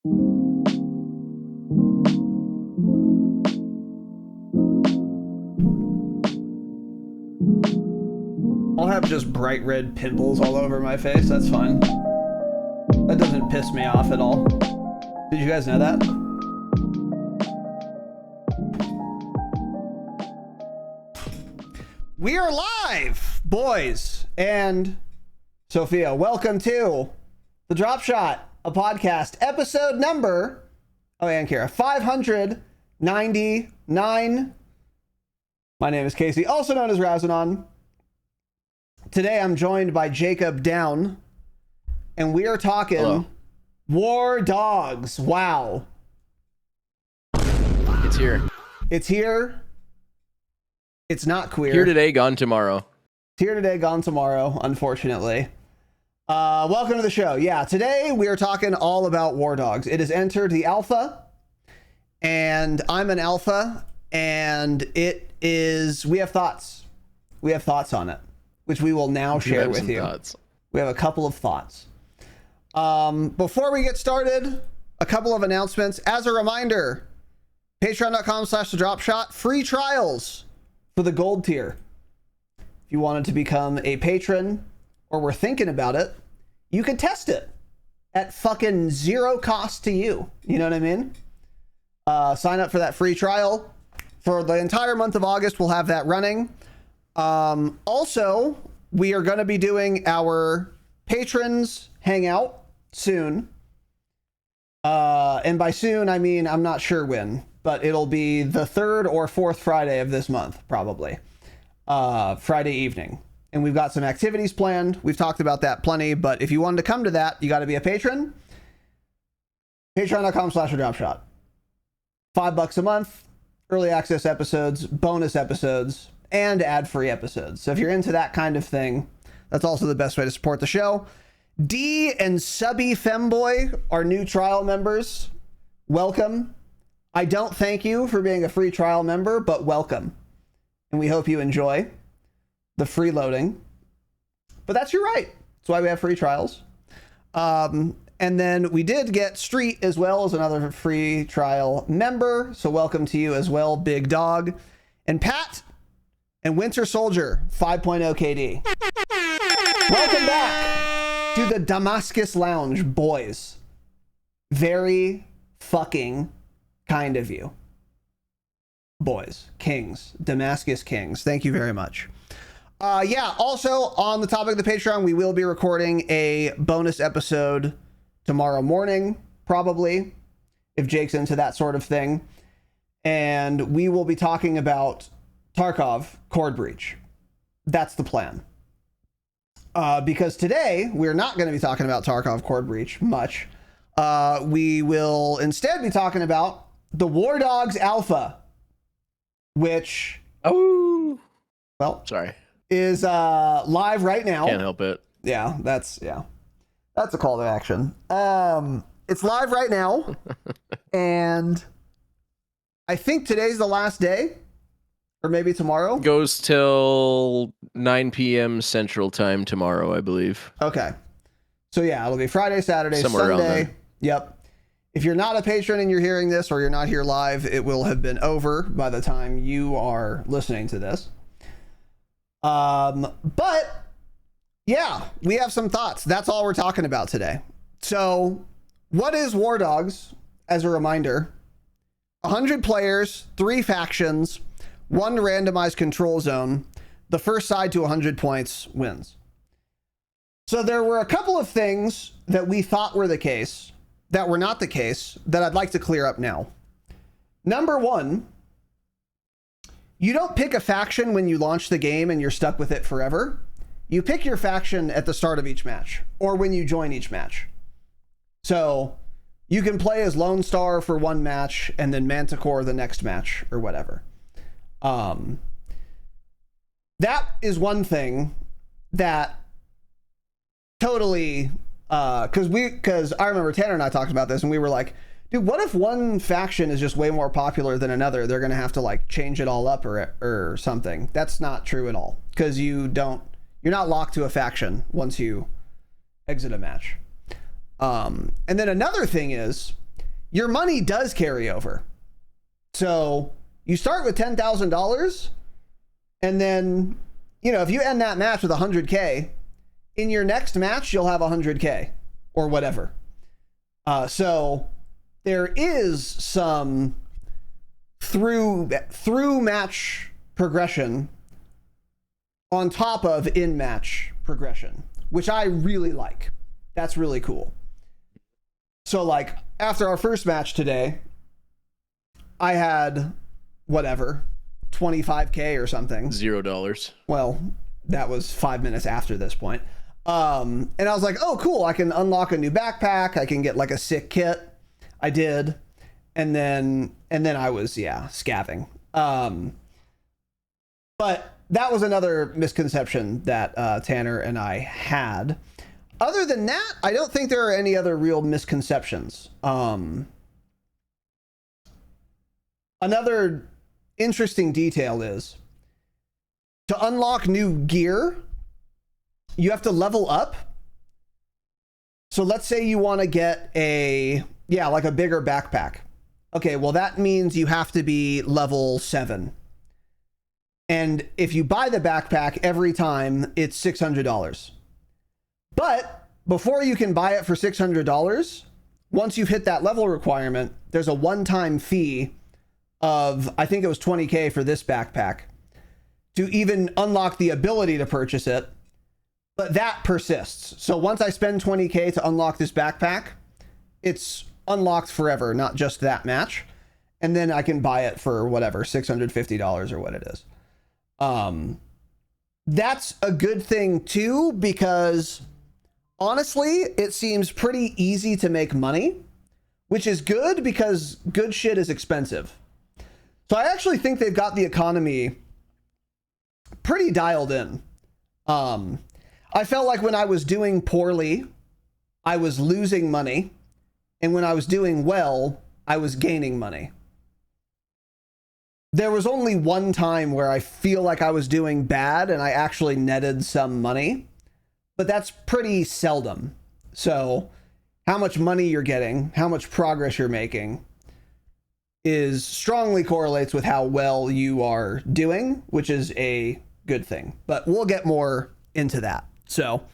I'll have just bright red pimples all over my face. That's fine. That doesn't piss me off at all. Did you guys know that? We are live, boys and Sophia. Welcome to the Dropshot, a podcast, episode number, and Kira, 599. My name is Casey, also known as Razanon. Today I'm joined by Jacob Down, and we are talking Hello. Wardogs. Wow. It's here. It's here. It's not queer. Here today, gone tomorrow. It's here today, gone tomorrow, unfortunately. Welcome to the show. Yeah, today we are talking all about Wardogs. It has entered the alpha, and I'm an alpha, and it is, we have thoughts. We have thoughts on it, which we will now share with you. Thoughts. We have a couple of thoughts. Before we get started, a couple of announcements. As a reminder, patreon.com/thedropshot, free trials for the gold tier. If you wanted to become a patron or were thinking about it, you can test it at fucking zero cost to you. You know what I mean? Sign up for that free trial for the entire month of August. We'll have that running. Also, we are going to be doing our patrons hangout soon. And by soon, I mean, I'm not sure when, but it'll be the third or fourth Friday of this month, probably. Friday evening. And we've got some activities planned. We've talked about that plenty, but if you wanted to come to that, you got to be a patron. Patreon.com/dropshot. $5 a month, early access episodes, bonus episodes, and ad-free episodes. So if you're into that kind of thing, that's also the best way to support the show. D and Subby Femboy are new trial members. Welcome. I don't thank you for being a free trial member, but welcome. And we hope you enjoy the freeloading. But that's your right. That's why we have free trials. And then we did get Street as well as another free trial member. So welcome to you as well, Big Dog. And Pat and Winter Soldier, 5.0 KD. Welcome back to the Damascus Lounge, boys. Very fucking kind of you. Boys, kings, Damascus kings. Thank you very much. Yeah, also on the topic of the Patreon, we will be recording a bonus episode tomorrow morning, probably, if Jake's into that sort of thing. And we will be talking about Tarkov Cord Breach. That's the plan. Because today we're not going to be talking about Tarkov Cord Breach much. We will instead be talking about the Wardogs Alpha, which Sorry. is live right now. Can't help it. Yeah, that's a call to action. It's live right now, and I think today's the last day. Or maybe tomorrow? Goes till 9 p.m. Central Time tomorrow, I believe. Okay. So yeah, it'll be Friday, Saturday, Somewhere around Sunday. then. Yep. If you're not a patron and you're hearing this, or you're not here live, it will have been over by the time you are listening to this. But yeah, we have some thoughts. That's all we're talking about today. So what is Wardogs? As a reminder, 100 players, 3 factions, 1 randomized control zone. The first side to 100 points wins. So there were a couple of things that we thought were the case that were not the case that I'd like to clear up now. Number 1, you don't pick a faction when you launch the game and you're stuck with it forever. You pick your faction at the start of each match or when you join each match. So you can play as Lone Star for one match and then Manticore the next match or whatever. That is one thing that totally, because I remember Tanner and I talked about this and we were like, dude, what if one faction is just way more popular than another? They're going to have to like change it all up or something. That's not true at all, because you're not locked to a faction once you exit a match. And then another thing is, your money does carry over. So you start with $10,000, and then, you know, if you end that match with 100K, in your next match, you'll have 100K or whatever. So there is some through match progression on top of in-match progression, which I really like. That's really cool. So like after our first match today, I had whatever, 25K or something. $0. Well, that was 5 minutes after this point. And I was like, oh, cool. I can unlock a new backpack. I can get like a sick kit. I did. And then I was, scavving. But that was another misconception that Tanner and I had. Other than that, I don't think there are any other real misconceptions. Another interesting detail is to unlock new gear, you have to level up. So let's say you want to get like a bigger backpack. Okay, well that means you have to be level 7. And if you buy the backpack every time, it's $600. But before you can buy it for $600, once you've hit that level requirement, there's a one-time fee of, I think it was 20K for this backpack, to even unlock the ability to purchase it. But that persists. So once I spend 20K to unlock this backpack, it's unlocked forever, not just that match. And then I can buy it for whatever, $650 or what it is. That's a good thing too, because honestly, it seems pretty easy to make money, which is good because good shit is expensive. So I actually think they've got the economy pretty dialed in. I felt like when I was doing poorly, I was losing money. And when I was doing well, I was gaining money. There was only one time where I feel like I was doing bad and I actually netted some money, but that's pretty seldom. So how much money you're getting, how much progress you're making is strongly correlates with how well you are doing, which is a good thing, but we'll get more into that. So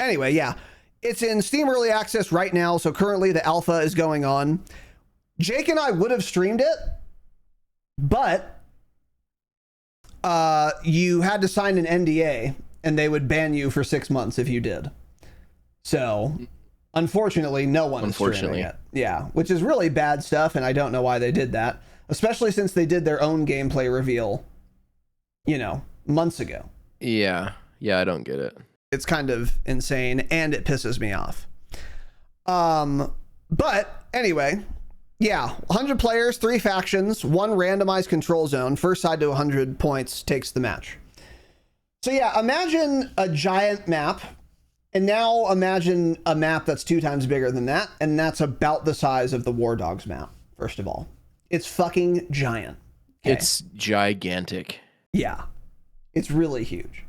anyway, yeah, it's in Steam Early Access right now. So currently the alpha is going on. Jake and I would have streamed it, but you had to sign an NDA and they would ban you for 6 months if you did. So unfortunately, no one is streaming it. Yeah, which is really bad stuff, and I don't know why they did that, especially since they did their own gameplay reveal, you know, months ago. Yeah, I don't get it. It's kind of insane, and it pisses me off. But anyway, yeah, 100 players, 3 factions, 1 randomized control zone. First side to 100 points takes the match. So yeah, imagine a giant map, and now imagine a map that's 2 times bigger than that, and that's about the size of the Wardogs map, first of all. It's fucking giant. Okay? It's gigantic. Yeah, it's really huge.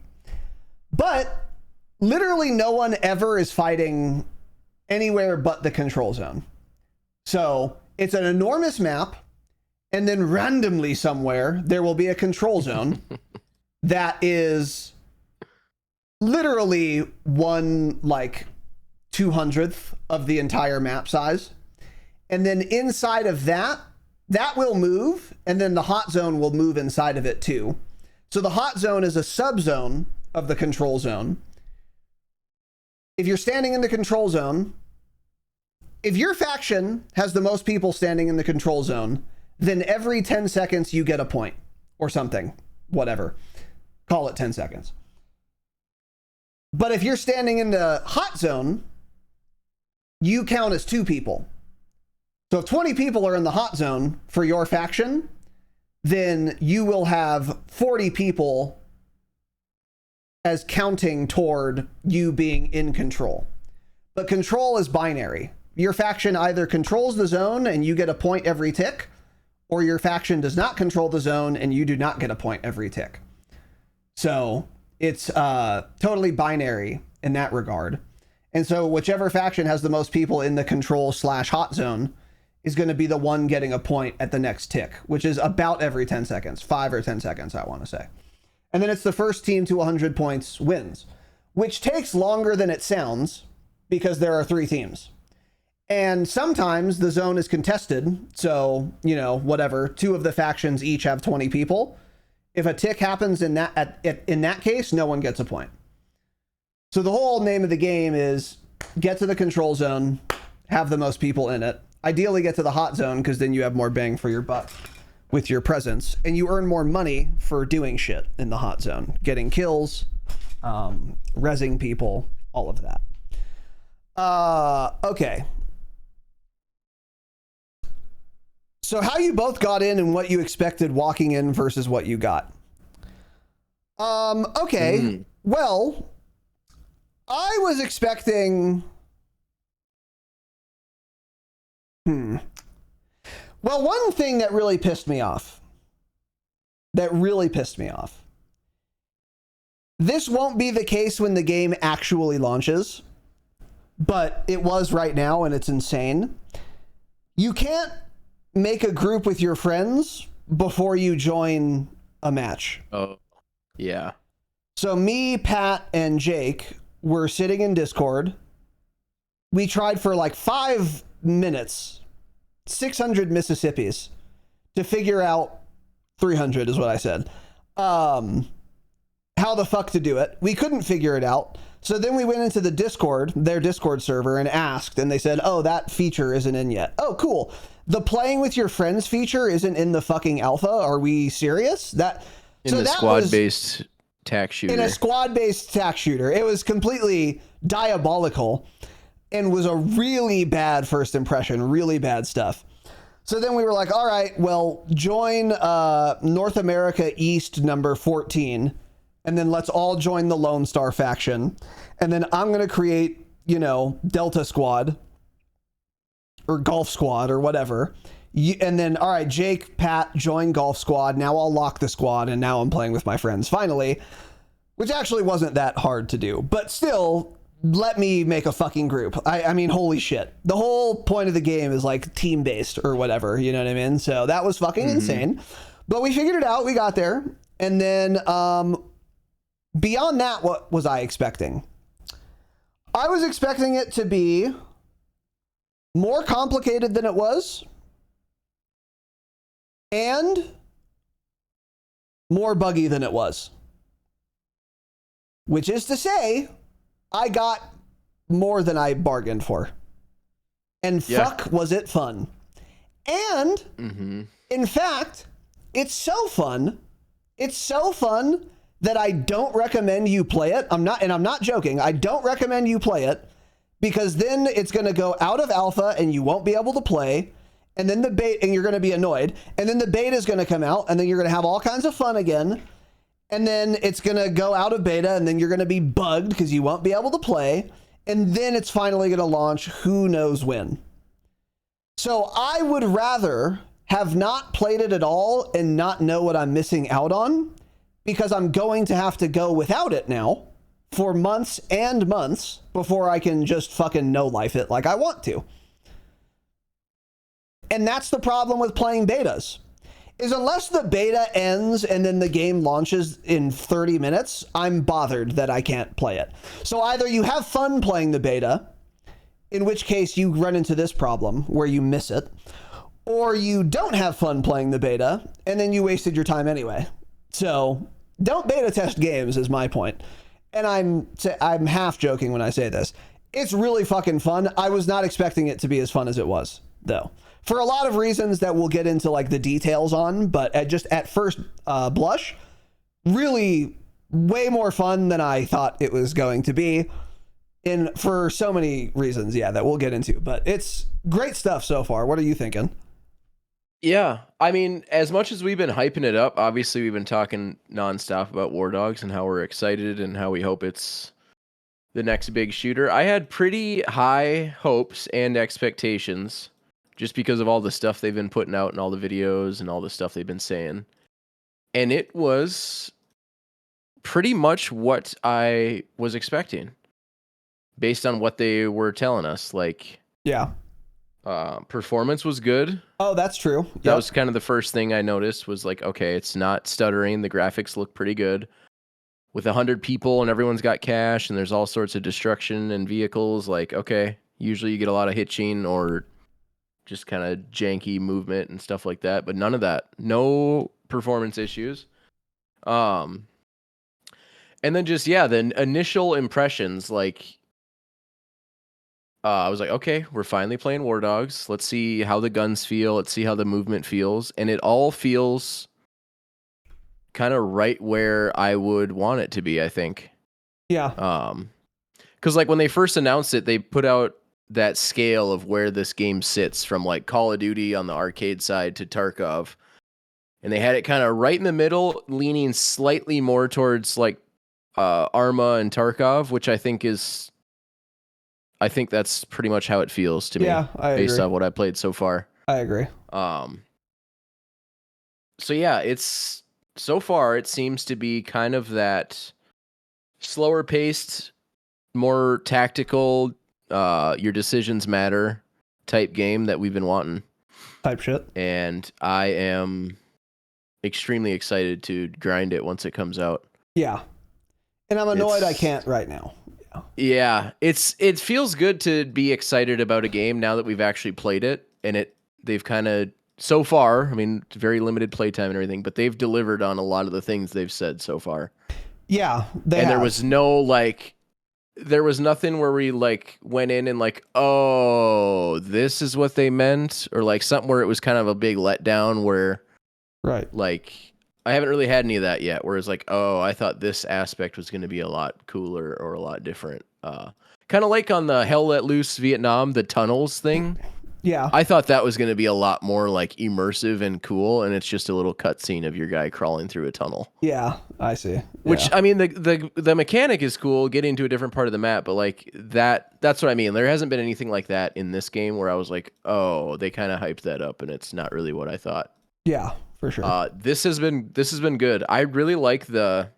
But literally no one ever is fighting anywhere but the control zone. So it's an enormous map, and then randomly somewhere there will be a control zone that is literally 1/200th of the entire map size. And then inside of that will move, and then the hot zone will move inside of it too. So the hot zone is a subzone of the control zone. If you're standing in the control zone, if your faction has the most people standing in the control zone, then every 10 seconds you get a point or something, whatever. Call it 10 seconds. But if you're standing in the hot zone, you count as 2 people. So if 20 people are in the hot zone for your faction, then you will have 40 people as counting toward you being in control. But control is binary. Your faction either controls the zone and you get a point every tick, or your faction does not control the zone and you do not get a point every tick. So it's totally binary in that regard. And so whichever faction has the most people in the control/hot zone is going to be the one getting a point at the next tick, which is about every 10 seconds, 5 or 10 seconds, I want to say. And then it's the first team to 100 points wins, which takes longer than it sounds because there are 3 teams. And sometimes the zone is contested. So, you know, whatever, 2 of the factions each have 20 people. If a tick happens in that case, no one gets a point. So the whole name of the game is get to the control zone, have the most people in it. Ideally get to the hot zone because then you have more bang for your buck with your presence, and you earn more money for doing shit in the hot zone, getting kills, rezzing people, all of that. Okay. So how you both got in and what you expected walking in versus what you got. Okay. Well, I was expecting... Well, one thing that really pissed me off. This won't be the case when the game actually launches, but it was right now and it's insane. You can't make a group with your friends before you join a match. Oh, yeah. So me, Pat, and Jake were sitting in Discord. We tried for like 5 minutes, 600 Mississippis to figure out 300 is what I said. How the fuck to do it. We couldn't figure it out. So then we went into the Discord, their Discord server, and asked, and they said, oh, that feature isn't in yet. Oh, cool. The playing with your friends feature isn't in the fucking alpha. Are we serious? In the squad-based tack shooter. In a squad-based tack shooter. It was completely diabolical and was a really bad first impression, really bad stuff. So then we were like, all right, well, join North America East number 14, and then let's all join the Lone Star faction. And then I'm going to create, you know, Delta Squad or Golf Squad or whatever. And then, all right, Jake, Pat, join Golf Squad. Now I'll lock the squad, and now I'm playing with my friends finally, which actually wasn't that hard to do. But still, let me make a fucking group. I mean, holy shit. The whole point of the game is like team-based or whatever, you know what I mean? So that was fucking insane. But we figured it out. We got there. And then beyond that, what was I expecting? I was expecting it to be more complicated than it was, and more buggy than it was. Which is to say, I got more than I bargained for. And fuck, was it fun. And, in fact, it's so fun. It's so fun that I don't recommend you play it. I'm not joking. I don't recommend you play it, because then it's going to go out of alpha and you won't be able to play. And then and you're going to be annoyed. And then the beta is going to come out, and then you're going to have all kinds of fun again. And then it's going to go out of beta, and then you're going to be bugged because you won't be able to play. And then it's finally going to launch who knows when. So I would rather have not played it at all and not know what I'm missing out on, because I'm going to have to go without it now for months and months before I can just fucking no-life it like I want to. And that's the problem with playing betas, is unless the beta ends and then the game launches in 30 minutes, I'm bothered that I can't play it. So either you have fun playing the beta, in which case you run into this problem where you miss it, or you don't have fun playing the beta and then you wasted your time anyway. So don't beta test games is my point. And I'm half joking when I say this. It's really fucking fun. I was not expecting it to be as fun as it was, though, for a lot of reasons that we'll get into like the details on, but at first blush, really way more fun than I thought it was going to be, and for so many reasons, that we'll get into. But it's great stuff so far. What are you thinking? Yeah, I mean, as much as we've been hyping it up, obviously we've been talking nonstop about Wardogs and how we're excited and how we hope it's the next big shooter. I had pretty high hopes and expectations just because of all the stuff they've been putting out and all the videos and all the stuff they've been saying. And it was pretty much what I was expecting based on what they were telling us. Like, yeah. Performance was good. Oh, that's true. That was kind of the first thing I noticed was like, okay, it's not stuttering. The graphics look pretty good. With 100 people and everyone's got cash and there's all sorts of destruction and vehicles, like, okay, usually you get a lot of hitching or just kind of janky movement and stuff like that, but none of that. No performance issues. And then just, the initial impressions, like, I was like, okay, we're finally playing Wardogs. Let's see how the guns feel. Let's see how the movement feels. And it all feels kind of right where I would want it to be, I think. Yeah. Because like when they first announced it, they put out that scale of where this game sits from like Call of Duty on the arcade side to Tarkov. And they had it kind of right in the middle, leaning slightly more towards like Arma and Tarkov, which I think that's pretty much how it feels to me. Yeah, I agree. Based on what I played so far. I agree. So yeah, it's so far it seems to be kind of that slower paced, more tactical, your decisions matter type game that we've been wanting. Type shit. And I am extremely excited to grind it once it comes out. Yeah. And I'm annoyed I can't right now. Yeah, it feels good to be excited about a game now that we've actually played it, and they've kind of so far. I mean, very limited playtime and everything, but they've delivered on a lot of the things they've said so far. Yeah, there was there was nothing where we like went in and like, oh, this is what they meant, or like something where it was kind of a big letdown where, right, like. I haven't really had any of that yet, where it's like, oh, I thought this aspect was going to be a lot cooler or a lot different. Kind of like on the Hell Let Loose Vietnam, the tunnels thing. Yeah. I thought that was going to be a lot more like immersive and cool, and it's just a little cutscene of your guy crawling through a tunnel. Yeah, I see. Which, I mean, the mechanic is cool, getting to a different part of the map, but like that's what I mean. There hasn't been anything like that in this game where I was like, oh, they kind of hyped that up, and it's not really what I thought. Yeah. For sure. This has been good. I really like the,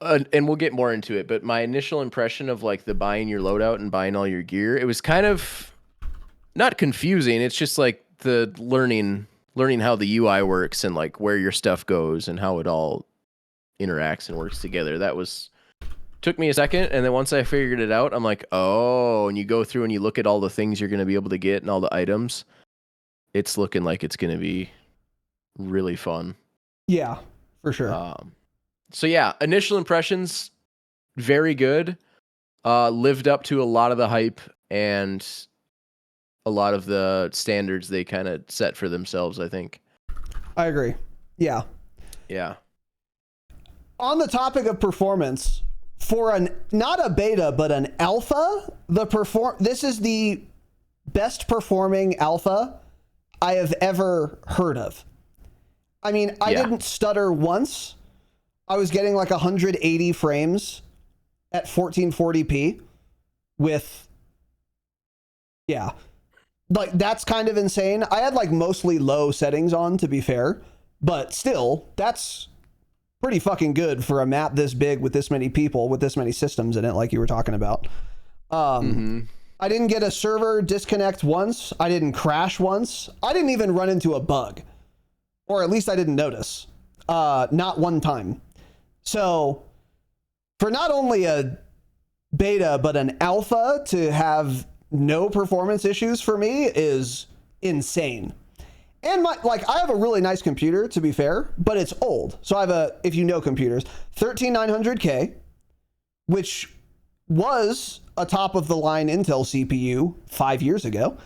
and we'll get more into it, but my initial impression of like the buying your loadout and buying all your gear, it was kind of not confusing. It's just like the learning how the UI works and like where your stuff goes and how it all interacts and works together. Took me a second, and then once I figured it out, I'm like, oh, and you go through and you look at all the things you're going to be able to get and all the items. It's looking like it's going to be really fun. Yeah, for sure. So yeah, initial impressions, very good. Lived up to a lot of the hype and a lot of the standards they kind of set for themselves, I think. I agree. Yeah. Yeah. On the topic of performance, for not a beta, but an alpha, this is the best performing alpha I have ever heard of. I mean, I didn't stutter once. I was getting like 180 frames at 1440p with, like that's kind of insane. I had like mostly low settings on, to be fair, but still, that's pretty fucking good for a map this big with this many people, with this many systems in it, like you were talking about. I didn't get a server disconnect once. I didn't crash once. I didn't even run into a bug, or at least I didn't notice. Not one time. So for not only a beta, but an alpha to have no performance issues for me is insane. And I have a really nice computer, to be fair, but it's old. So I have if you know computers, 13900K, which was a top of the line Intel CPU 5 years ago,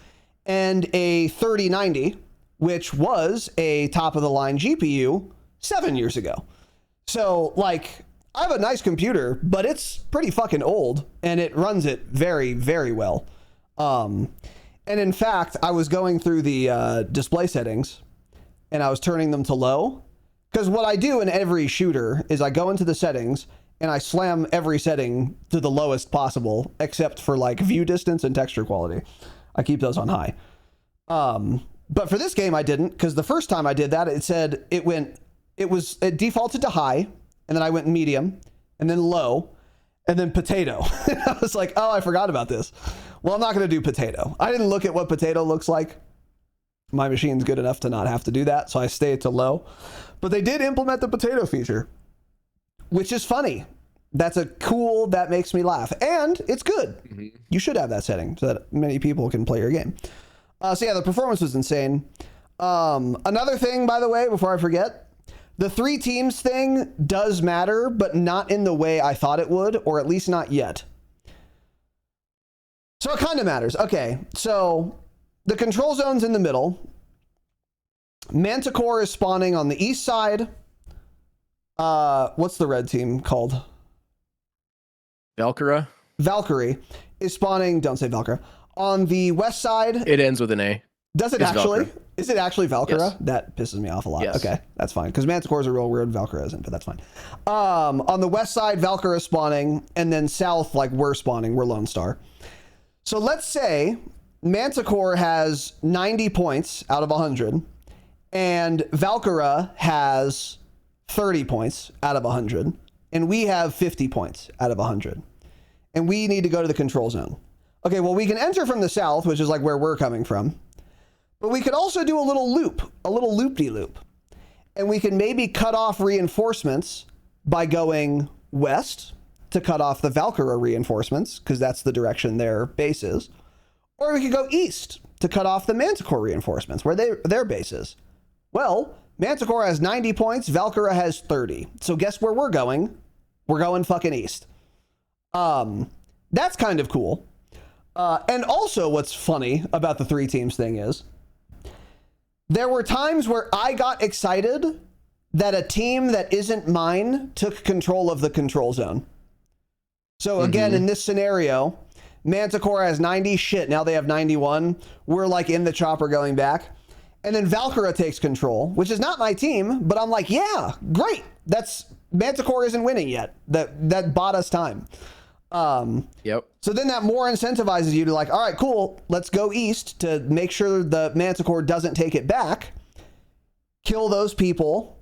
and a 3090, which was a top of the line GPU 7 years ago. So like, I have a nice computer, but it's pretty fucking old, and it runs it very, very well. And in fact, I was going through the display settings, and I was turning them to low, because what I do in every shooter is I go into the settings and I slam every setting to the lowest possible, except for like view distance and texture quality. I keep those on high. But for this game, I didn't, because the first time I did that, it said it defaulted to high, and then I went medium, and then low, and then potato. I was like, oh, I forgot about this. Well, I'm not going to do potato. I didn't look at what potato looks like. My machine's good enough to not have to do that, so I stay it to low. But they did implement the potato feature, which is funny. That's a cool, that makes me laugh. And it's good. Mm-hmm. You should have that setting so that many people can play your game. So yeah, the performance was insane. Another thing, by the way, before I forget, the 3 teams thing does matter, but not in the way I thought it would, or at least not yet. So it kind of matters. Okay, so the control zone's in the middle. Manticore is spawning on the east side. What's the red team called? Valkyrie is spawning, don't say Valkyra, on the west side. It ends with an A. Does it actually? Valkyra. Is it actually Valkyra? Yes. That pisses me off a lot. Yes. Okay, that's fine. Because Manticore is a real weird, Valkyra isn't, but that's fine. On the west side, Valkyra is spawning, and then south, like we're spawning, we're Lone Star. So let's say Manticore has 90 points out of 100, and Valkyra has 30 points out of 100, and we have 50 points out of 100. And we need to go to the control zone. Okay, well, we can enter from the south, which is like where we're coming from. But we could also do a little loop, a little loop-de-loop. And we can maybe cut off reinforcements by going west to cut off the Valkyra reinforcements, because that's the direction their base is. Or we could go east to cut off the Manticore reinforcements, where their base is. Well, Manticore has 90 points, Valkyra has 30. So guess where we're going? We're going fucking east. That's kind of cool. And also what's funny about the 3 teams thing is, there were times where I got excited that a team that isn't mine took control of the control zone. So again, in this scenario, Manticore has 90, shit, now they have 91. We're like in the chopper going back. And then Valkyra takes control, which is not my team, but I'm like, yeah, great. Manticore isn't winning yet. That bought us time. Yep. So then that more incentivizes you to like, all right, cool, let's go east to make sure the Manticore doesn't take it back, kill those people,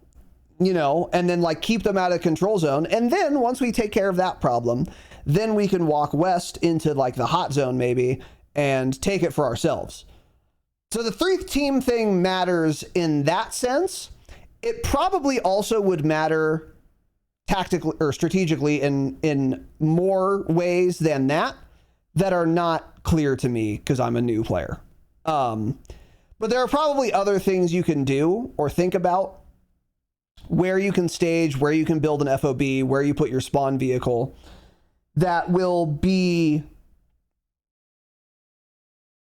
you know, and then like keep them out of control zone. And then once we take care of that problem, then we can walk west into like the hot zone maybe and take it for ourselves. So the 3 team thing matters in that sense. It probably also would matter tactically or strategically in more ways than that are not clear to me because I'm a new player. But there are probably other things you can do or think about, where you can stage, where you can build an FOB, where you put your spawn vehicle, that will be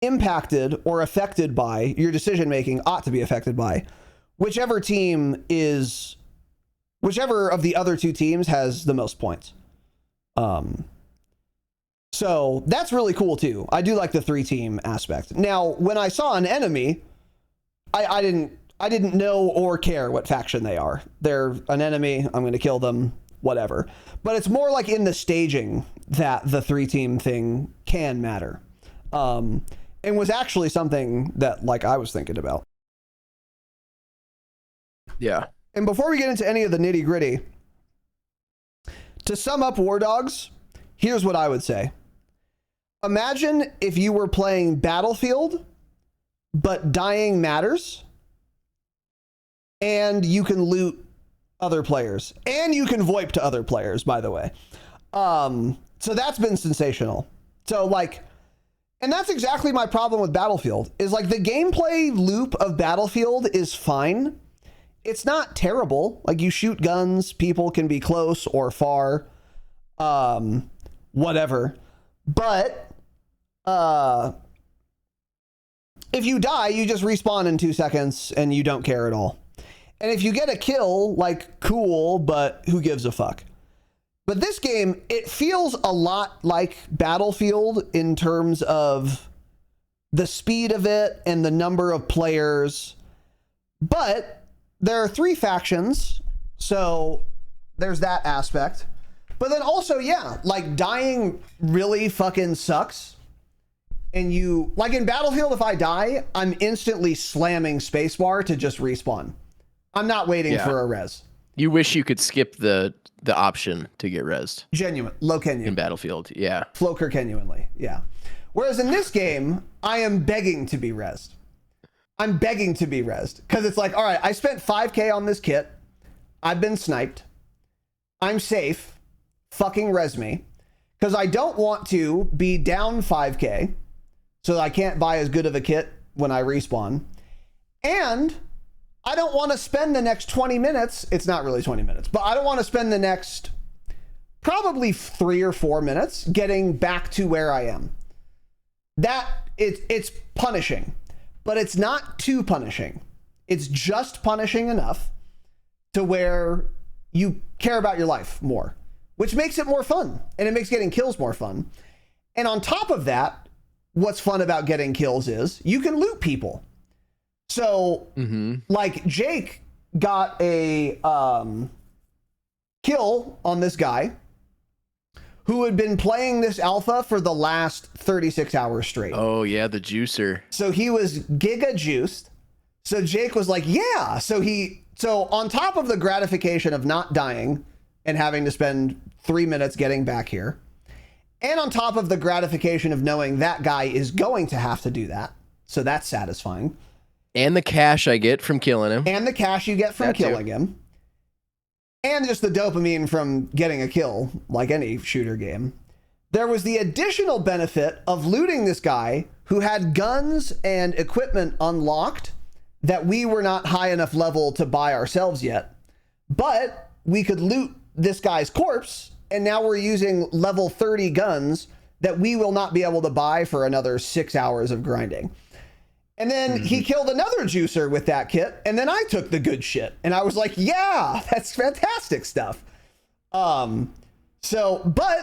impacted or affected by your decision making, ought to be affected by whichever of the other 2 teams has the most points. So that's really cool too. I do like the 3 team aspect. Now, when I saw an enemy, I didn't know or care what faction they are. They're an enemy, I'm going to kill them, whatever. But it's more like in the staging that the 3 team thing can matter. And was actually something that like I was thinking about. Yeah. And before we get into any of the nitty gritty, to sum up Wardogs, here's what I would say. Imagine if you were playing Battlefield, but dying matters, and you can loot other players, and you can VoIP to other players, by the way. So that's been sensational. So like, and that's exactly my problem with Battlefield, is like the gameplay loop of Battlefield is fine. It's not terrible. Like you shoot guns, people can be close or far, whatever. But if you die, you just respawn in 2 seconds and you don't care at all. And if you get a kill, like cool, but who gives a fuck? But this game, it feels a lot like Battlefield in terms of the speed of it and the number of players. But there are 3 factions, so there's that aspect. But then also, yeah, like dying really fucking sucks. And you, like in Battlefield, if I die, I'm instantly slamming spacebar to just respawn. I'm not waiting for a res. You wish you could skip the option to get resed. Genuine, low Kenyon. In Battlefield, yeah. Floker genuinely, yeah. Whereas in this game, I am begging to be rezzed. I'm begging to be rezzed because it's like, all right, I spent 5K on this kit. I've been sniped. I'm safe. Fucking res me. Because I don't want to be down 5K so that I can't buy as good of a kit when I respawn. And I don't want to spend the next 20 minutes. It's not really 20 minutes, but I don't want to spend the next probably 3 or 4 minutes getting back to where I am. It's punishing, but it's not too punishing. It's just punishing enough to where you care about your life more, which makes it more fun, and it makes getting kills more fun. And on top of that, what's fun about getting kills is you can loot people. So like Jake got a kill on this guy who had been playing this alpha for the last 36 hours straight. Oh yeah, the juicer. So he was giga juiced. So Jake was like, yeah. So on top of the gratification of not dying and having to spend 3 minutes getting back here, and on top of the gratification of knowing that guy is going to have to do that, so that's satisfying. And the cash I get from killing him. And the cash you get from killing him. And just the dopamine from getting a kill, like any shooter game. There was the additional benefit of looting this guy who had guns and equipment unlocked that we were not high enough level to buy ourselves yet. But we could loot this guy's corpse, and now we're using level 30 guns that we will not be able to buy for another 6 hours of grinding. And then he killed another juicer with that kit, and then I took the good shit. And I was like, yeah, that's fantastic stuff. But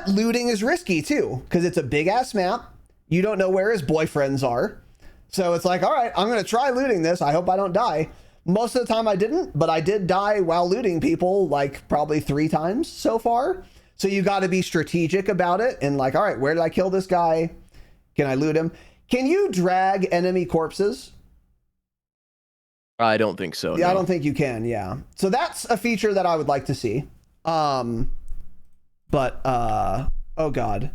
looting is risky too, because it's a big ass map. You don't know where his boyfriends are. So it's like, all right, I'm going to try looting this. I hope I don't die. Most of the time I didn't, but I did die while looting people like probably 3 times so far. So you got to be strategic about it. And like, all right, where did I kill this guy? Can I loot him? Can you drag enemy corpses? I don't think so. Yeah, no. I don't think you can. Yeah. So that's a feature that I would like to see. Oh God.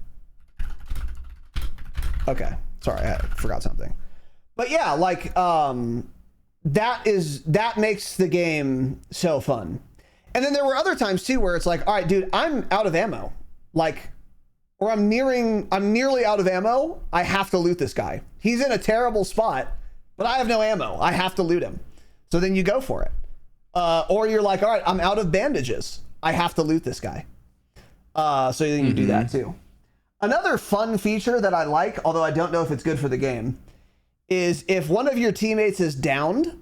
Okay. Sorry, I forgot something. But yeah, like that makes the game so fun. And then there were other times too where it's like, all right, dude, I'm out of ammo. Like, or I'm nearly out of ammo. I have to loot this guy. He's in a terrible spot, but I have no ammo. I have to loot him. So then you go for it. Or you're like, all right, I'm out of bandages. I have to loot this guy. So then you do that too. Another fun feature that I like, although I don't know if it's good for the game, is if one of your teammates is downed,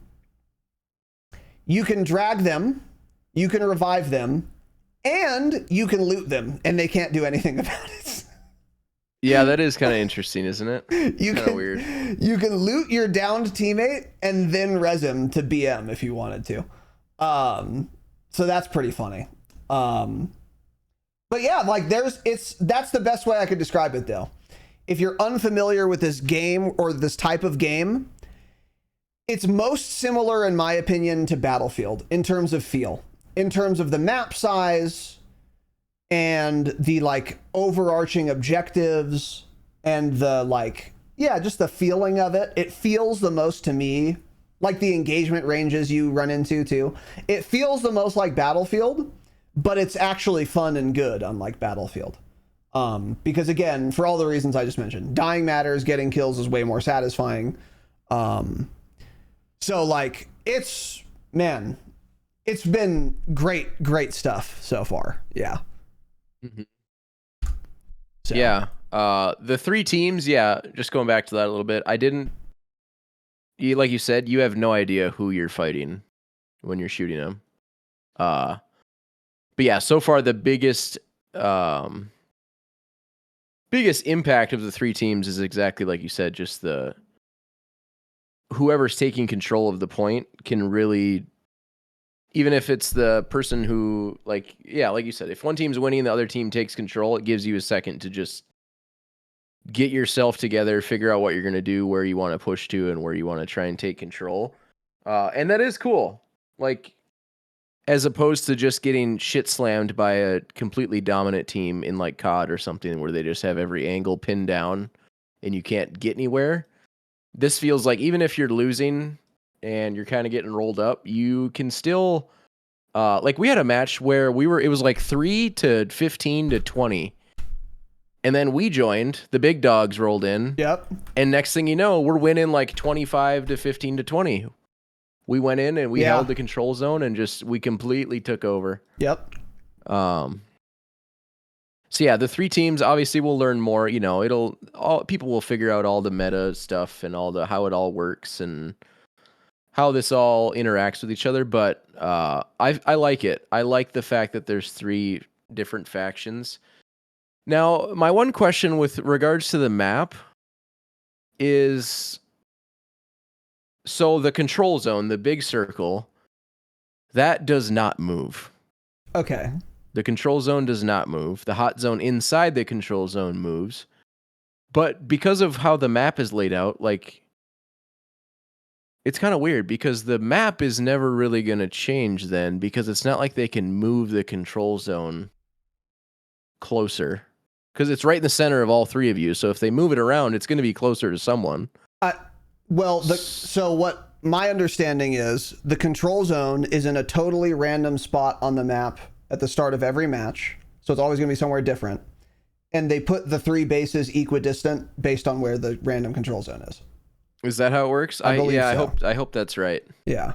you can drag them, you can revive them, and you can loot them, and they can't do anything about it. Yeah, that is kind of interesting, isn't it? You kind of weird. You can loot your downed teammate and then res him to BM if you wanted to. So that's pretty funny. But yeah, like that's the best way I could describe it though. If you're unfamiliar with this game or this type of game, it's most similar in my opinion to Battlefield in terms of feel. In terms of the map size and the like overarching objectives and the like, yeah, just the feeling of it. It feels the most to me like the engagement ranges you run into too. It feels the most like Battlefield, but it's actually fun and good, unlike Battlefield. Because again, for all the reasons I just mentioned, dying matters, getting kills is way more satisfying. So like it's been great stuff so far. Yeah. So. Yeah. The 3 teams, yeah, just going back to that a little bit. Like you said, you have no idea who you're fighting when you're shooting them. But yeah, so far the biggest impact of the 3 teams is exactly like you said, just whoever's taking control of the point can really, even if it's the person who, like you said, if one team's winning and the other team takes control, it gives you a second to just get yourself together, figure out what you're going to do, where you want to push to, and where you want to try and take control. And that is cool. Like, as opposed to just getting shit slammed by a completely dominant team in like COD or something where they just have every angle pinned down and you can't get anywhere. This feels like even if you're losing and you're kind of getting rolled up, you can still like we had a match where it was like 3 to 15 to 20. And then we joined, the big dogs rolled in. Yep. And next thing you know, we're winning like 25 to 15 to 20. We went in and we held the control zone and we completely took over. Yep. So yeah, the 3 teams obviously will learn more. You know, people will figure out all the meta stuff and how it all works and how this all interacts with each other. But I like it. I like the fact that there's 3 different factions. Now, my one question with regards to the map is, so the control zone, the big circle, that does not move. Okay. The control zone does not move. The hot zone inside the control zone moves. But because of how the map is laid out, like, it's kind of weird because the map is never really going to change then, because it's not like they can move the control zone closer. Because it's right in the center of all 3 of you. So if they move it around, it's going to be closer to someone. So what my understanding is, the control zone is in a totally random spot on the map at the start of every match. So it's always going to be somewhere different. And they put the 3 bases equidistant based on where the random control zone is. Is that how it works? I believe so. I hope that's right. Yeah.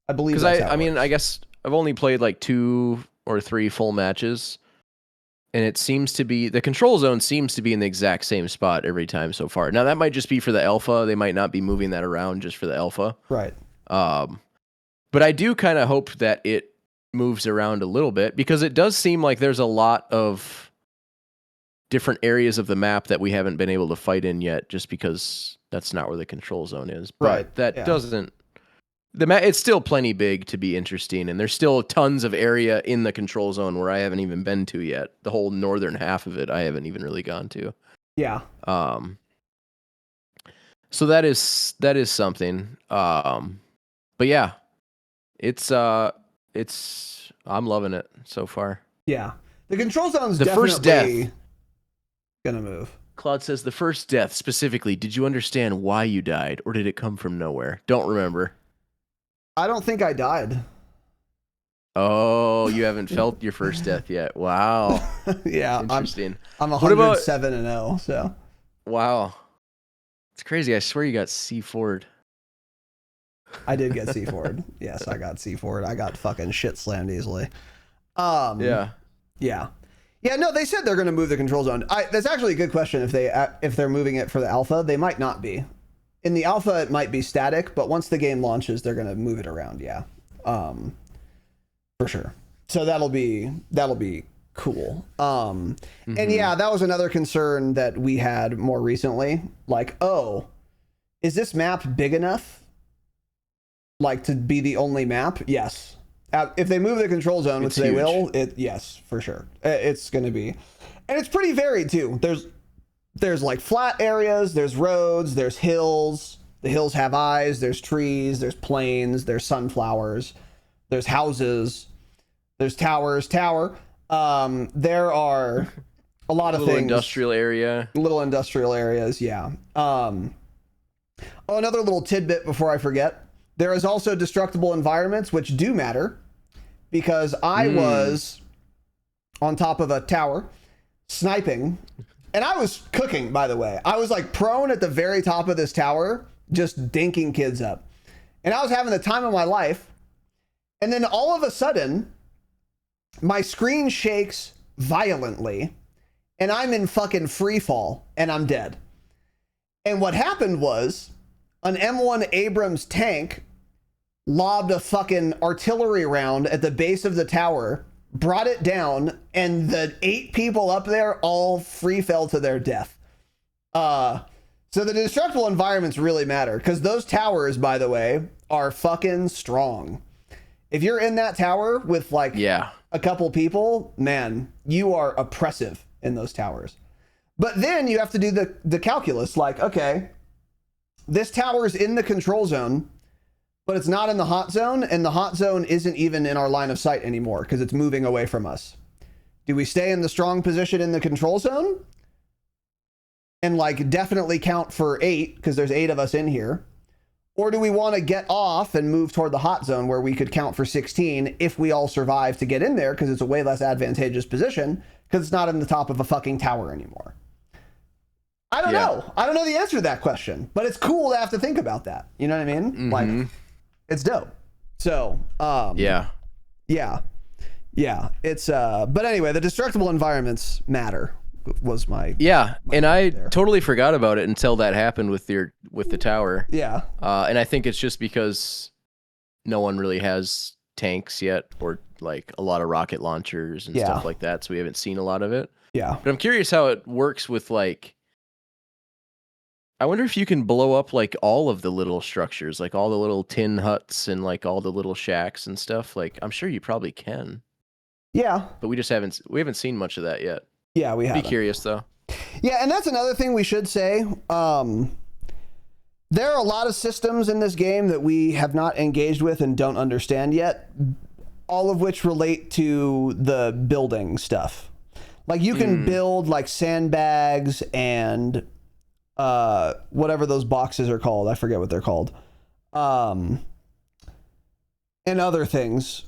I believe because that's how it I mean, works. I guess I've only played like 2 or 3 full matches. And it seems to be, the control zone seems to be in the exact same spot every time so far. Now, that might just be for the alpha. They might not be moving that around just for the alpha. Right. But I do kind of hope that it moves around a little bit, because it does seem like there's a lot of different areas of the map that we haven't been able to fight in yet, just because that's not where the control zone is. But Right. that doesn't... It's still plenty big to be interesting, and there's still tons of area in the control zone where I haven't even been to yet. The whole northern half of it I haven't even really gone to. Yeah. So that is something. But yeah, it's I'm loving it so far. Yeah. The control zone's The definitely first death gonna move. Claude says, the first death specifically, did you understand why you died, or did it come from nowhere? Don't remember. I don't think I died. Oh, you haven't felt your first death yet. Wow. Yeah. Interesting. I'm 107-0, so. Wow. It's crazy. I swear you got C4'd. I did get C4'd. Yes, I got C4'd. I got fucking shit slammed easily. Yeah. Yeah. Yeah, no, they said they're going to move the control zone. That's actually a good question. If they're moving it for the alpha, they might not be. In the alpha, it might be static, but once the game launches, they're going to move it around. Yeah, for sure. So that'll be cool. And yeah, that was another concern that we had more recently. Like, oh, is this map big enough, like, to be the only map? Yes. If they move the control zone, which they will, yes, for sure. It's going to be, and it's pretty varied too. There's like flat areas, there's roads, there's hills. The hills have eyes, there's trees, there's plains, there's sunflowers, there's houses, there's tower. There are a lot of things. Little industrial areas, yeah. Oh, another little tidbit before I forget. There is also destructible environments, which do matter, because I was on top of a tower sniping, and I was cooking, by the way. I was like prone at the very top of this tower, just dinking kids up. And I was having the time of my life. And then all of a sudden, my screen shakes violently, and I'm in fucking free fall, and I'm dead. And what happened was, an M1 Abrams tank lobbed a fucking artillery round at the base of the tower, brought it down, and the 8 people up there all free fell to their death. So the destructible environments really matter, because those towers, by the way, are fucking strong. If you're in that tower with like a couple people, man, you are oppressive in those towers. But then you have to do the calculus, like, okay, this tower's in the control zone, but it's not in the hot zone, and the hot zone isn't even in our line of sight anymore because it's moving away from us. Do we stay in the strong position in the control zone? and like definitely count for 8 because there's 8 of us in here? Or do we want to get off and move toward the hot zone where we could count for 16 if we all survive to get in there, because it's a way less advantageous position because it's not in the top of a fucking tower anymore? I don't know. I don't know the answer to that question, but it's cool to have to think about that. You know what I mean? Mm-hmm. Like, it's dope. So, yeah. It's, but anyway, the destructible environments matter was my and I there. totally forgot about it until that happened with the tower. Yeah. And I think it's just because no one really has tanks yet, or like a lot of rocket launchers and stuff like that, so we haven't seen a lot of it. Yeah. But I'm curious how it works with, like, I wonder if you can blow up like all of the little structures, like all the little tin huts and like all the little shacks and stuff. Like, I'm sure you probably can. Yeah. But we haven't seen much of that yet. Yeah, we have. Be curious though. Yeah, and that's another thing we should say. There are a lot of systems in this game that we have not engaged with and don't understand yet, all of which relate to the building stuff. Like, you can build like sandbags and whatever those boxes are called. I forget what they're called. And other things.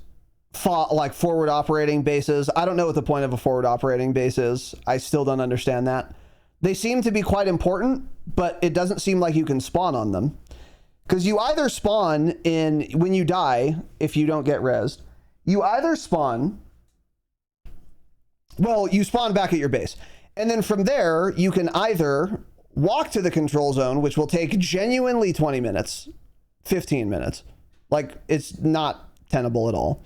Like forward operating bases. I don't know what the point of a forward operating base is. I still don't understand that. They seem to be quite important, but it doesn't seem like you can spawn on them. Because you either spawn when you die, if you don't get rezzed, you either spawn, you spawn back at your base. And then from there, you can either walk to the control zone, which will take genuinely 20 minutes, 15 minutes. Like, it's not tenable at all.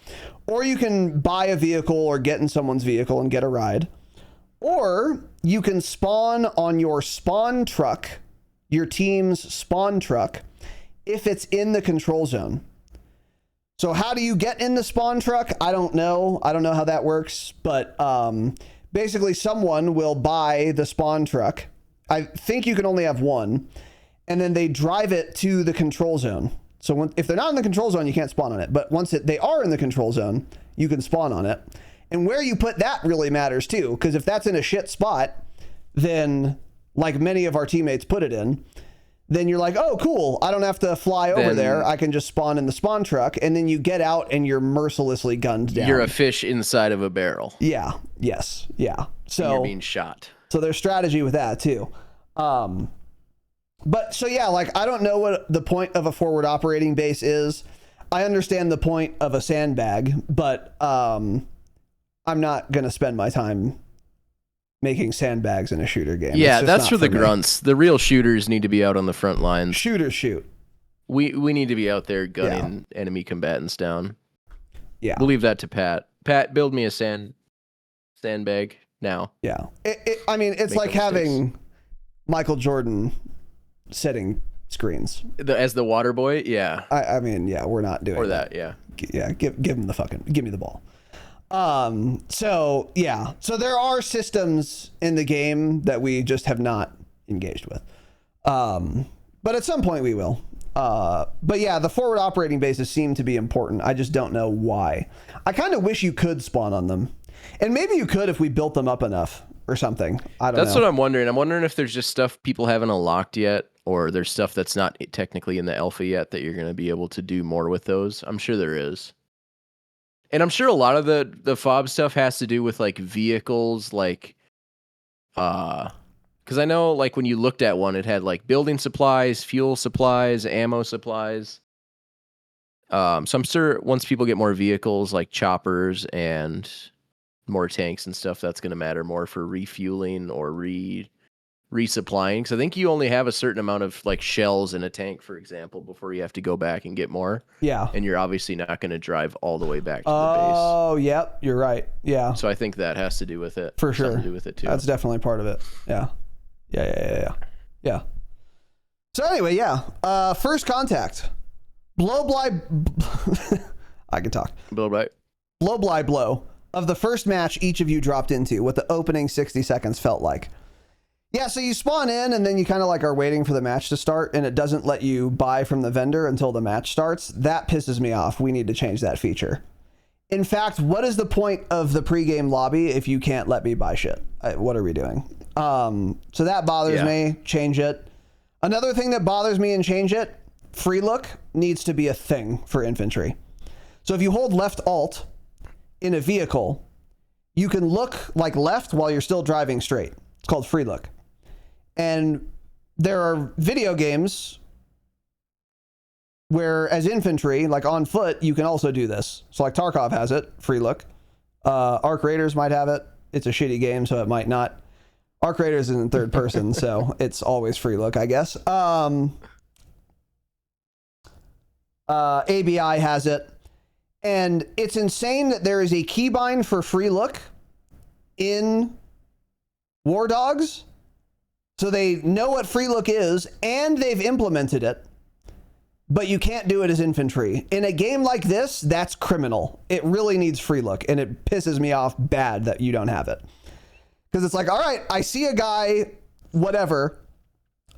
Or you can buy a vehicle or get in someone's vehicle and get a ride. Or you can spawn on your spawn truck, your team's spawn truck, if it's in the control zone. So how do you get in the spawn truck? I don't know. I don't know how that works, but basically someone will buy the spawn truck. I think you can only have one, and then they drive it to the control zone. So if they're not in the control zone, you can't spawn on it. But once they are in the control zone, you can spawn on it. And where you put that really matters too, because if that's in a shit spot, then like many of our teammates put it in, then you're like, oh, cool. I don't have to fly over there. I can just spawn in the spawn truck. And then you get out and you're mercilessly gunned down. You're a fish inside of a barrel. Yeah. Yes. Yeah. So and you're being shot. So there's strategy with that too. But so yeah, like, I don't know what the point of a forward operating base is. I understand the point of a sandbag, but I'm not going to spend my time making sandbags in a shooter game. Yeah, that's for the grunts. The real shooters need to be out on the front lines. Shooters shoot. We need to be out there gunning enemy combatants down. Yeah. We'll leave that to Pat. Pat, build me a sandbag now. Yeah. I mean, it's like having Michael Jordan setting screens as the water boy. Yeah. I mean, yeah, we're not doing that. Yeah. Yeah. Give him give me the ball. So yeah, so there are systems in the game that we just have not engaged with. But at some point we will. But yeah, the forward operating bases seem to be important. I just don't know why. I kind of wish you could spawn on them, and maybe you could if we built them up enough or something. I don't know. That's what I'm wondering. I'm wondering if there's just stuff people haven't unlocked yet, or there's stuff that's not technically in the alpha yet that you're going to be able to do more with those. I'm sure there is. And I'm sure a lot of the FOB stuff has to do with like vehicles, like, because I know like when you looked at one, it had like building supplies, fuel supplies, ammo supplies. So I'm sure once people get more vehicles like choppers and more tanks and stuff, that's going to matter more for refueling or resupplying. Because I think you only have a certain amount of like shells in a tank, for example, before you have to go back and get more. Yeah. And you're obviously not going to drive all the way back to the base. Oh, yep. You're right. Yeah. So I think that has to do with it. For sure. Something to do with it too. That's definitely part of it. Yeah. Yeah. So anyway, yeah. First contact. Blow I can talk. Blow of the first match each of you dropped into, what the opening 60 seconds felt like. Yeah, so you spawn in and then you kind of like are waiting for the match to start, and it doesn't let you buy from the vendor until the match starts. That pisses me off. We need to change that feature. In fact, what is the point of the pregame lobby if you can't let me buy shit? What are we doing? So that bothers me. Change it. Another thing that bothers me and change it, free look needs to be a thing for infantry. So if you hold left alt in a vehicle, you can look like left while you're still driving straight. It's called free look. And there are video games where as infantry, like on foot, you can also do this. So like Tarkov has it, free look. Arc Raiders might have it. It's a shitty game, so it might not. Arc Raiders is in third person, so it's always free look, I guess. ABI has it. And it's insane that there is a keybind for free look in Wardogs. So they know what free look is, and they've implemented it. But you can't do it as infantry. In a game like this, that's criminal. It really needs free look, and it pisses me off bad that you don't have it. Because it's like, all right, I see a guy, whatever,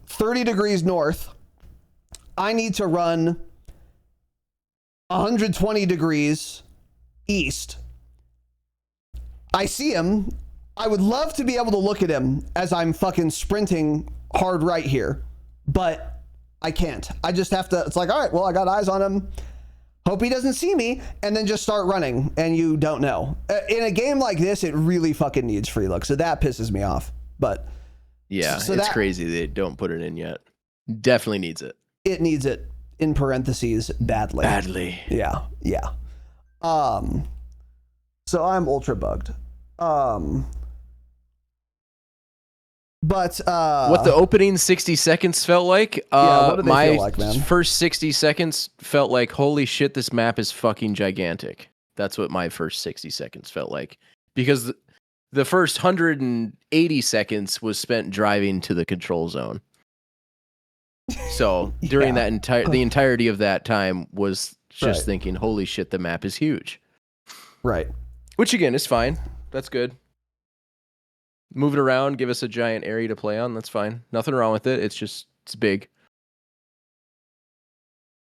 30 degrees north. I need to run 120 degrees east. I see him. I would love to be able to look at him as I'm fucking sprinting hard right here, but I can't. I just have to, it's like, all right, well, I got eyes on him. Hope he doesn't see me, and then just start running, and you don't know. In a game like this, it really fucking needs free look, so that pisses me off. But yeah, so it's crazy they don't put it in yet. Definitely needs it. It needs it, in parentheses, badly. Badly. Yeah, yeah. So I'm ultra bugged. But what the opening 60 seconds felt like, what did they feel like, man? First 60 seconds felt like, holy shit, this map is fucking gigantic. That's what my first 60 seconds felt like. Because the first 180 seconds was spent driving to the control zone. So during the entirety of that time was just thinking, holy shit, the map is huge. Right. Which again is fine. That's good. Move it around, give us a giant area to play on. That's fine. Nothing wrong with it. It's big.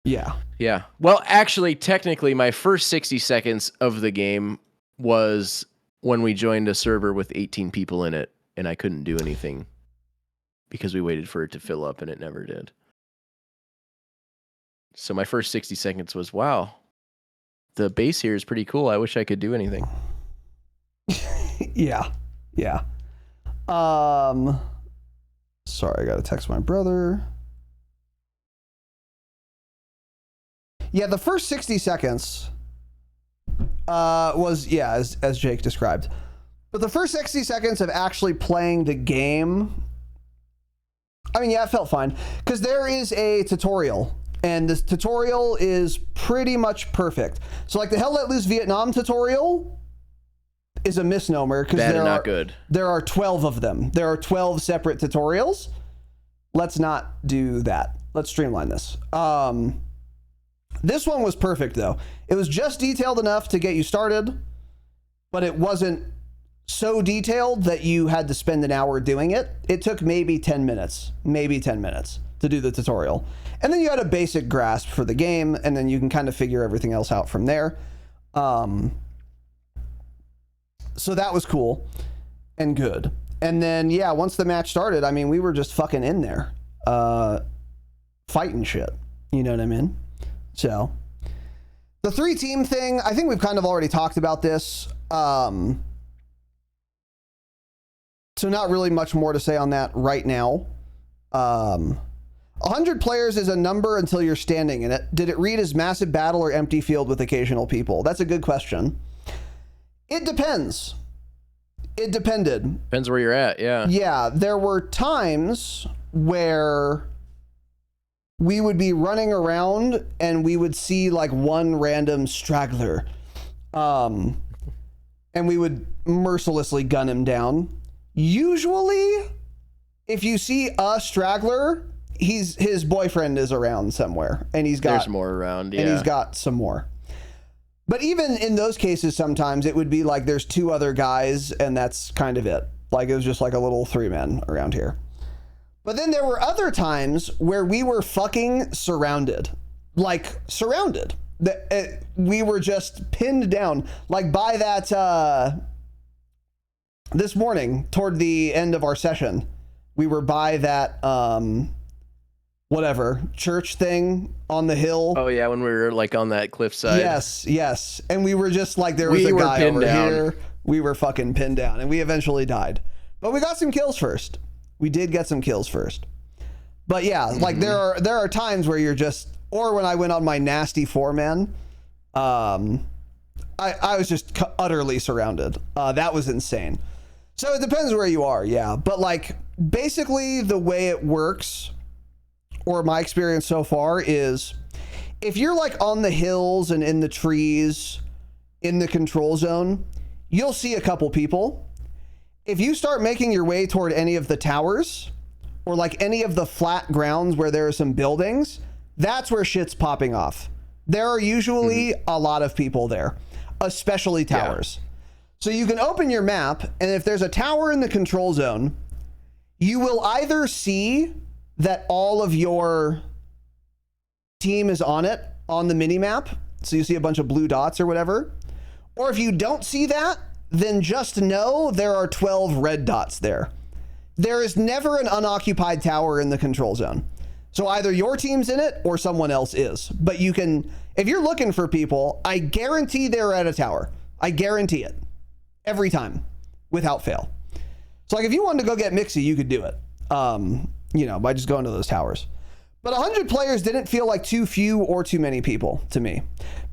Yeah. Yeah. Well, actually, technically, my first 60 seconds of the game was when we joined a server with 18 people in it, and I couldn't do anything because we waited for it to fill up, and it never did. So my first 60 seconds was, wow, the base here is pretty cool. I wish I could do anything. Yeah. Yeah. Sorry, I gotta text my brother. Yeah, the first 60 seconds was, as Jake described. But the first 60 seconds of actually playing the game, I mean, yeah, it felt fine. Because there is a tutorial, and this tutorial is pretty much perfect. So like the Hell Let Loose Vietnam tutorial is a misnomer because there are 12 of them. There are 12 separate tutorials. Let's not do that. Let's streamline this. This one was perfect though. It was just detailed enough to get you started, but it wasn't so detailed that you had to spend an hour doing it. It took maybe 10 minutes to do the tutorial. And then you had a basic grasp for the game, and then you can kind of figure everything else out from there. So that was cool and good. And then, yeah, once the match started, I mean, we were just fucking in there, fighting shit. You know what I mean? So the 3-team thing, I think we've kind of already talked about this. So not really much more to say on that right now. 100 players is a number until you're standing in it. Did it read as massive battle or empty field with occasional people? That's a good question. It depends. It depended. Depends where you're at, yeah. Yeah, there were times where we would be running around and we would see like one random straggler. And we would mercilessly gun him down. Usually, if you see a straggler, his boyfriend is around somewhere, and there's more around, yeah. And he's got some more. But even in those cases, sometimes it would be like there's 2 other guys, and that's kind of it. Like it was just like a little 3-man around here. But then there were other times where we were fucking surrounded. Like surrounded. We were just pinned down. Like by that this morning, toward the end of our session, we were by that whatever church thing on the hill. Oh yeah, when we were like on that cliffside. Yes. And we were just like, there was a guy over here. We were fucking pinned down, and we eventually died. But we got some kills first. We did get some kills first. But yeah, like there are times where you're just, or when I went on my nasty 4-man, I was just utterly surrounded. That was insane. So it depends where you are, yeah. But like basically the way it works, or my experience so far, is if you're like on the hills and in the trees in the control zone, you'll see a couple people. If you start making your way toward any of the towers or like any of the flat grounds where there are some buildings, that's where shit's popping off. There are usually a lot of people there, especially towers. Yeah. So you can open your map, and if there's a tower in the control zone, you will either see that all of your team is on it on the mini map. So you see a bunch of blue dots or whatever. Or if you don't see that, then just know there are 12 red dots there. There is never an unoccupied tower in the control zone. So either your team's in it or someone else is. But you can, if you're looking for people, I guarantee they're at a tower. I guarantee it. Every time, without fail. So like if you wanted to go get Mixie, you could do it. You know, by just going to those towers. But 100 players didn't feel like too few or too many people to me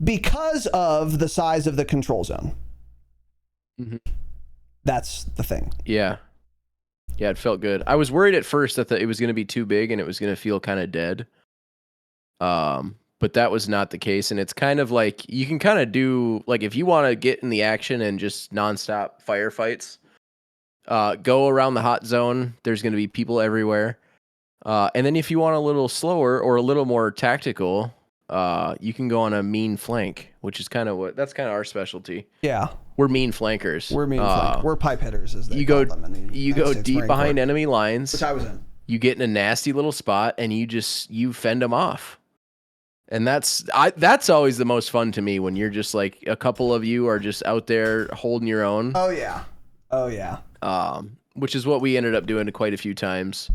because of the size of the control zone. That's the thing. Yeah, it felt good. I was worried at first that it was going to be too big and it was going to feel kind of dead. But that was not the case. And it's kind of like, you can kind of do, like, if you want to get in the action and just nonstop firefights, go around the hot zone. There's going to be people everywhere. And then if you want a little slower or a little more tactical, you can go on a mean flank, which is kind of that's kind of our specialty. Yeah. We're mean flankers. We're mean flankers. We're pipe hitters, as they call them. You go deep behind enemy lines. Which I was in. You get in a nasty little spot and you fend them off. And that's always the most fun to me, when you're just like, a couple of you are just out there holding your own. Oh yeah. Which is what we ended up doing quite a few times.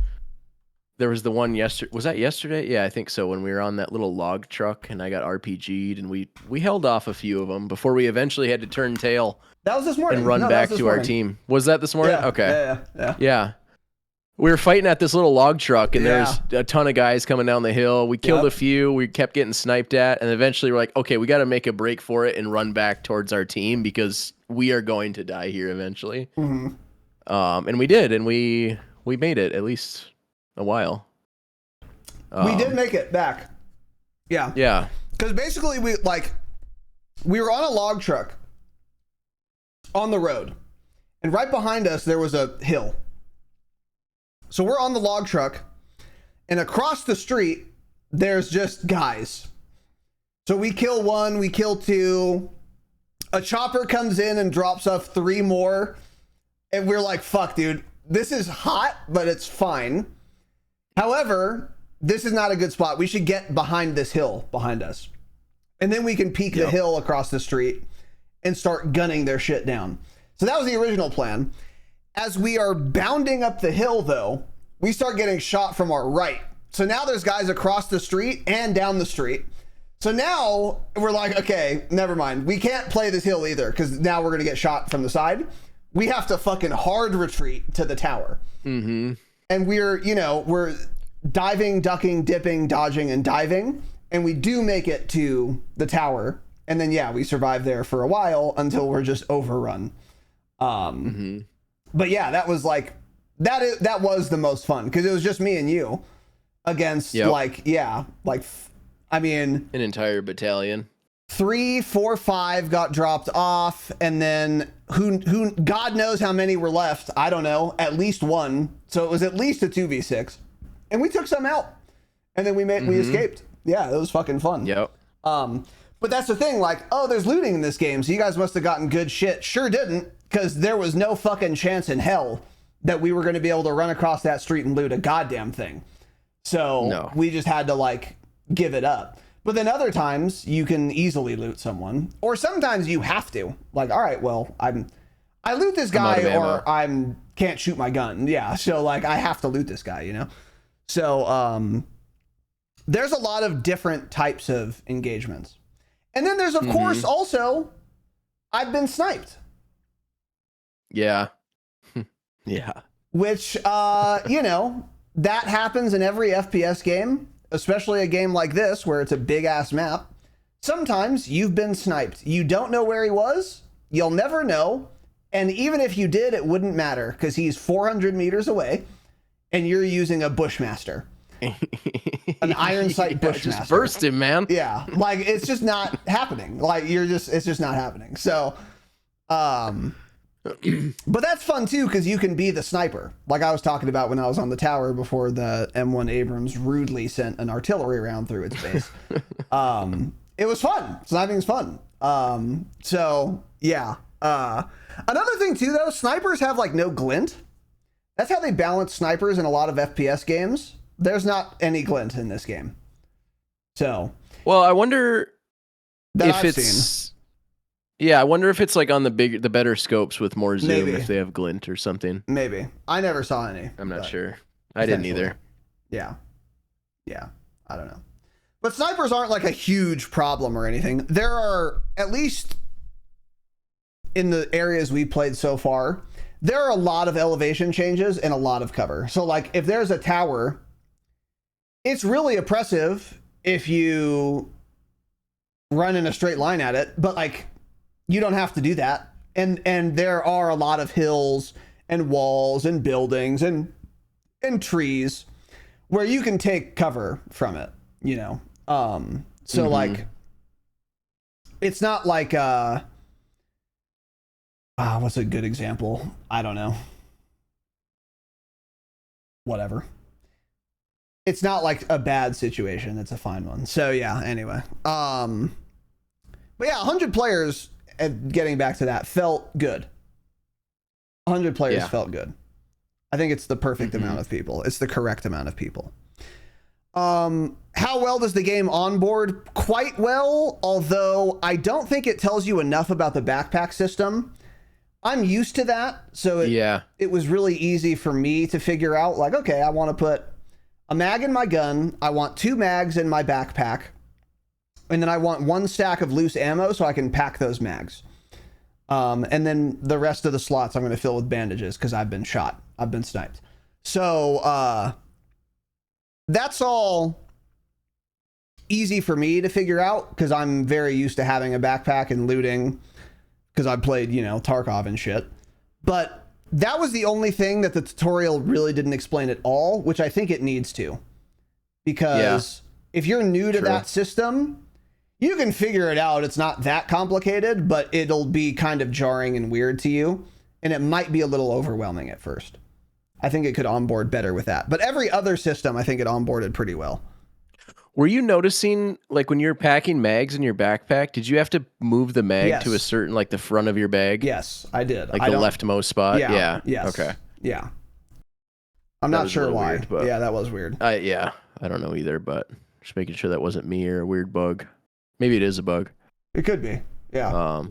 There was the one yesterday. Was that yesterday? Yeah, I think so. When we were on that little log truck and I got RPG'd, and we held off a few of them before we eventually had to turn tail. That was this morning. And run back to our team. Was that this morning? Yeah, okay. Yeah. We were fighting at this little log truck, and there's a ton of guys coming down the hill. We killed a few. We kept getting sniped at, and eventually we're like, okay, we got to make a break for it and run back towards our team because we are going to die here eventually. And we did, and we made it at least a while. We did make it back. Yeah. Because basically we were on a log truck on the road, and right behind us there was a hill. So we're on the log truck, and across the street there's just guys. So we kill one, we kill two. A chopper comes in and drops off 3 more, and we're like, fuck, dude, this is hot, but it's fine. However, this is not a good spot. We should get behind this hill behind us, and then we can peek the hill across the street and start gunning their shit down. So that was the original plan. As we are bounding up the hill, though, we start getting shot from our right. So now there's guys across the street and down the street. So now we're like, okay, never mind. We can't play this hill either, because now we're going to get shot from the side. We have to fucking hard retreat to the tower. And we're diving, ducking, dipping, dodging, and diving. And we do make it to the tower. And then, we survive there for a while until we're just overrun. But yeah, that was like, that was the most fun, because it was just me and you against an entire battalion. 3, 4, 5 got dropped off, and then who God knows how many were left. I don't know, at least 1. So it was at least a 2v6, and we took some out, and then we escaped. Yeah, it was fucking fun. But that's the thing, like, oh, there's looting in this game, so you guys must have gotten good shit. Sure didn't, because there was no fucking chance in hell that we were going to be able to run across that street and loot a goddamn thing. So we just had to like give it up. But then other times you can easily loot someone, or sometimes you have to. Like, all right, well, I'm I loot this guy or I'm can't shoot my gun. Yeah. So like I have to loot this guy, you know? So there's a lot of different types of engagements. And then there's of course also I've been sniped. Yeah. Yeah. Which you know, that happens in every FPS game, especially a game like this where it's a big ass map. Sometimes you've been sniped. You don't know where he was. You'll never know. And even if you did, it wouldn't matter because he's 400 meters away and you're using a Bushmaster. An iron sight Bushmaster. Just burst him, man. Yeah. Like it's just not happening. Like it's just not happening. So, but that's fun too because you can be the sniper. Like I was talking about when I was on the tower before the M1 Abrams rudely sent an artillery round through its base. It was fun. Sniping is fun. So yeah. Another thing too, though, snipers have like no glint. That's how they balance snipers in a lot of FPS games. There's not any glint in this game. So, well, I wonder if it's. Yeah, I wonder if it's like on the better scopes with more zoom. Maybe. If they have glint or something. Maybe. I never saw any. I'm not sure. I didn't either. Yeah. Yeah. I don't know. But snipers aren't like a huge problem or anything. There are, at least in the areas we played so far, there are a lot of elevation changes and a lot of cover. So like if there's a tower, it's really oppressive if you run in a straight line at it, but like you don't have to do that. And there are a lot of hills and walls and buildings and trees where you can take cover from it, you know? So like, it's not like, what's a good example? I don't know. Whatever. It's not like a bad situation. It's a fine one. So yeah, anyway. But yeah, 100 players, getting back to that, felt good. 100 players felt good. I think it's the perfect amount of people. It's the correct amount of people. How well does the game onboard? Quite well, although I don't think it tells you enough about the backpack system. I'm used to that, so it was really easy for me to figure out, like, okay, I want to put a mag in my gun, I want 2 mags in my backpack, and then I want 1 stack of loose ammo so I can pack those mags. And then the rest of the slots I'm going to fill with bandages because I've been shot. I've been sniped. So, that's all easy for me to figure out because I'm very used to having a backpack and looting because I played, you know, Tarkov and shit. But that was the only thing that the tutorial really didn't explain at all, which I think it needs to. Because if you're new to that system, you can figure it out. It's not that complicated, but it'll be kind of jarring and weird to you. And it might be a little overwhelming at first. I think it could onboard better with that. But every other system, I think it onboarded pretty well. Were you noticing, like, when you're packing mags in your backpack, did you have to move the mag to a certain, like, the front of your bag? Yes, I did. Like the leftmost spot? Yeah. Yes. Okay. Yeah. I'm not sure why. Weird, but yeah, that was weird. Yeah, I don't know either, but just making sure that wasn't me or a weird bug. Maybe it is a bug. It could be. Yeah.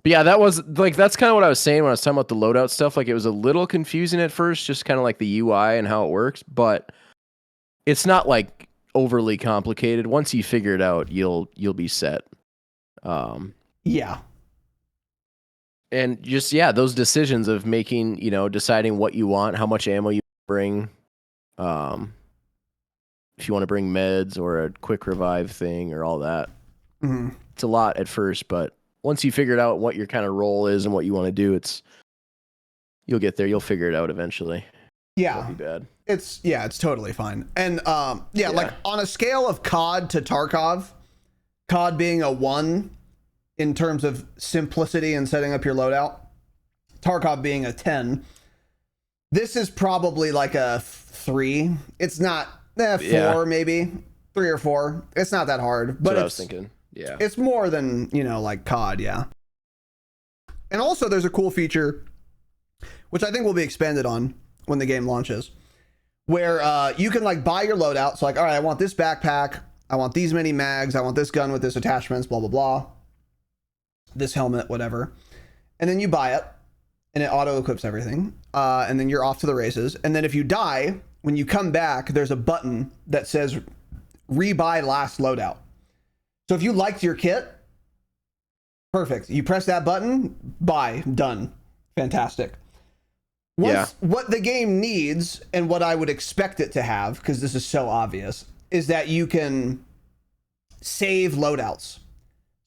But yeah, that was like, that's kind of what I was saying when I was talking about the loadout stuff. Like, it was a little confusing at first, just kind of like the UI and how it works, but it's not like overly complicated. Once you figure it out, you'll be set. Yeah. And just, those decisions of making, you know, deciding what you want, how much ammo you bring, if you want to bring meds or a quick revive thing or all that. It's a lot at first, but once you figured out what your kind of role is and what you want to do, you'll get there. You'll figure it out eventually. Yeah. It won't be bad. It's totally fine. And like on a scale of COD to Tarkov, COD being a 1 in terms of simplicity and setting up your loadout, Tarkov being a 10, this is probably like a 3. It's not 4 maybe, 3 or 4. It's not that hard, but I was thinking. Yeah. It's more than, you know, like COD, yeah. And also there's a cool feature, which I think will be expanded on when the game launches, where you can like buy your loadout. So like, all right, I want this backpack, I want these many mags, I want this gun with this attachments, blah, blah, blah. This helmet, whatever. and then you buy it, and it auto equips everything, and then you're off to the races. And then if you die, when you come back, there's a button that says rebuy last loadout. So if you liked your kit, perfect. You press that button, buy, done. Fantastic. What the game needs, and what I would expect it to have, because this is so obvious, is that you can save loadouts.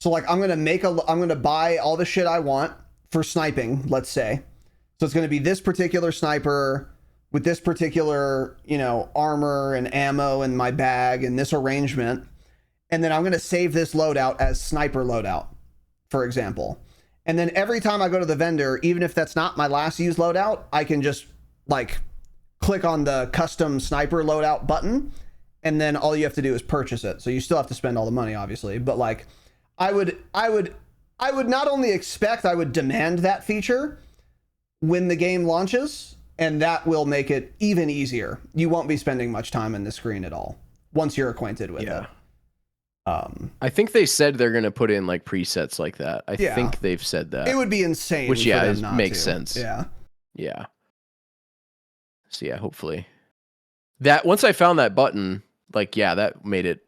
So like I'm gonna buy all the shit I want for sniping, let's say. So it's gonna be this particular sniper with this particular, armor and ammo in my bag and this arrangement. And then I'm gonna save this loadout as sniper loadout, for example. And then every time I go to the vendor, even if that's not my last used loadout, I can just like click on the custom sniper loadout button, and then all you have to do is purchase it. So you still have to spend all the money, obviously, but like I would not only expect, I would demand that feature when the game launches, and that will make it even easier. You won't be spending much time in the screen at all once you're acquainted with it. I think they said they're going to put in like presets like that. I think they've said that. It would be insane. Which, makes sense. Yeah. Yeah. So yeah, hopefully. That once I found that button, like, that made it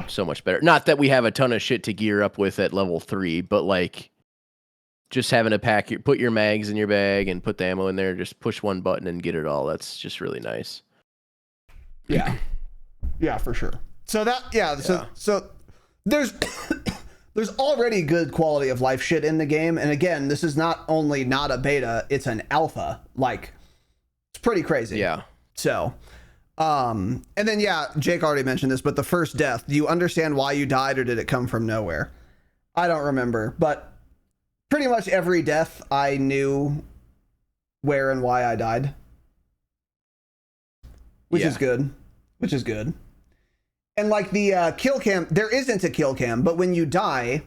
so much better. Not that we have a ton of shit to gear up with at level 3, but like just having to put your mags in your bag and put the ammo in there, just push one button and get it all. That's just really nice. Yeah. Yeah, for sure. So so there's there's already good quality of life shit in the game. And again, this is not only not a beta, it's an alpha. Like, it's pretty crazy. Yeah. So, and then, Jake already mentioned this, but the first death, do you understand why you died, or did it come from nowhere? I don't remember, but pretty much every death I knew where and why I died. Which is good. And like the kill cam, there isn't a kill cam, but when you die,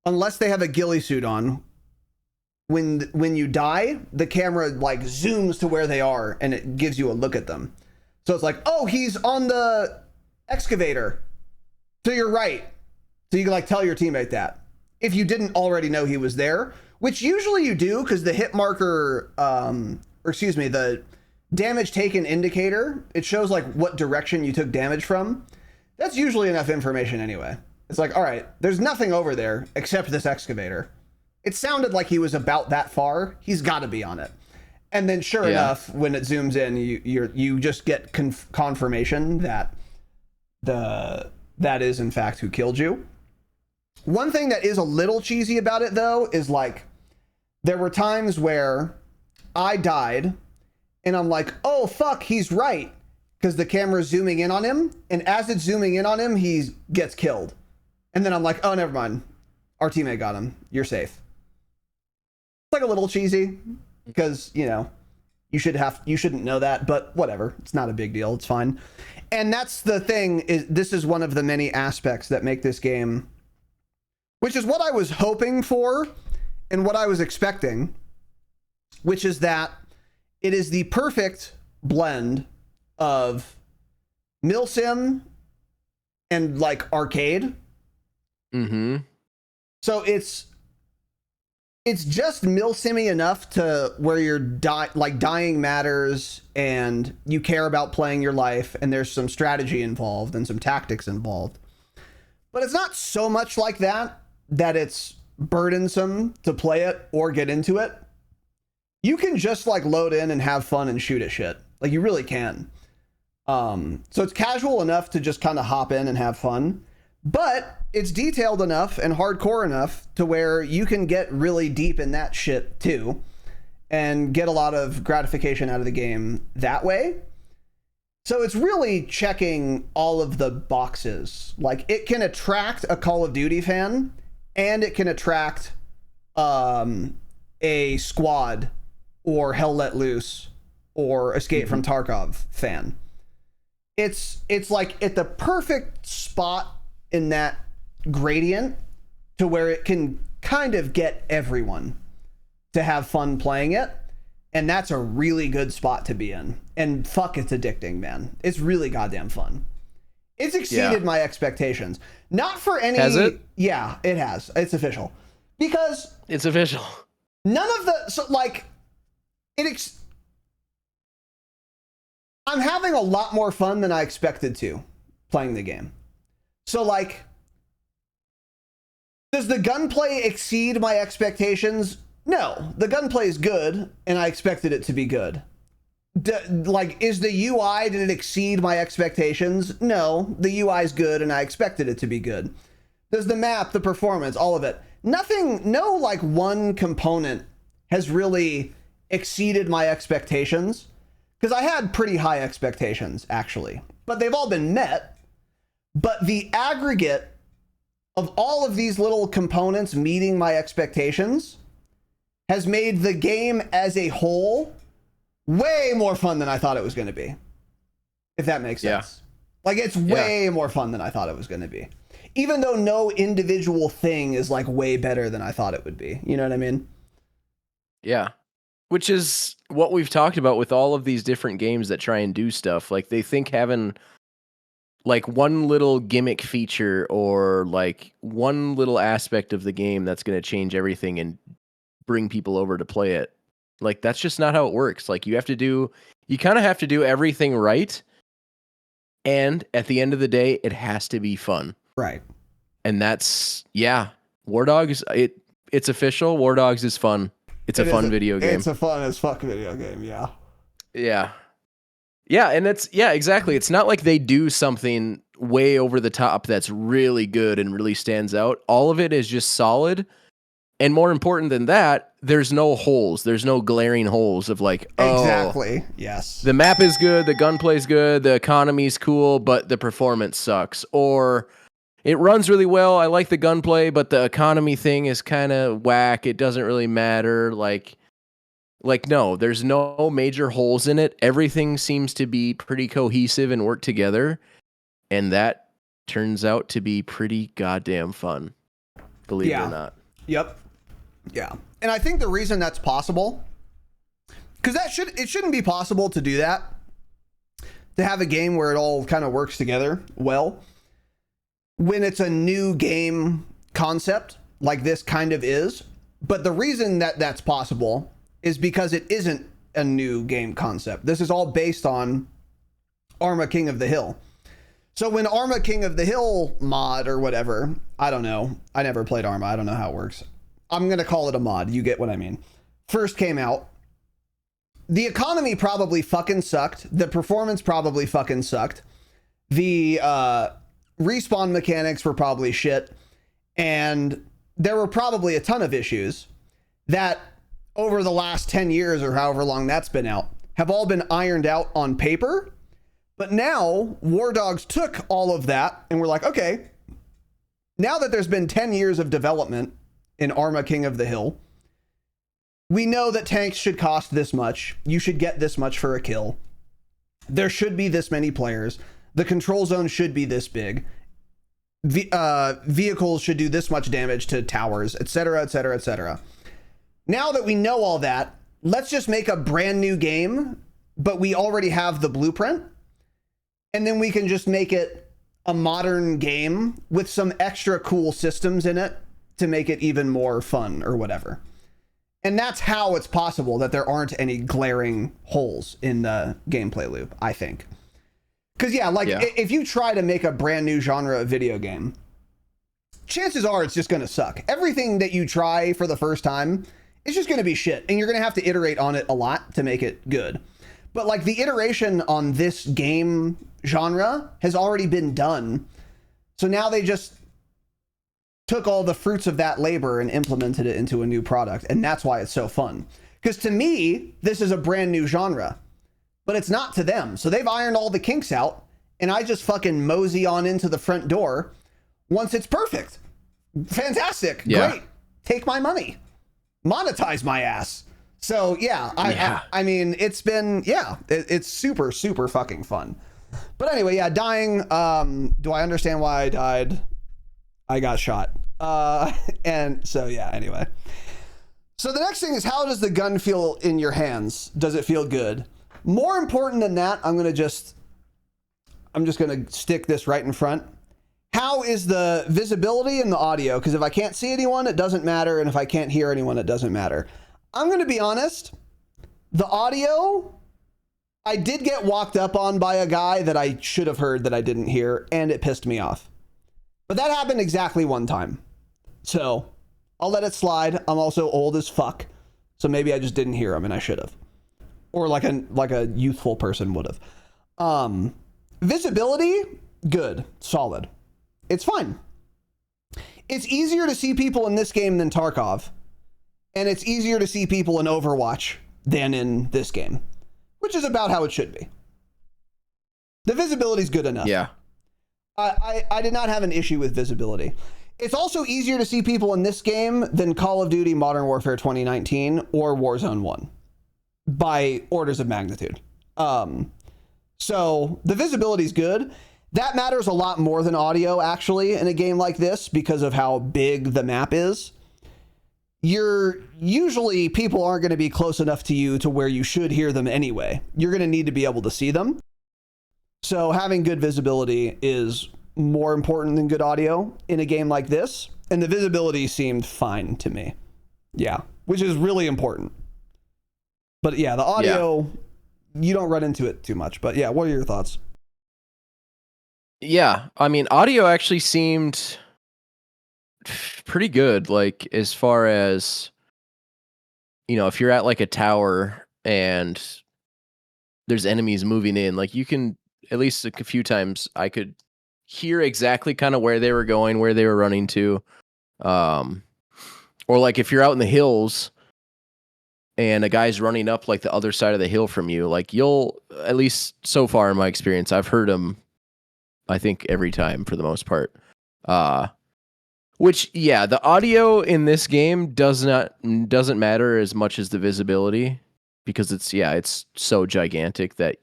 unless they have a ghillie suit on, when you die, the camera like zooms to where they are and it gives you a look at them. So it's like, oh, he's on the excavator to your right. So you can like tell your teammate that if you didn't already know he was there, which usually you do, because the hit marker, the damage taken indicator, it shows like what direction you took damage from. That's usually enough information anyway. It's like, all right, there's nothing over there except this excavator. It sounded like he was about that far. He's got to be on it. And then sure enough, when it zooms in, you just get confirmation that that is in fact who killed you. One thing that is a little cheesy about it though is like there were times where I died and I'm like, oh fuck, he's right, because the camera's zooming in on him, and as it's zooming in on him, he gets killed. And then I'm like, oh, never mind, our teammate got him, you're safe. It's like a little cheesy, because you shouldn't know that, but whatever, it's not a big deal, it's fine. And that's the thing, is this is one of the many aspects that make this game, which is what I was hoping for and what I was expecting, which is that it is the perfect blend of milsim and like arcade. Mm-hmm. So it's just milsimmy enough to where you're dying matters and you care about playing your life, and there's some strategy involved and some tactics involved. But it's not so much like that it's burdensome to play it or get into it. You can just like load in and have fun and shoot at shit. Like, you really can. So it's casual enough to just kind of hop in and have fun, but it's detailed enough and hardcore enough to where you can get really deep in that shit too and get a lot of gratification out of the game that way. So it's really checking all of the boxes. Like, it can attract a Call of Duty fan, and it can attract a Squad or Hell Let Loose or Escape from Tarkov fan. It's like at the perfect spot in that gradient to where it can kind of get everyone to have fun playing it. And that's a really good spot to be in. And fuck, it's addicting, man. It's really goddamn fun. It's exceeded my expectations. Not for any... Has it? Yeah, it has. It's official. Because it's official. None of the, so like, I'm having a lot more fun than I expected to playing the game. So like, does the gunplay exceed my expectations? No, the gunplay is good, and I expected it to be good. Like, is the UI, did it exceed my expectations? No, the UI is good, and I expected it to be good. Does the map, the performance, all of it? Nothing, no like one component has really exceeded my expectations, because I had pretty high expectations, actually. But they've all been met. But the aggregate of all of these little components meeting my expectations has made the game as a whole way more fun than I thought it was going to be. If that makes sense. Like, it's way more fun than I thought it was going to be. Even though no individual thing is like way better than I thought it would be. You know what I mean? Yeah. Which is what we've talked about with all of these different games that try and do stuff. Like, they think having like one little gimmick feature or like one little aspect of the game that's going to change everything and bring people over to play it. Like, that's just not how it works. Like, you kind of have to do everything right. And at the end of the day, it has to be fun. Right. And that's, Wardogs, it's official. Wardogs is fun. It's a fun video game. It's a fun as fuck video game, yeah. Yeah. Yeah, and exactly. It's not like they do something way over the top that's really good and really stands out. All of it is just solid. And more important than that, there's no holes. There's no glaring holes of like, exactly. Yes. The map is good, the gunplay's good, the economy's cool, but the performance sucks. Or it runs really well, I like the gunplay, but the economy thing is kind of whack. It doesn't really matter. Like no, there's no major holes in it. Everything seems to be pretty cohesive and work together. And that turns out to be pretty goddamn fun. Believe it or not. Yep. Yeah. And I think the reason that's possible, because it shouldn't be possible to do that, to have a game where it all kind of works together well, when it's a new game concept like this kind of is. But the reason that that's possible is because it isn't a new game concept. This is all based on Arma King of the Hill. So when Arma King of the Hill mod or whatever, I don't know. I never played Arma. I don't know how it works. I'm going to call it a mod. You get what I mean. First came out. The economy probably fucking sucked. The performance probably fucking sucked. The respawn mechanics were probably shit. And there were probably a ton of issues that over the last 10 years or however long that's been out have all been ironed out on paper. But now Wardogs took all of that and we're like, okay, now that there's been 10 years of development in Arma King of the Hill, we know that tanks should cost this much. You should get this much for a kill. There should be this many players. The control zone should be this big. Vehicles should do this much damage to towers, etc., etc., etc. Now that we know all that, let's just make a brand new game, but we already have the blueprint. And then we can just make it a modern game with some extra cool systems in it to make it even more fun or whatever. And that's how it's possible that there aren't any glaring holes in the gameplay loop, I think. Because if you try to make a brand new genre of video game, chances are it's just going to suck. Everything that you try for the first time is just going to be shit. And you're going to have to iterate on it a lot to make it good. But like the iteration on this game genre has already been done. So now they just took all the fruits of that labor and implemented it into a new product. And that's why it's so fun. Because to me, this is a brand new genre, but it's not to them. So they've ironed all the kinks out and I just fucking mosey on into the front door once it's perfect. Fantastic. Yeah. Great. Take my money. Monetize my ass. So I mean, it's been, it's super, super fucking fun. But anyway, dying. Do I understand why I died? I got shot. And so, anyway. So the next thing is, how does the gun feel in your hands? Does it feel good? More important than that, I'm just going to stick this right in front. How is the visibility and the audio? Because if I can't see anyone, it doesn't matter. And if I can't hear anyone, it doesn't matter. I'm going to be honest. The audio, I did get walked up on by a guy that I should have heard that I didn't hear, and it pissed me off. But that happened exactly one time. So I'll let it slide. I'm also old as fuck. So maybe I just didn't hear him and I should have. Or like a youthful person would have. Visibility, good, solid. It's fine. It's easier to see people in this game than Tarkov. And it's easier to see people in Overwatch than in this game. Which is about how it should be. The visibility is good enough. Yeah. I did not have an issue with visibility. It's also easier to see people in this game than Call of Duty Modern Warfare 2019 or Warzone 1. By orders of magnitude. So the visibility is good. That matters a lot more than audio, actually, in a game like this because of how big the map is. Usually people aren't going to be close enough to you to where you should hear them anyway. You're going to need to be able to see them. So having good visibility is more important than good audio in a game like this. And the visibility seemed fine to me. Yeah, which is really important. But yeah, the audio, you don't run into it too much. But yeah, what are your thoughts? Yeah, I mean, audio actually seemed pretty good. Like, as far as, you know, if you're at like a tower and there's enemies moving in, like you can, at least a few times, I could hear exactly kind of where they were going, where they were running to. Or like if you're out in the hills and a guy's running up like the other side of the hill from you, like you'll, at least so far in my experience, I've heard him, I think, every time for the most part. Which, yeah, the audio in this game doesn't matter as much as the visibility, because it's so gigantic that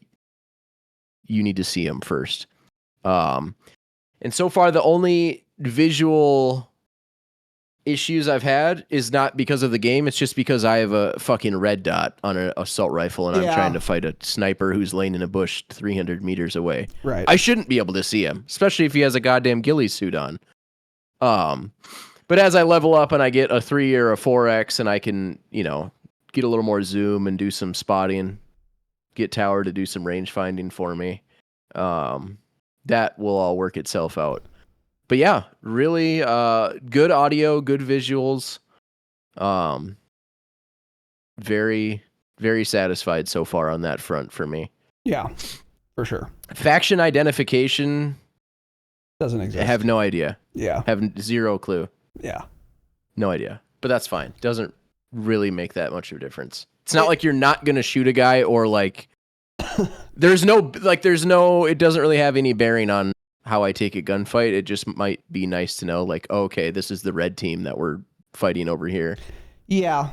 you need to see him first. And so far, the only visual issues I've had is not because of the game. It's just because I have a fucking red dot on an assault rifle and I'm trying to fight a sniper who's laying in a bush 300 meters away. Right. I shouldn't be able to see him, especially if he has a goddamn ghillie suit on. But as I level up and I get a 3 or a 4x and I can, you know, get a little more zoom and do some spotting, get tower to do some range finding for me, that will all work itself out. But yeah, really good audio, good visuals. Very, very satisfied so far on that front for me. Yeah, for sure. Faction identification doesn't exist. I have no idea. Yeah. Have zero clue. Yeah. No idea. But that's fine. Doesn't really make that much of a difference. It's not like you're not going to shoot a guy or like it doesn't really have any bearing on how I take a gunfight. It just might be nice to know, like, oh, okay, this is the red team that we're fighting over here. Yeah.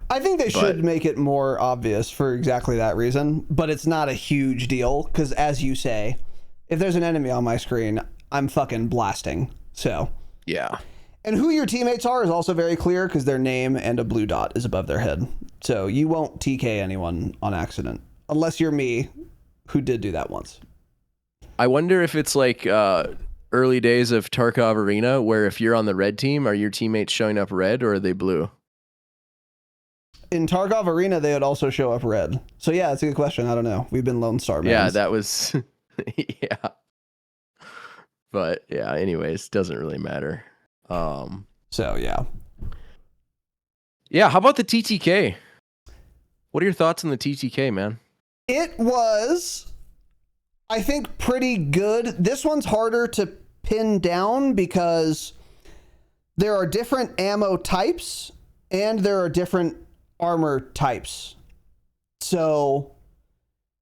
I think they should make it more obvious for exactly that reason, but it's not a huge deal because, as you say, if there's an enemy on my screen, I'm fucking blasting. So yeah. And who your teammates are is also very clear because their name and a blue dot is above their head. So you won't TK anyone on accident unless you're me, who did do that once. I wonder if it's like early days of Tarkov Arena, where if you're on the red team, are your teammates showing up red or are they blue? In Tarkov Arena, they would also show up red. So yeah, it's a good question. I don't know. We've been Lone Star man. Yeah, that was yeah. But yeah, anyways, doesn't really matter. So yeah. Yeah, how about the TTK? What are your thoughts on the TTK, man? It was, I think, pretty good. This one's harder to pin down because there are different ammo types and there are different armor types. So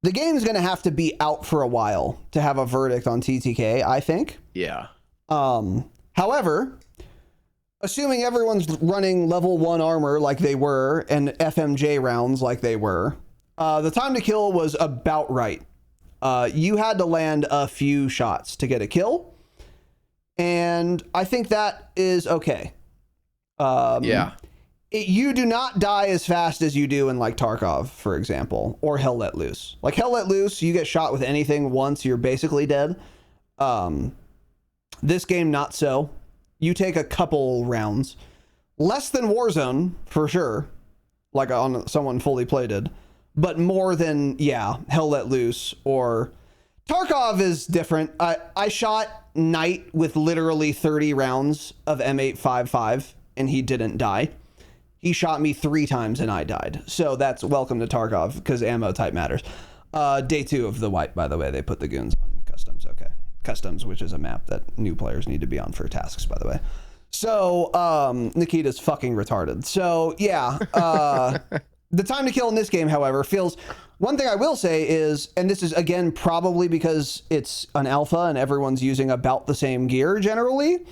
the game is going to have to be out for a while to have a verdict on TTK, I think. Yeah. However, assuming everyone's running level 1 armor like they were and FMJ rounds like they were, the time to kill was about right. You had to land a few shots to get a kill, and I think that is okay. Yeah. You do not die as fast as you do in like Tarkov, for example, or Hell Let Loose. Like Hell Let Loose, you get shot with anything once, you're basically dead. This game, not so. You take a couple rounds. Less than Warzone, for sure. Like on someone fully plated. But more than, Hell Let Loose or... Tarkov is different. I shot Knight with literally 30 rounds of M855, and he didn't die. He shot me 3 times, and I died. So that's welcome to Tarkov, because ammo type matters. Day 2 of the wipe, by the way. They put the goons on Customs. Okay. Customs, which is a map that new players need to be on for tasks, by the way. So, Nikita's fucking retarded. So, yeah. The time to kill in this game, however, feels... One thing I will say is, and this is, again, probably because it's an alpha and everyone's using about the same gear generally,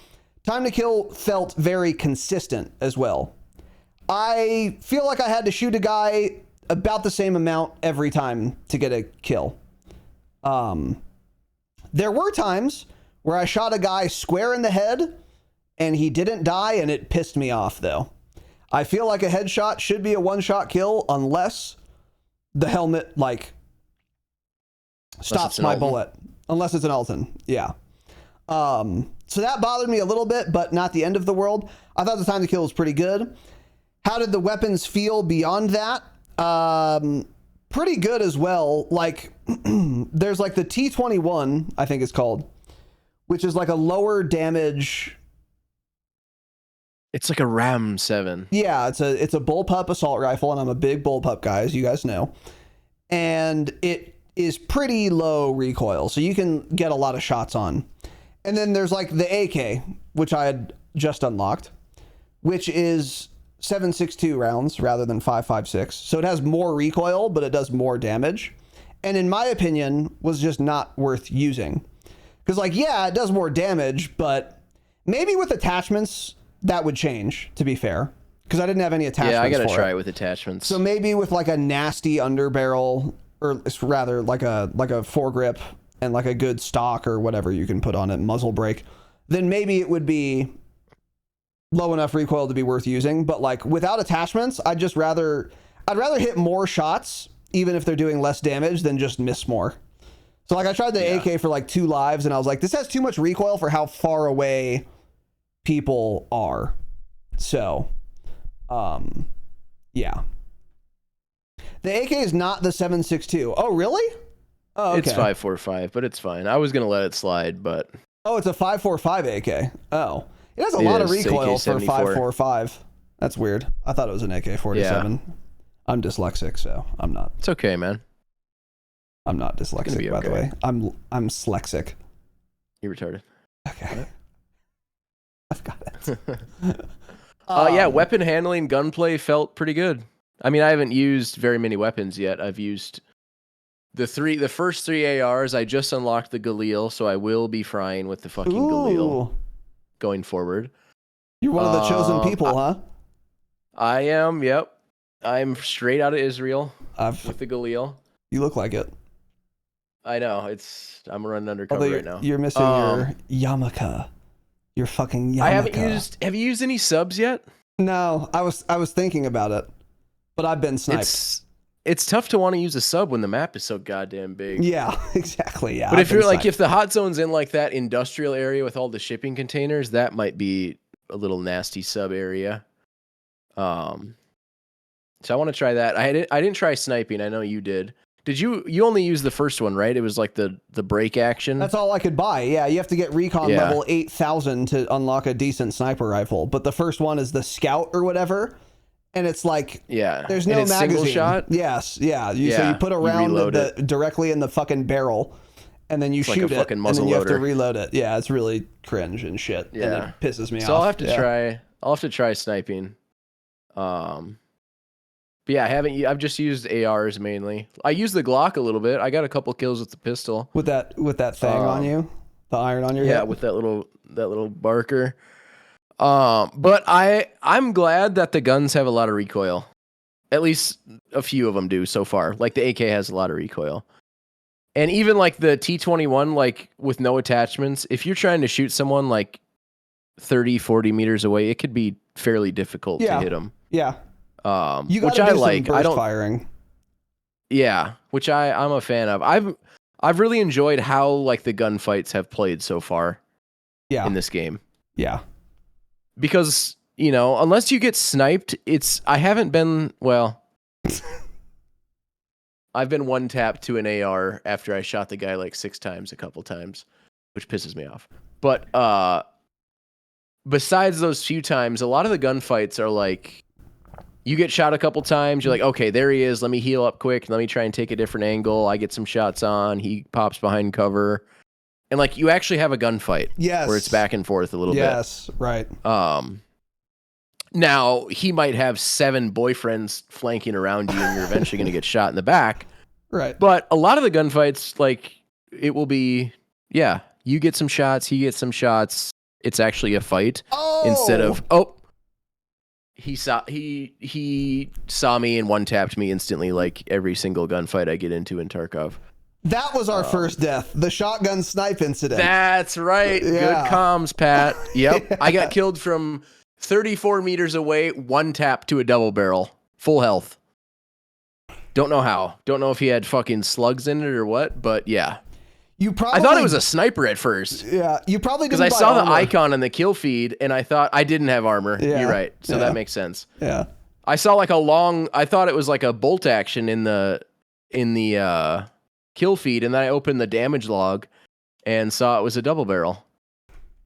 time to kill felt very consistent as well. I feel like I had to shoot a guy about the same amount every time to get a kill. There were times where I shot a guy square in the head and he didn't die, and it pissed me off, though. I feel like a headshot should be a one-shot kill unless the helmet, like, stops my bullet. Unless it's an Alton. Yeah. So that bothered me a little bit, but not the end of the world. I thought the time to kill was pretty good. How did the weapons feel beyond that? Pretty good as well. Like, there's like the T21, I think it's called, which is like a lower damage... It's like a Ram 7. Yeah, it's a bullpup assault rifle, and I'm a big bullpup guy, as you guys know. And it is pretty low recoil, so you can get a lot of shots on. And then there's like the AK, which I had just unlocked, which is 7.62 rounds rather than 5.56. So it has more recoil, but it does more damage. And in my opinion, was just not worth using. Because like, yeah, it does more damage, but maybe with attachments... that would change, to be fair, because I didn't have any attachments. Yeah, I gotta try it it with attachments. So maybe with like a nasty underbarrel, or rather like a foregrip and like a good stock or whatever you can put on it, muzzle brake, then maybe it would be low enough recoil to be worth using. But like without attachments, I'd rather hit more shots, even if they're doing less damage, than just miss more. So like I tried the AK for like 2 lives, and I was like, this has too much recoil for how far away people are. So yeah, the AK is not the 7.62. Oh really? Oh, okay. It's 5.45, but it's fine. I was gonna let it slide, but it's a 5.45 AK. Oh, it has a lot of recoil for 5.45. That's weird. I thought it was an AK-47. Yeah. I'm dyslexic, so I'm not. It's okay, man. I'm not dyslexic, by the way. I'm slexic. You're retarded. Okay. I've got it. Yeah, weapon handling, gunplay felt pretty good. I mean, I haven't used very many weapons yet. I've used the first 3 ARs. I just unlocked the Galil, so I will be frying with the fucking Galil going forward. You're one of the chosen people, huh? I am, yep. I'm straight out of Israel with the Galil. You look like it. I know. I'm running undercover right now. You're missing your yarmulke. Your fucking yarmulke. I haven't used... Have you used any subs yet? No, I was thinking about it, but I've been sniped. It's tough to want to use a sub when the map is so goddamn big. Yeah, exactly. Yeah. But if you're like, if the hot zone's in like that industrial area with all the shipping containers, that might be a little nasty sub area. So I want to try that. I didn't try sniping. I know you did. Did you only use the first one, right? It was like the break action. That's all I could buy. Yeah, you have to get recon level 8,000 to unlock a decent sniper rifle. But the first one is the scout or whatever. And it's like, there's no magazine. Single shot? Yes, yeah. So you put a round directly in the fucking barrel, and then you shoot it, and then you have to reload it. Yeah, it's really cringe and shit. Yeah, and it pisses me off. So I'll have to try sniping. But yeah, I've just used ARs mainly. I used the Glock a little bit. I got a couple kills with the pistol. With that thing on you, the iron on your head. Yeah, with that little Barker. But I'm glad that the guns have a lot of recoil. At least a few of them do so far. Like the AK has a lot of recoil. And even like the T21, like with no attachments, if you're trying to shoot someone like 30, 40 meters away, it could be fairly difficult to hit them. Yeah. Which I like. I don't firing. Yeah, which I'm a fan of. I've really enjoyed how like the gunfights have played so far. in this game. Yeah. Because, you know, unless you get sniped, I haven't been, well, I've been one tapped to an AR after I shot the guy like 6 times a couple times, which pisses me off. But besides those few times, a lot of the gunfights are like, you get shot a couple times, you're like, okay, there he is, let me heal up quick, let me try and take a different angle, I get some shots on, he pops behind cover. And like you actually have a gunfight. Yes. Where it's back and forth a little bit. Yes, right. Now he might have 7 boyfriends flanking around you and you're eventually going to get shot in the back. Right. But a lot of the gunfights, like it will be, yeah, you get some shots, he gets some shots. It's actually a fight instead of, he saw me and one tapped me instantly like every single gunfight I get into in Tarkov. That was our first death, the shotgun snipe incident. That's right. Yeah. Good comms, Pat. Yep. Yeah. I got killed from 34 meters away, one tap to a double barrel, full health. Don't know how. Don't know if he had fucking slugs in it or what, but yeah. I thought it was a sniper at first. Yeah, you probably didn't. Because I saw the icon on the kill feed, and I thought I didn't have armor. Yeah. You're right. So that makes sense. Yeah. I saw like I thought it was like a bolt action in the kill feed, and then I opened the damage log and saw it was a double barrel.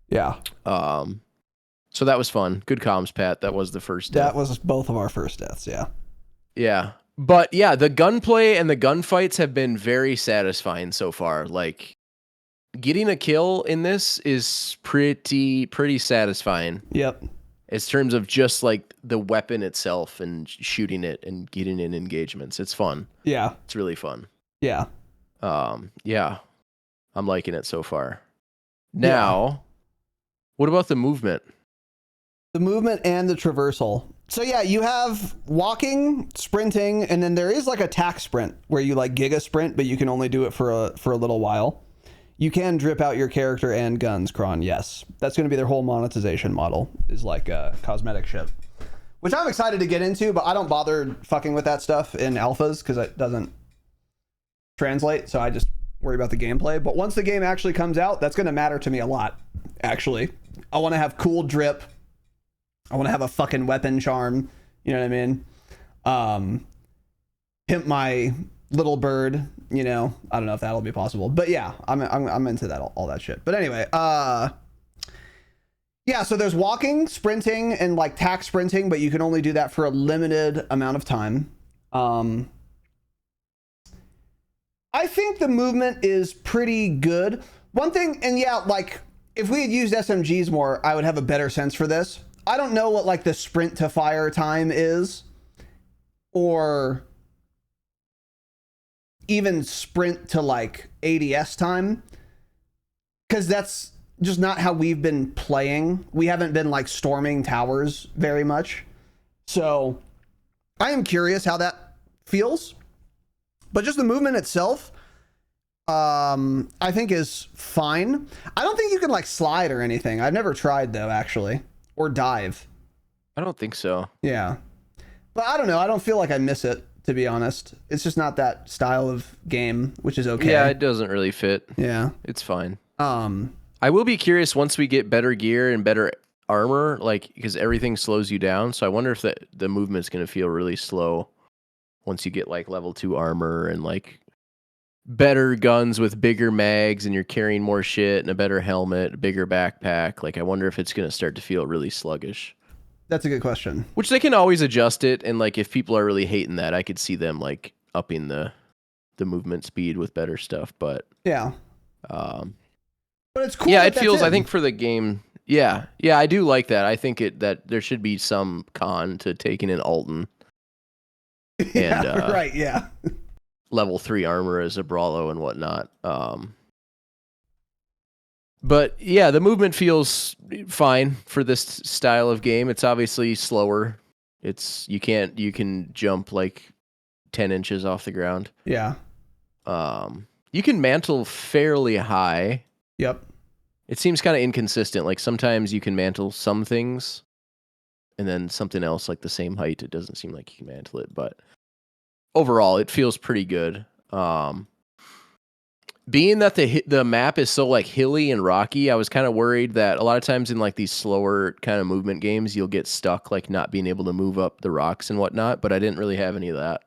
Yeah. So that was fun. Good comms, Pat. That was the first death. That was both of our first deaths, yeah. Yeah. But yeah, the gunplay and the gunfights have been very satisfying so far. Like getting a kill in this is pretty satisfying. Yep. In terms of just like the weapon itself and shooting it and getting in engagements. It's fun. Yeah. It's really fun. Yeah. Yeah. I'm liking it so far. Now, what about the movement? The movement and the traversal. So yeah, you have walking, sprinting, and then there is like a tack sprint where you like giga sprint, but you can only do it for a little while. You can drip out your character and guns, Kron. Yes, that's going to be their whole monetization model, is like a cosmetic ship, which I'm excited to get into, but I don't bother fucking with that stuff in alphas because it doesn't translate. So I just worry about the gameplay. But once the game actually comes out, that's going to matter to me a lot. Actually, I want to have cool drip. I want to have a fucking weapon charm. You know what I mean? Pimp my little bird. You know, I don't know if that'll be possible, but yeah, I'm into that, all that shit. But anyway, yeah. So there's walking, sprinting, and like tack sprinting, but you can only do that for a limited amount of time. I think the movement is pretty good. One thing, and yeah, like if we had used SMGs more, I would have a better sense for this. I don't know what like the sprint to fire time is, or even sprint to like ADS time, because that's just not how we've been playing. We haven't been like storming towers very much. So I am curious how that feels, but just the movement itself, I think is fine. I don't think you can like slide or anything. I've never tried though, actually. Or dive. I don't think so. Yeah. But I don't know. I don't feel like I miss it, to be honest. It's just not that style of game, which is okay. Yeah, it doesn't really fit. Yeah. It's fine. I will be curious once we get better gear and better armor, like, because everything slows you down. So I wonder if the movement's going to feel really slow once you get like level 2 armor and like better guns with bigger mags and you're carrying more shit and a better helmet, a bigger backpack. Like, I wonder if it's going to start to feel really sluggish. That's a good question. Which they can always adjust it. And like, if people are really hating that, I could see them like upping the movement speed with better stuff. But yeah. But it's cool. Yeah, it feels, I think for the game. Yeah. Yeah, I do like that. I think that there should be some con to taking an Alton. Yeah, and, right. Yeah. Level 3 armor as a brawlo and whatnot. But yeah, the movement feels fine for this style of game. It's obviously slower. You can jump like 10 inches off the ground. Yeah. You can mantle fairly high. Yep. It seems kind of inconsistent. Like sometimes you can mantle some things and then something else like the same height. It doesn't seem like you can mantle it, but overall, it feels pretty good. being that the map is so like hilly and rocky, I was kind of worried that a lot of times in like these slower kind of movement games, you'll get stuck like not being able to move up the rocks and whatnot. But I didn't really have any of that.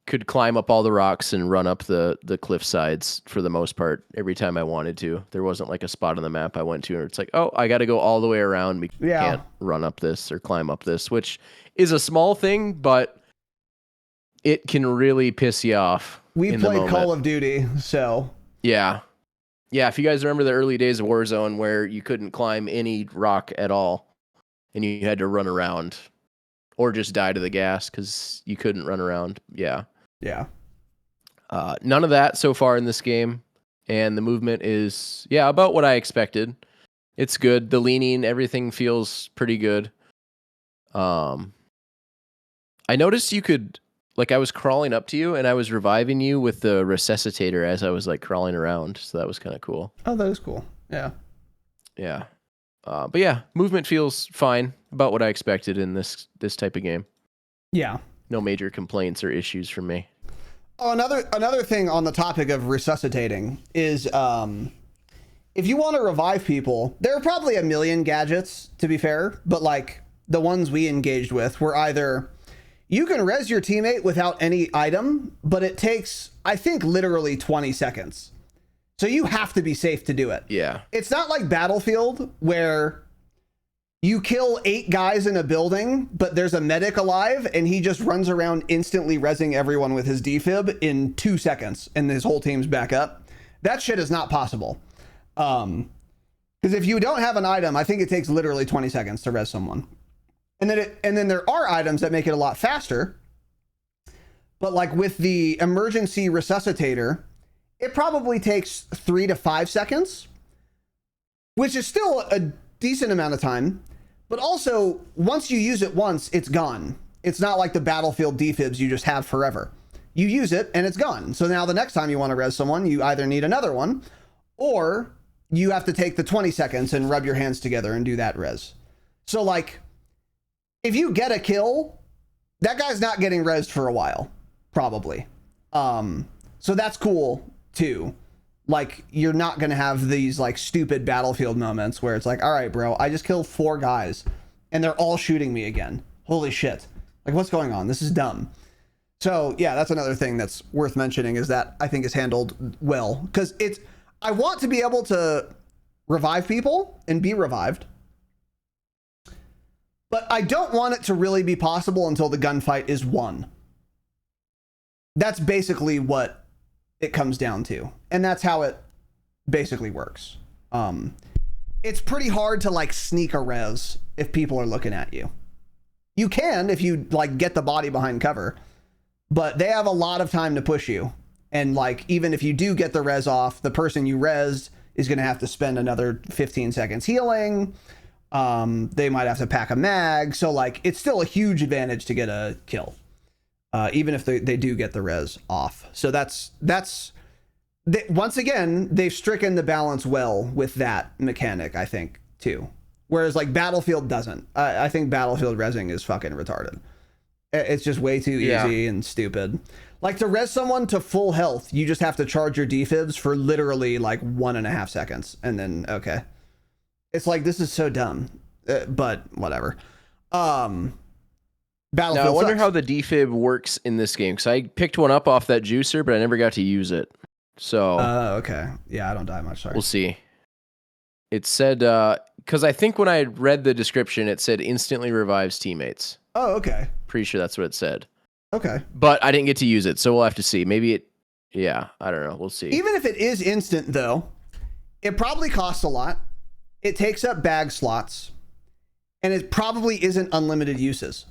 Could climb up all the rocks and run up the cliff sides for the most part every time I wanted to. There wasn't like a spot on the map I went to and it's like, oh, I got to go all the way around. We can't run up this or climb up this, which is a small thing, but it can really piss you off. We played Call of Duty, so yeah. If you guys remember the early days of Warzone where you couldn't climb any rock at all and you had to run around or just die to the gas because you couldn't run around. Yeah. None of that so far in this game, and the movement is about what I expected. It's good. The leaning, everything feels pretty good. I noticed you could, like, I was crawling up to you and I was reviving you with the resuscitator as I was like crawling around, so that was kind of cool. Oh, that is cool. Yeah. But yeah, movement feels fine, about what I expected in this type of game. Yeah. No major complaints or issues from me. Oh, another thing on the topic of resuscitating is if you want to revive people, there are probably a million gadgets, to be fair, but like the ones we engaged with were either you can res your teammate without any item, but it takes, I think, literally 20 seconds. So you have to be safe to do it. Yeah. It's not like Battlefield where you kill 8 guys in a building, but there's a medic alive and he just runs around instantly rezzing everyone with his defib in 2 seconds and his whole team's back up. That shit is not possible. Because if you don't have an item, I think it takes literally 20 seconds to res someone. And then there are items that make it a lot faster. But like with the emergency resuscitator, it probably takes 3 to 5 seconds, which is still a decent amount of time. But also, once you use it once, it's gone. It's not like the Battlefield defibs you just have forever. You use it and it's gone. So now the next time you want to res someone, you either need another one or you have to take the 20 seconds and rub your hands together and do that res. So like, if you get a kill, that guy's not getting resed for a while, probably. So that's cool too. Like, you're not going to have these like stupid Battlefield moments where it's like, all right, bro, I just killed 4 guys and they're all shooting me again. Holy shit. Like, what's going on? This is dumb. So yeah, that's another thing that's worth mentioning is that I think is handled well, because I want to be able to revive people and be revived, but I don't want it to really be possible until the gunfight is won. That's basically what it comes down to. And that's how it basically works. It's pretty hard to like sneak a res if people are looking at you. You can if you like get the body behind cover, but they have a lot of time to push you. And like, even if you do get the res off, the person you resed is going to have to spend another 15 seconds healing. They might have to pack a mag. So like, it's still a huge advantage to get a kill. Even if they do get the res off. So once again, they've stricken the balance well with that mechanic, I think, too. Whereas like Battlefield doesn't. I think Battlefield resing is fucking retarded. It's just way too easy and stupid. Like, to res someone to full health, you just have to charge your defibs for literally like 1.5 seconds. And then, okay. It's like, this is so dumb. But whatever. Battlefield now, I wonder sucks. how the defib works in this game, because I picked one up off that juicer, but I never got to use it. So okay. Yeah, I don't die much, sorry. We'll see. It said, because I think when I read the description, it said instantly revives teammates. Oh, okay. Pretty sure that's what it said. Okay. But I didn't get to use it, so we'll have to see. Maybe I don't know. We'll see. Even if it is instant, though, it probably costs a lot. It takes up bag slots. And it probably isn't unlimited uses.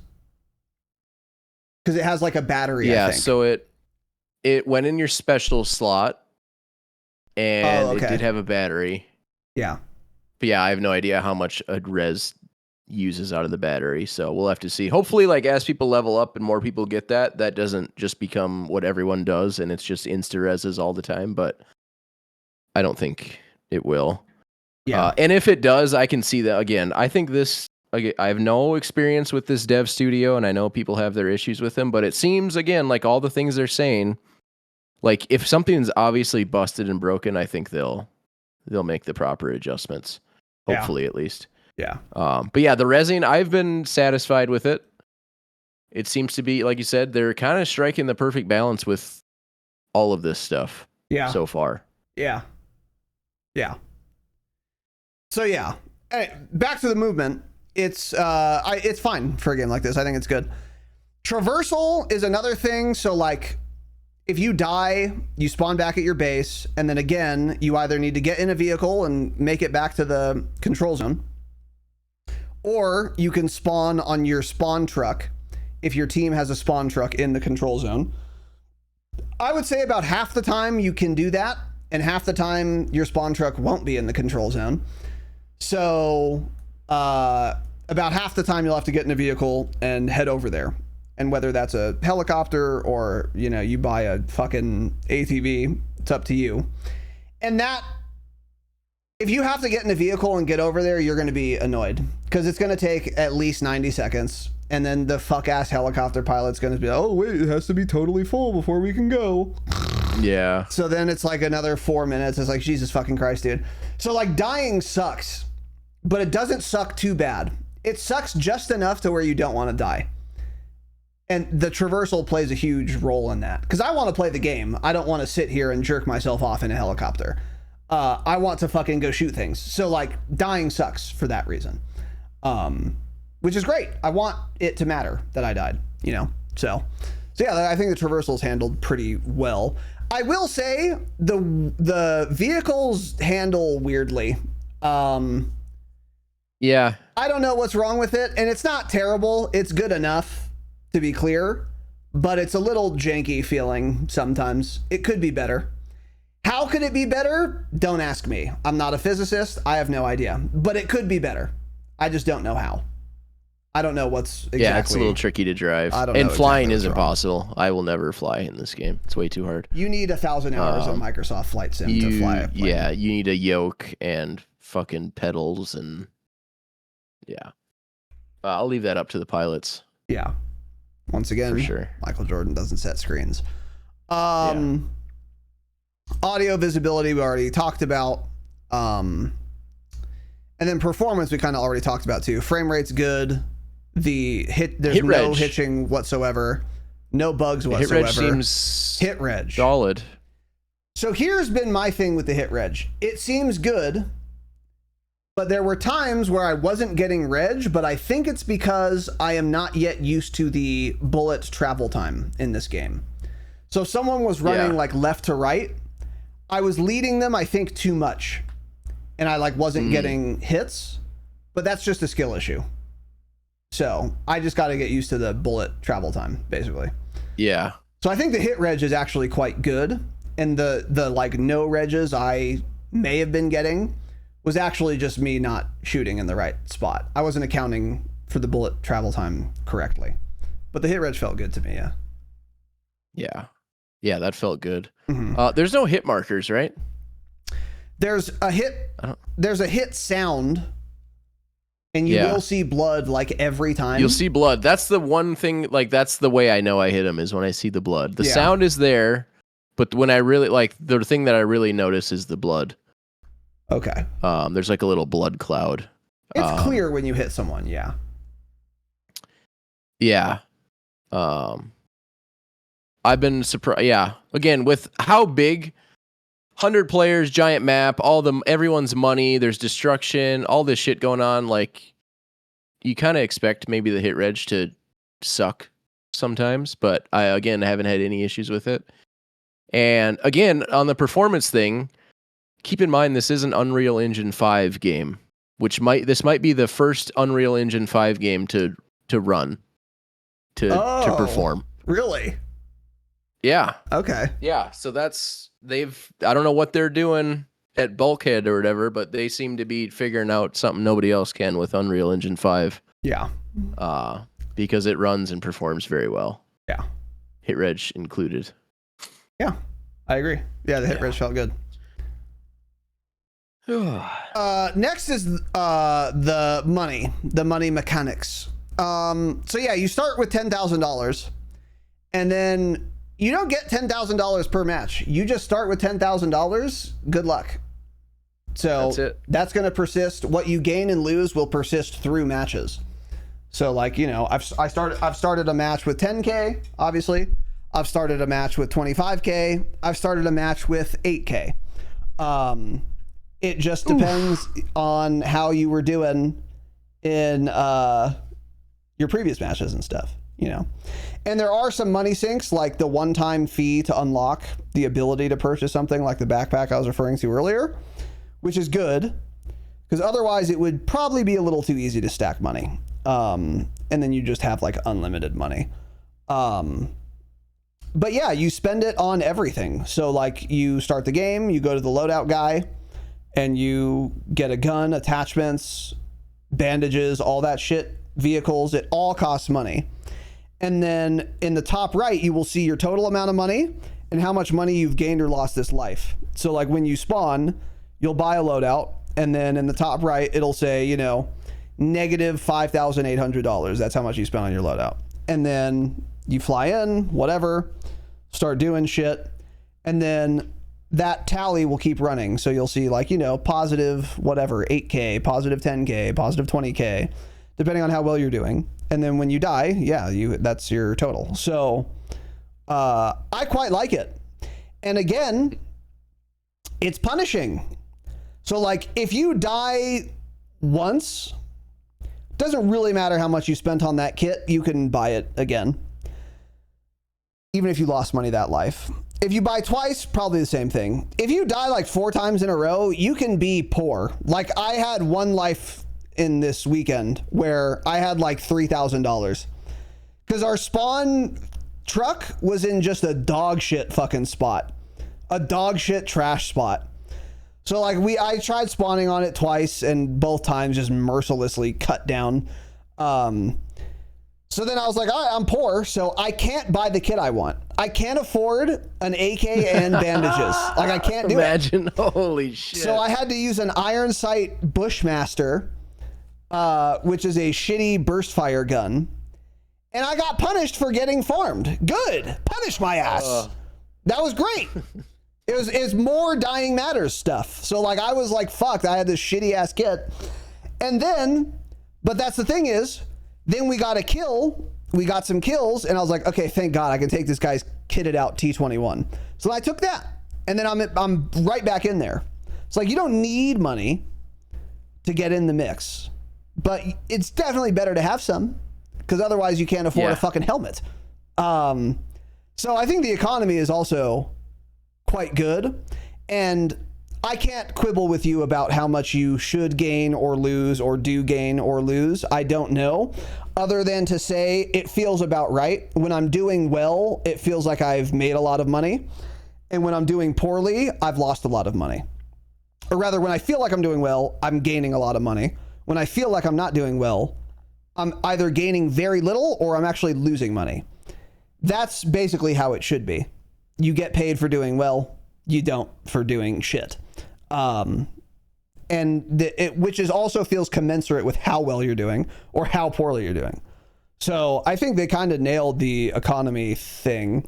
Because it has like a battery, I think. So it went in your special slot, and it did have a battery. Yeah. But yeah, I have no idea how much a res uses out of the battery, so we'll have to see. Hopefully, like, as people level up and more people get that doesn't just become what everyone does, and it's just insta-reses all the time, but I don't think it will. Yeah. And if it does, I can see that. Again, I think I have no experience with this dev studio, and I know people have their issues with them, but it seems, again, like all the things they're saying, like if something's obviously busted and broken, I think they'll make the proper adjustments. Hopefully, at least. Yeah. But yeah, the resin, I've been satisfied with it. It seems to be, like you said, they're kind of striking the perfect balance with all of this stuff. Yeah. So far. Yeah. Yeah. So yeah, back to the movement. It's fine for a game like this. I think it's good. Traversal is another thing. So like, if you die, you spawn back at your base, and then again, you either need to get in a vehicle and make it back to the control zone, or you can spawn on your spawn truck if your team has a spawn truck in the control zone. I would say about half the time you can do that, and half the time your spawn truck won't be in the control zone. So about half the time you'll have to get in a vehicle and head over there. And whether that's a helicopter or, you know, you buy a fucking ATV, it's up to you. And that, if you have to get in a vehicle and get over there, you're going to be annoyed because it's going to take at least 90 seconds. And then the fuck ass helicopter pilot's going to be, oh, wait, it has to be totally full before we can go. Yeah. So then it's like another 4 minutes. It's like, Jesus fucking Christ, dude. So like dying sucks, but it doesn't suck too bad. It sucks just enough to where you don't want to die. And the traversal plays a huge role in that. Because I want to play the game. I don't want to sit here and jerk myself off in a helicopter. I want to fucking go shoot things. So, like, dying sucks for that reason. Which is great. I want it to matter that I died, you know? So yeah, I think the traversal's handled pretty well. I will say the vehicles handle weirdly. Yeah. I don't know what's wrong with it. And it's not terrible. It's good enough, to be clear, but it's a little janky feeling sometimes. It could be better. How could it be better? Don't ask me. I'm not a physicist. I have no idea, but it could be better. I just don't know how. I don't know what's exactly. Yeah, it's a little tricky to drive. I don't know and flying exactly is impossible. I will never fly in this game. It's way too hard. You need 1,000 hours of Microsoft Flight Sim to fly a plane. Yeah, you need a yoke and fucking pedals and yeah. I'll leave that up to the pilots. Yeah. Once again, for sure. Michael Jordan doesn't set screens. Audio visibility we already talked about. And then performance we kind of already talked about too. Frame rate's good. There's no hitching whatsoever. No bugs whatsoever. Hit reg seems hit reg solid. So here's been my thing with the hit reg. It seems good, but there were times where I wasn't getting reg, but I think it's because I am not yet used to the bullet travel time in this game. So if someone was running like left to right, I was leading them, I think, too much. And I like wasn't getting hits, but that's just a skill issue. So I just got to get used to the bullet travel time, basically. Yeah. So I think the hit reg is actually quite good. And the like no regs I may have been getting was actually just me not shooting in the right spot. I wasn't accounting for the bullet travel time correctly. But the hit reg felt good to me, yeah. Yeah. Yeah, that felt good. Mm-hmm. There's no hit markers, right? There's a hit sound, and you will see blood like every time. You'll see blood. That's the one thing, like that's the way I know I hit him is when I see the blood. The sound is there, but when I really like the thing that I really notice is the blood. Okay. There's like a little blood cloud. It's clear when you hit someone, yeah. Yeah. I've been surprised. Yeah. Again, with how big, 100 players, giant map, everyone's money, there's destruction, all this shit going on. Like, you kind of expect maybe the hit reg to suck sometimes, but I haven't had any issues with it. And again, on the performance thing, keep in mind this is an Unreal Engine 5 game, this might be the first Unreal Engine 5 game to run to perform. Really? Yeah. Okay. Yeah. So I don't know what they're doing at Bulkhead or whatever, but they seem to be figuring out something nobody else can with Unreal Engine 5. Yeah. Because it runs and performs very well. Yeah. Hit reg included. Yeah. I agree. Yeah, the hit reg felt good. Next is the money mechanics. So yeah, you start with $10,000, and then You don't get $10,000 per match. You just start with $10,000. Good luck. So that's going to persist. What you gain and lose will persist through matches. So like, you know, I've started a match with 10K, obviously. I've started a match with 25K. I've started a match with 8K. It just depends on how you were doing in your previous matches and stuff, you know. And there are some money sinks, like the one-time fee to unlock the ability to purchase something like the backpack I was referring to earlier, which is good, because otherwise it would probably be a little too easy to stack money. And then you just have like unlimited money. But yeah, you spend it on everything. So like you start the game, you go to the loadout guy, and you get a gun, attachments, bandages, all that shit, vehicles. It all costs money. And then in the top right, you will see your total amount of money and how much money you've gained or lost this life. So like when you spawn, you'll buy a loadout, and then in the top right, it'll say, you know, negative $5,800. That's how much you spent on your loadout. And then you fly in, whatever, start doing shit, and then that tally will keep running. So you'll see like, you know, positive whatever, 8K, positive 10K, positive 20K, depending on how well you're doing. And then when you die, yeah, that's your total. So I quite like it. And again, it's punishing. So like if you die once, doesn't really matter how much you spent on that kit, you can buy it again, even if you lost money that life. If you buy twice, probably the same thing. If you die like 4 times in a row, you can be poor. Like I had one life in this weekend where I had like $3,000 because our spawn truck was in just a dog shit fucking spot, a dog shit trash spot. So like I tried spawning on it twice, and both times just mercilessly cut down. So then I was like, all right, I'm poor, so I can't buy the kit I want. I can't afford an AK and bandages. Like I can't do Imagine, holy shit. So I had to use an iron sight Bushmaster, which is a shitty burst fire gun. And I got punished for getting farmed. Good. Punish my ass. That was great. It's more Dying Matters stuff. So like I was like, fucked. I had this shitty ass kit. And then, but that's the thing is, then we got a kill. We got some kills, and I was like, okay, thank God I can take this guy's kitted out T21. So I took that, and then I'm right back in there. It's like you don't need money to get in the mix, but it's definitely better to have some, because otherwise you can't afford a fucking helmet. So I think the economy is also quite good, and I can't quibble with you about how much you should gain or lose, or do gain or lose. I don't know, other than to say it feels about right. When I'm doing well, it feels like I've made a lot of money. And when I'm doing poorly, I've lost a lot of money. Or rather, when I feel like I'm doing well, I'm gaining a lot of money. When I feel like I'm not doing well, I'm either gaining very little or I'm actually losing money. That's basically how it should be. You get paid for doing well, you don't for doing shit. Which is also feels commensurate with how well you're doing or how poorly you're doing. So I think they kind of nailed the economy thing.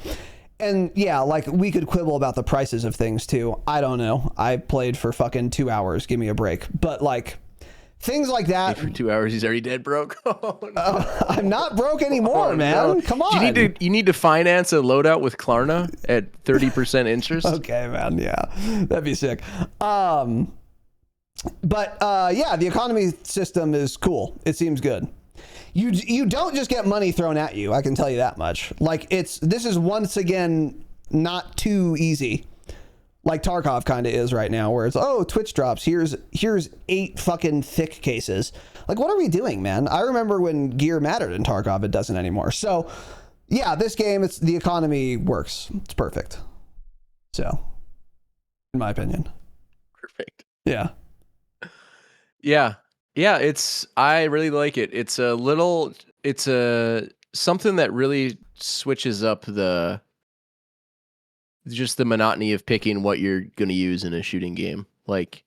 And yeah, like we could quibble about the prices of things too. I don't know. I played for fucking 2 hours. Give me a break. But like things like that. For 2 hours, he's already dead broke. Oh, no. I'm not broke anymore, man. No. Come on. You need to finance a loadout with Klarna at 30% interest. Okay, man. Yeah, that'd be sick. But yeah, the economy system is cool. It seems good. You don't just get money thrown at you. I can tell you that much. Like this is once again not too easy. Like Tarkov kind of is right now, where it's, oh, Twitch drops. Here's 8 fucking thick cases. Like, what are we doing, man? I remember when gear mattered in Tarkov. It doesn't anymore. So, yeah, this game, the economy works. It's perfect. So, in my opinion. Perfect. Yeah. Yeah. Yeah, I really like it. It's something that really switches up just the monotony of picking what you're going to use in a shooting game. Like,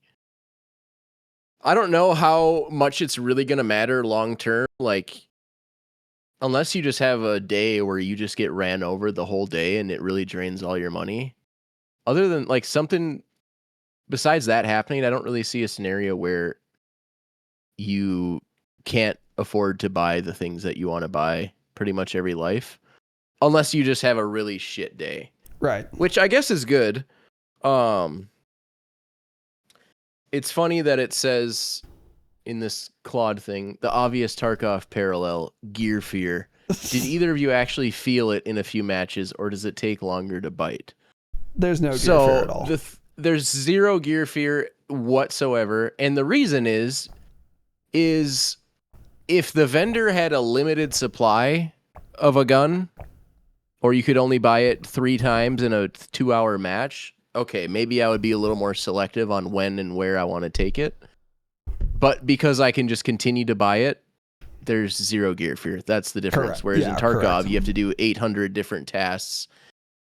I don't know how much it's really going to matter long term. Like, unless you just have a day where you just get ran over the whole day and it really drains all your money, other than like something besides that happening, I don't really see a scenario where you can't afford to buy the things that you want to buy pretty much every life, unless you just have a really shit day. Right. Which I guess is good. It's funny that it says in this Claude thing, the obvious Tarkov parallel, gear fear. Did either of you actually feel it in a few matches, or does it take longer to bite? There's no gear fear at all. There's zero gear fear whatsoever, and the reason is if the vendor had a limited supply of a gun, or you could only buy it 3 times in a 2-hour match, okay, maybe I would be a little more selective on when and where I want to take it. But because I can just continue to buy it, there's zero gear fear. That's the difference. Correct. Whereas in Tarkov, correct. you have to do 800 different tasks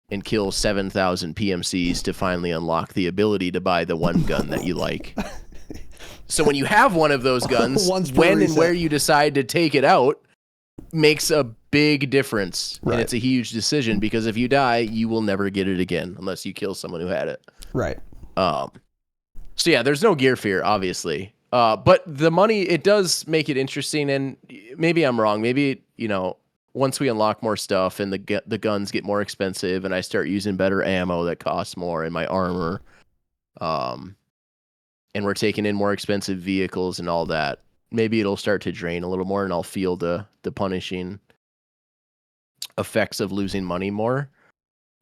and kill 7,000 PMCs to finally unlock the ability to buy the one gun that you like. So when you have one of those guns, when and where you decide to take it out makes a big difference. Right. And it's a huge decision, because if you die, you will never get it again unless you kill someone who had it. Right. So yeah, there's no gear fear, obviously. But the money, it does make it interesting, and maybe I'm wrong. Maybe, once we unlock more stuff and the guns get more expensive and I start using better ammo that costs more in my armor, and we're taking in more expensive vehicles and all that, maybe it'll start to drain a little more and I'll feel the punishing effects of losing money more.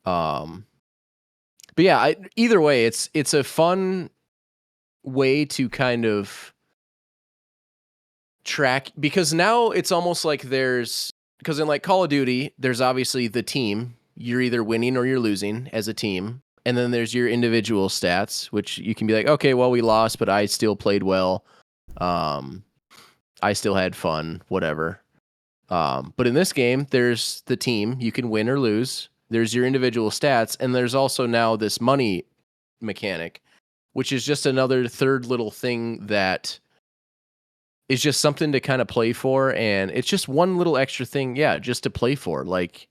But yeah, either way, it's a fun way to kind of track, because now it's almost like because in like Call of Duty, there's obviously the team. You're either winning or you're losing as a team. And then there's your individual stats, which you can be like, okay, well, we lost, but I still played well. I still had fun, whatever. But in this game, there's the team. You can win or lose. There's your individual stats. And there's also now this money mechanic, which is just another third little thing that is just something to kind of play for. And it's just one little extra thing, just to play for. Like,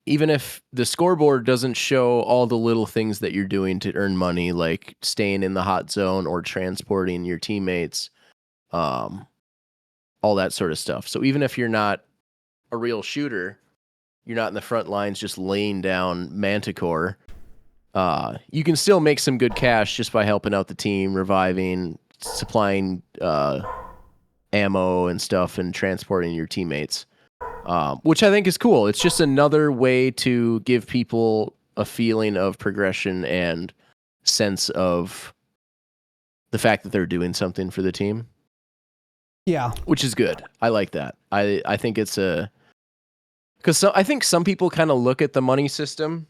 even if the scoreboard doesn't show all the little things that you're doing to earn money, like staying in the hot zone or transporting your teammates, all that sort of stuff. So even if you're not a real shooter, you're not in the front lines just laying down Manticore, you can still make some good cash just by helping out the team, reviving, supplying ammo and stuff, and transporting your teammates, which I think is cool. It's just another way to give people a feeling of progression and sense of the fact that they're doing something for the team. Yeah. Which is good. I like that. I think it's because I think some people kind of look at the money system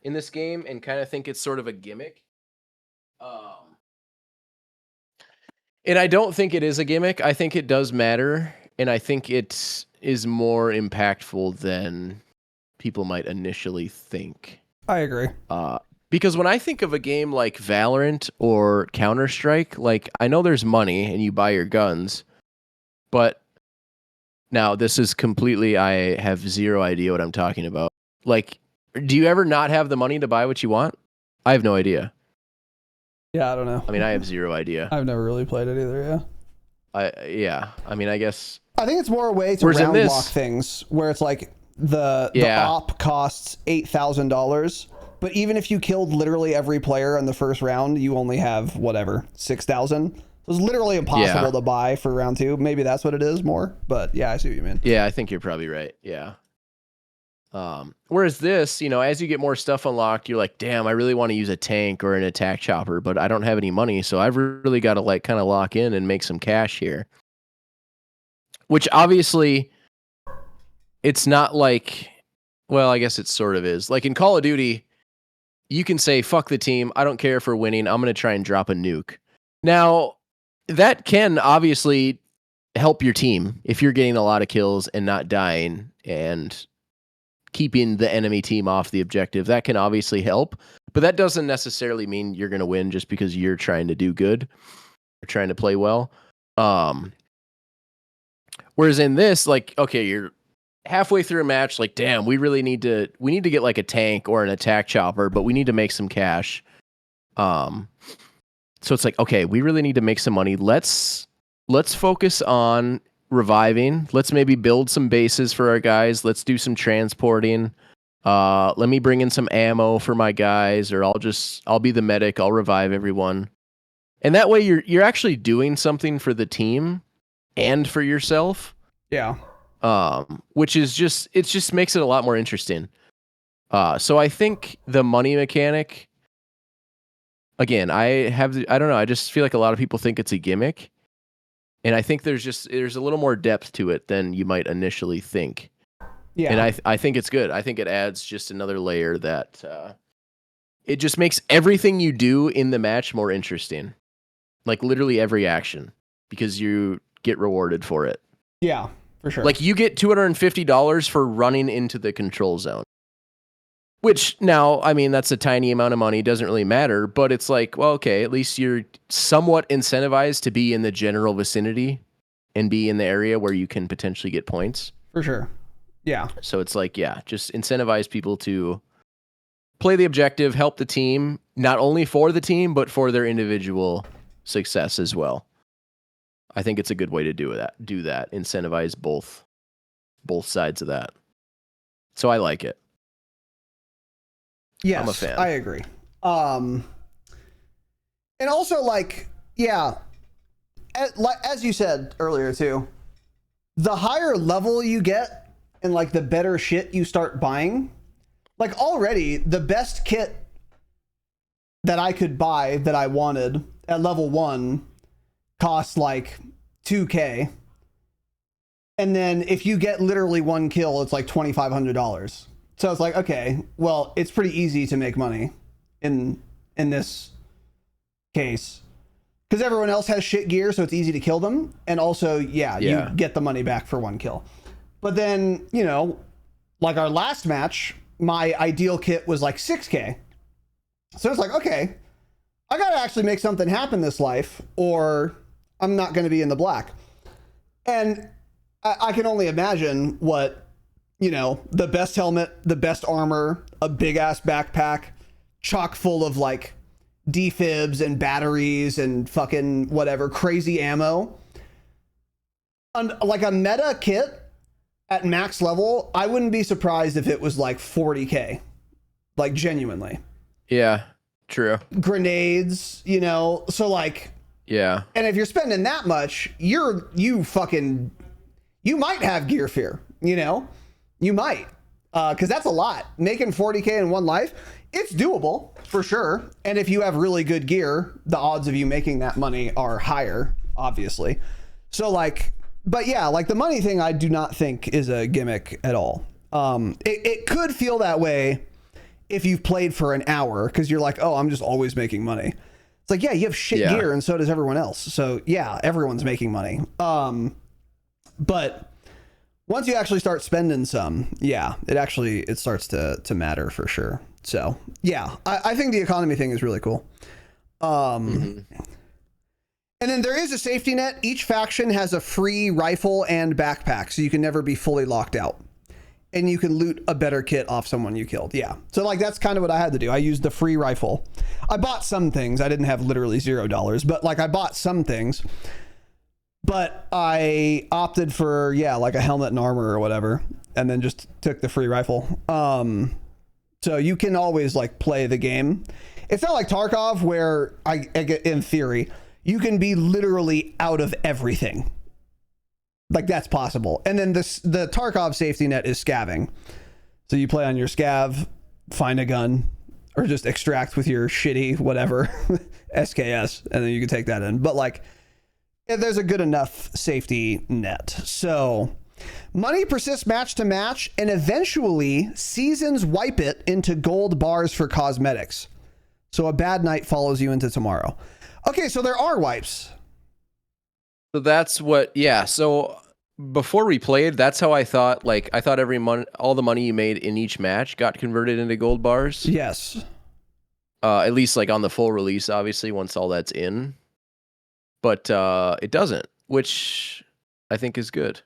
in this game and kind of think it's sort of a gimmick. And I don't think it is a gimmick. I think it does matter, and I think it is more impactful than people might initially think. I agree. Because when I think of a game like Valorant or Counter-Strike, like, I know there's money and you buy your guns, but now this is completely, I have zero idea what I'm talking about. Like, do you ever not have the money to buy what you want? I have no idea. Yeah, I don't know. I mean, I have zero idea. I've never really played it either, I mean, I guess... I think it's more a way to round lock things, where it's like the op costs $8,000, but even if you killed literally every player in the first round, you only have, whatever, 6,000. So it's literally impossible to buy for round 2. Maybe that's what it is more, but yeah, I see what you mean. Yeah, I think you're probably right, yeah. Whereas this, as you get more stuff unlocked, you're like, damn, I really want to use a tank or an attack chopper, but I don't have any money, so I've really got to like kind of lock in and make some cash here. Which obviously, it's not like, well, I guess it sort of is. Like in Call of Duty, you can say, fuck the team, I don't care if we're winning, I'm going to try and drop a nuke. Now, that can obviously help your team if you're getting a lot of kills and not dying and keeping the enemy team off the objective. That can obviously help, but that doesn't necessarily mean you're going to win just because you're trying to do good or trying to play well. Whereas in this, like, okay, you're halfway through a match, like, damn, we need to get like a tank or an attack chopper, but we need to make some cash. So it's like, okay, we really need to make some money. Let's focus on reviving. Let's maybe build some bases for our guys. Let's do some transporting. Let me bring in some ammo for my guys, or I'll be the medic. I'll revive everyone. And that way you're actually doing something for the team and for yourself. Yeah. Which is just makes it a lot more interesting. So I think the money mechanic, again, I don't know, I just feel like a lot of people think it's a gimmick. And I think there's a little more depth to it than you might initially think. Yeah. And I think it's good. I think it adds just another layer that it just makes everything you do in the match more interesting. Like literally every action, because you get rewarded for it. Yeah, for sure. Like you get $250 for running into the control zone. Which now, I mean, that's a tiny amount of money, doesn't really matter, but it's like, well, okay, at least you're somewhat incentivized to be in the general vicinity and be in the area where you can potentially get points. For sure. Yeah. So it's like, yeah, just incentivize people to play the objective, help the team, not only for the team, but for their individual success as well. I think it's a good way to do that. Incentivize both sides of that. So I like it. Yes, I'm a fan. I agree. And also, like, yeah, as you said earlier too, the higher level you get and like the better shit you start buying, like already the best kit that I could buy that I wanted at level 1 costs like $2,000. And then if you get literally 1 kill, it's like $2,500. So it's like, okay, well, it's pretty easy to make money in this case because everyone else has shit gear, so it's easy to kill them. And also, yeah, you get the money back for 1 kill. But then, you know, like our last match, my ideal kit was like $6,000. So it's like, okay, I got to actually make something happen this life or I'm not going to be in the black. And I can only imagine what, you know, the best helmet, the best armor, a big ass backpack, chock full of like defibs and batteries and fucking whatever, crazy ammo. And like a meta kit at max level, I wouldn't be surprised if it was like $40,000. Like genuinely. Yeah, true. Grenades, you know, so like, yeah. And if you're spending that much, you might have gear fear, you know, you might, because that's a lot. Making $40,000 in one life, it's doable for sure. And if you have really good gear, the odds of you making that money are higher, obviously. So like, but yeah, like the money thing, I do not think is a gimmick at all. It could feel that way if you've played for an hour because you're like, oh, I'm just always making money. It's like, yeah, you have shit gear and so does everyone else. So yeah, everyone's making money. But once you actually start spending some, yeah, it starts to matter for sure. So yeah, I think the economy thing is really cool. And then there is a safety net. Each faction has a free rifle and backpack, so you can never be fully locked out. And you can loot a better kit off someone you killed. Yeah. So like that's kind of what I had to do. I used the free rifle. I bought some things. I didn't have literally $0, but like I bought some things. But I opted for, yeah, like a helmet and armor or whatever, and then just took the free rifle. So you can always like play the game. It's not like Tarkov where I get, in theory, you can be literally out of everything. Like that's possible. And then the Tarkov safety net is scavving. So you play on your scav, find a gun, or just extract with your shitty whatever SKS, and then you can take that in. But like, there's a good enough safety net. So money persists match to match, and eventually seasons wipe it into gold bars for cosmetics. So a bad night follows you into tomorrow. Okay, so there are wipes. So that's what, yeah. So before we played, that's how I thought. Like, I thought every month, all the money you made in each match got converted into gold bars. Yes. At least like on the full release, obviously, once all that's in. But it doesn't, which I think is good.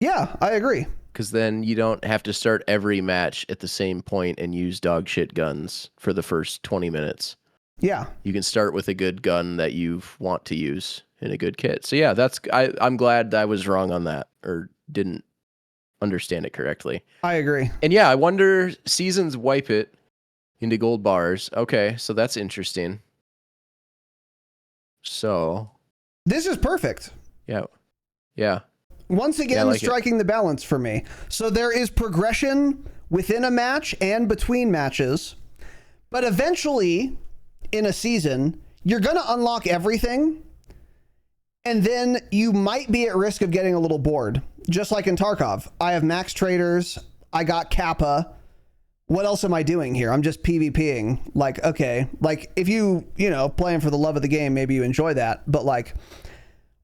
Yeah, I agree. Because then you don't have to start every match at the same point and use dog shit guns for the first 20 minutes. Yeah. You can start with a good gun that you want to use in a good kit. So yeah, I'm glad I was wrong on that or didn't understand it correctly. I agree. And yeah, I wonder seasons wipe it into gold bars. Okay, so that's interesting. So this is perfect. Yeah. Yeah. Once again, striking the balance for me. So there is progression within a match and between matches, but eventually in a season, you're going to unlock everything, and then you might be at risk of getting a little bored. Just like in Tarkov, I have max traders, I got Kappa. What else am I doing here? I'm just PvPing. Like, okay, like if you know, playing for the love of the game, maybe you enjoy that, but like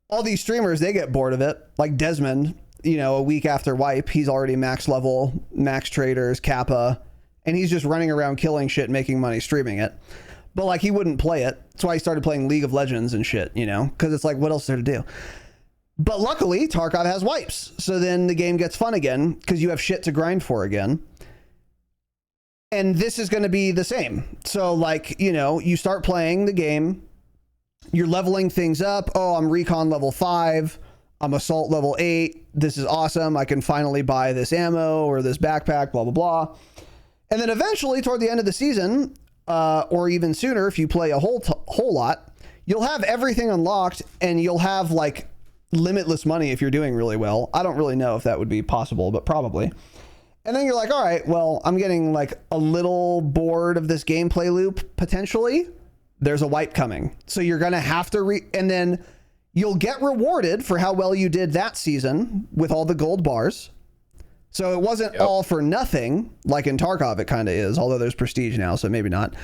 all these streamers, they get bored of it. Like Desmond, you know, a week after wipe, he's already max level, max traders, Kappa, and he's just running around killing shit, making money streaming it. But like he wouldn't play it. That's why he started playing League of Legends and shit, you know, because it's like, what else is there to do? But luckily, Tarkov has wipes. So then the game gets fun again because you have shit to grind for again. And this is going to be the same. So like, you know, you start playing the game, you're leveling things up. Oh, I'm recon level 5. I'm assault level 8. This is awesome. I can finally buy this ammo or this backpack, blah, blah, blah. And then eventually toward the end of the season, or even sooner, if you play a whole lot, you'll have everything unlocked and you'll have like limitless money if you're doing really well. I don't really know if that would be possible, but probably. And then you're like, all right, well, I'm getting like a little bored of this gameplay loop potentially. There's a wipe coming. So you're going to have to and then you'll get rewarded for how well you did that season with all the gold bars. So it wasn't all for nothing, like in Tarkov it kind of is, although there's prestige now, so maybe not.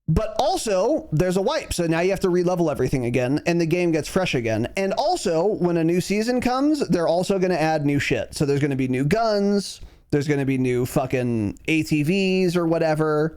But also, there's a wipe, so now you have to re-level everything again, and the game gets fresh again. And also, when a new season comes, they're also going to add new shit. So there's going to be new guns, there's going to be new fucking ATVs or whatever.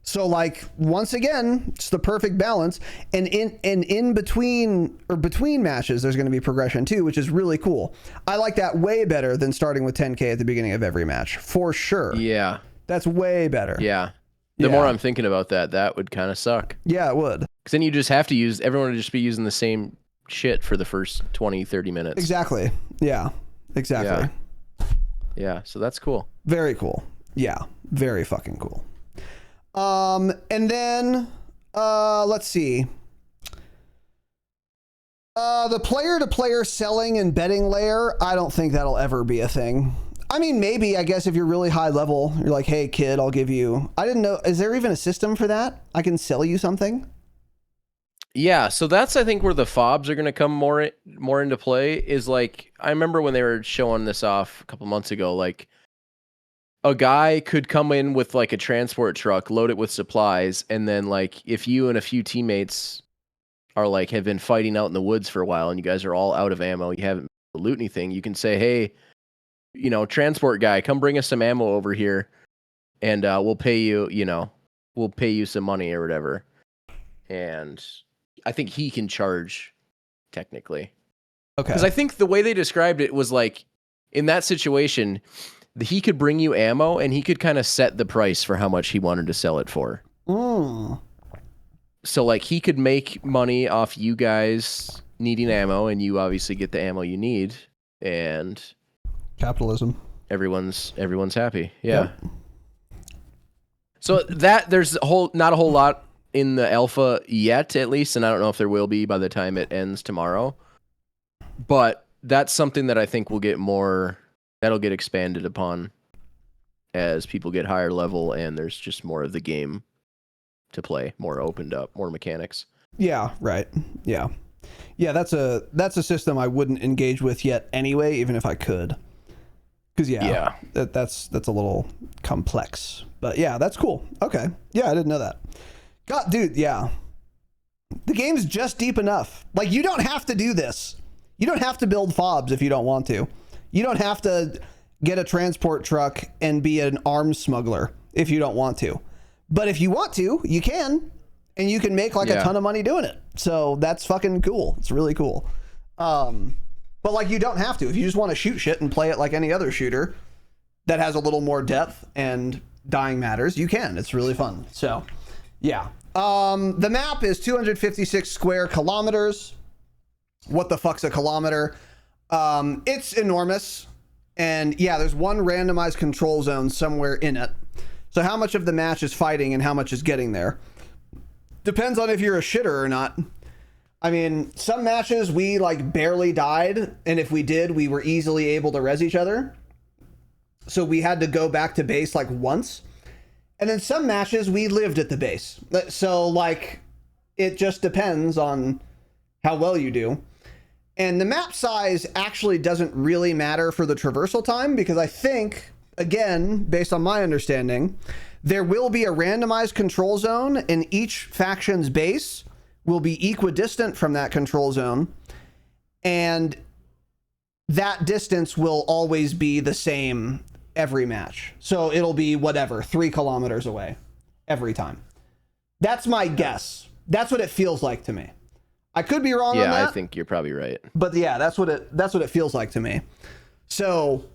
So like, once again, it's the perfect balance. And in between or between matches, there's going to be progression too, which is really cool. I like that way better than starting with 10K at the beginning of every match, for sure. Yeah. That's way better. Yeah. The more I'm thinking about that, that would kind of suck. Yeah, it would. Because then you just have to everyone would just be using the same shit for the first 20, 30 minutes. Exactly. Yeah, exactly. Yeah, so that's cool. Very cool. Yeah, very fucking cool. And then, let's see. The player-to-player selling and betting layer, I don't think that'll ever be a thing. I mean, maybe, I guess if you're really high level, you're like, hey, kid, I'll give you... I didn't know... Is there even a system for that? I can sell you something? Yeah, so that's, I think, where the FOBs are going to come more into play, is like... I remember when they were showing this off a couple months ago, like... A guy could come in with like a transport truck, load it with supplies, and then like if you and a few teammates are like have been fighting out in the woods for a while and you guys are all out of ammo, you haven't been able to loot anything, you can say, hey, you know, transport guy, come bring us some ammo over here and we'll pay you, you know, we'll pay you some money or whatever. And I think he can charge technically. Okay. Because I think the way they described it was like in that situation, he could bring you ammo and he could kind of set the price for how much he wanted to sell it for. Mm. So like he could make money off you guys needing ammo and you obviously get the ammo you need and capitalism. Everyone's happy. Yeah. Yep. So that there's not a whole lot in the alpha yet, at least, and I don't know if there will be by the time it ends tomorrow. But that's something that I think will get more. That'll get expanded upon as people get higher level and there's just more of the game to play, more opened up, more mechanics. Yeah, right. Yeah. Yeah, that's a system I wouldn't engage with yet anyway, even if I could. Because that's a little complex. But yeah, that's cool. Okay. Yeah, I didn't know that. God, dude, yeah. The game's just deep enough. Like, you don't have to do this. You don't have to build FOBs if you don't want to. You don't have to get a transport truck and be an arms smuggler if you don't want to. But if you want to, you can. And you can make like a ton of money doing it. So that's fucking cool. It's really cool. But like, you don't have to. If you just want to shoot shit and play it like any other shooter that has a little more depth and dying matters, you can. It's really fun. So yeah. The map is 256 square kilometers. What the fuck's a kilometer? It's enormous. And yeah, there's one randomized control zone somewhere in it. So how much of the match is fighting and how much is getting there? Depends on if you're a shitter or not. I mean, some matches we like barely died, and if we did, we were easily able to res each other. So we had to go back to base like once. And then some matches we lived at the base. So like, it just depends on how well you do. And the map size actually doesn't really matter for the traversal time, because I think, again, based on my understanding, there will be a randomized control zone, and each faction's base will be equidistant from that control zone, and that distance will always be the same every match. So it'll be whatever, 3 kilometers away every time. That's my guess. That's what it feels like to me. I could be wrong on that. Yeah, I think you're probably right. But yeah, that's what it feels like to me. So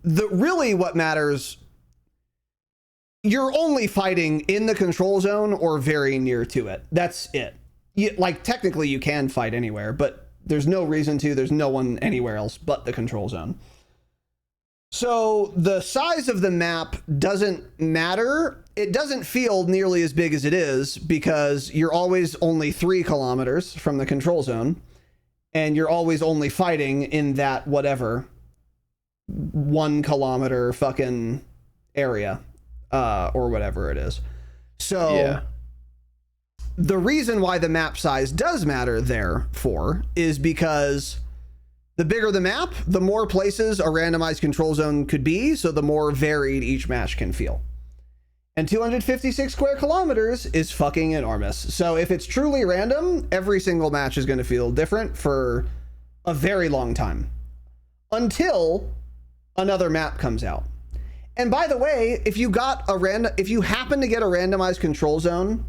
really what matters, you're only fighting in the control zone or very near to it. That's it. Like, technically you can fight anywhere, but there's no reason to. There's no one anywhere else but the control zone. So the size of the map doesn't matter. It doesn't feel nearly as big as it is because you're always only 3 kilometers from the control zone, and you're always only fighting in that whatever 1 kilometer fucking area. Or whatever it is. So yeah. The reason why the map size does matter, therefore, is because the bigger the map, the more places a randomized control zone could be, so the more varied each match can feel. And 256 square kilometers is fucking enormous. So if it's truly random, every single match is going to feel different for a very long time. Until another map comes out. And by the way, if you happen to get a randomized control zone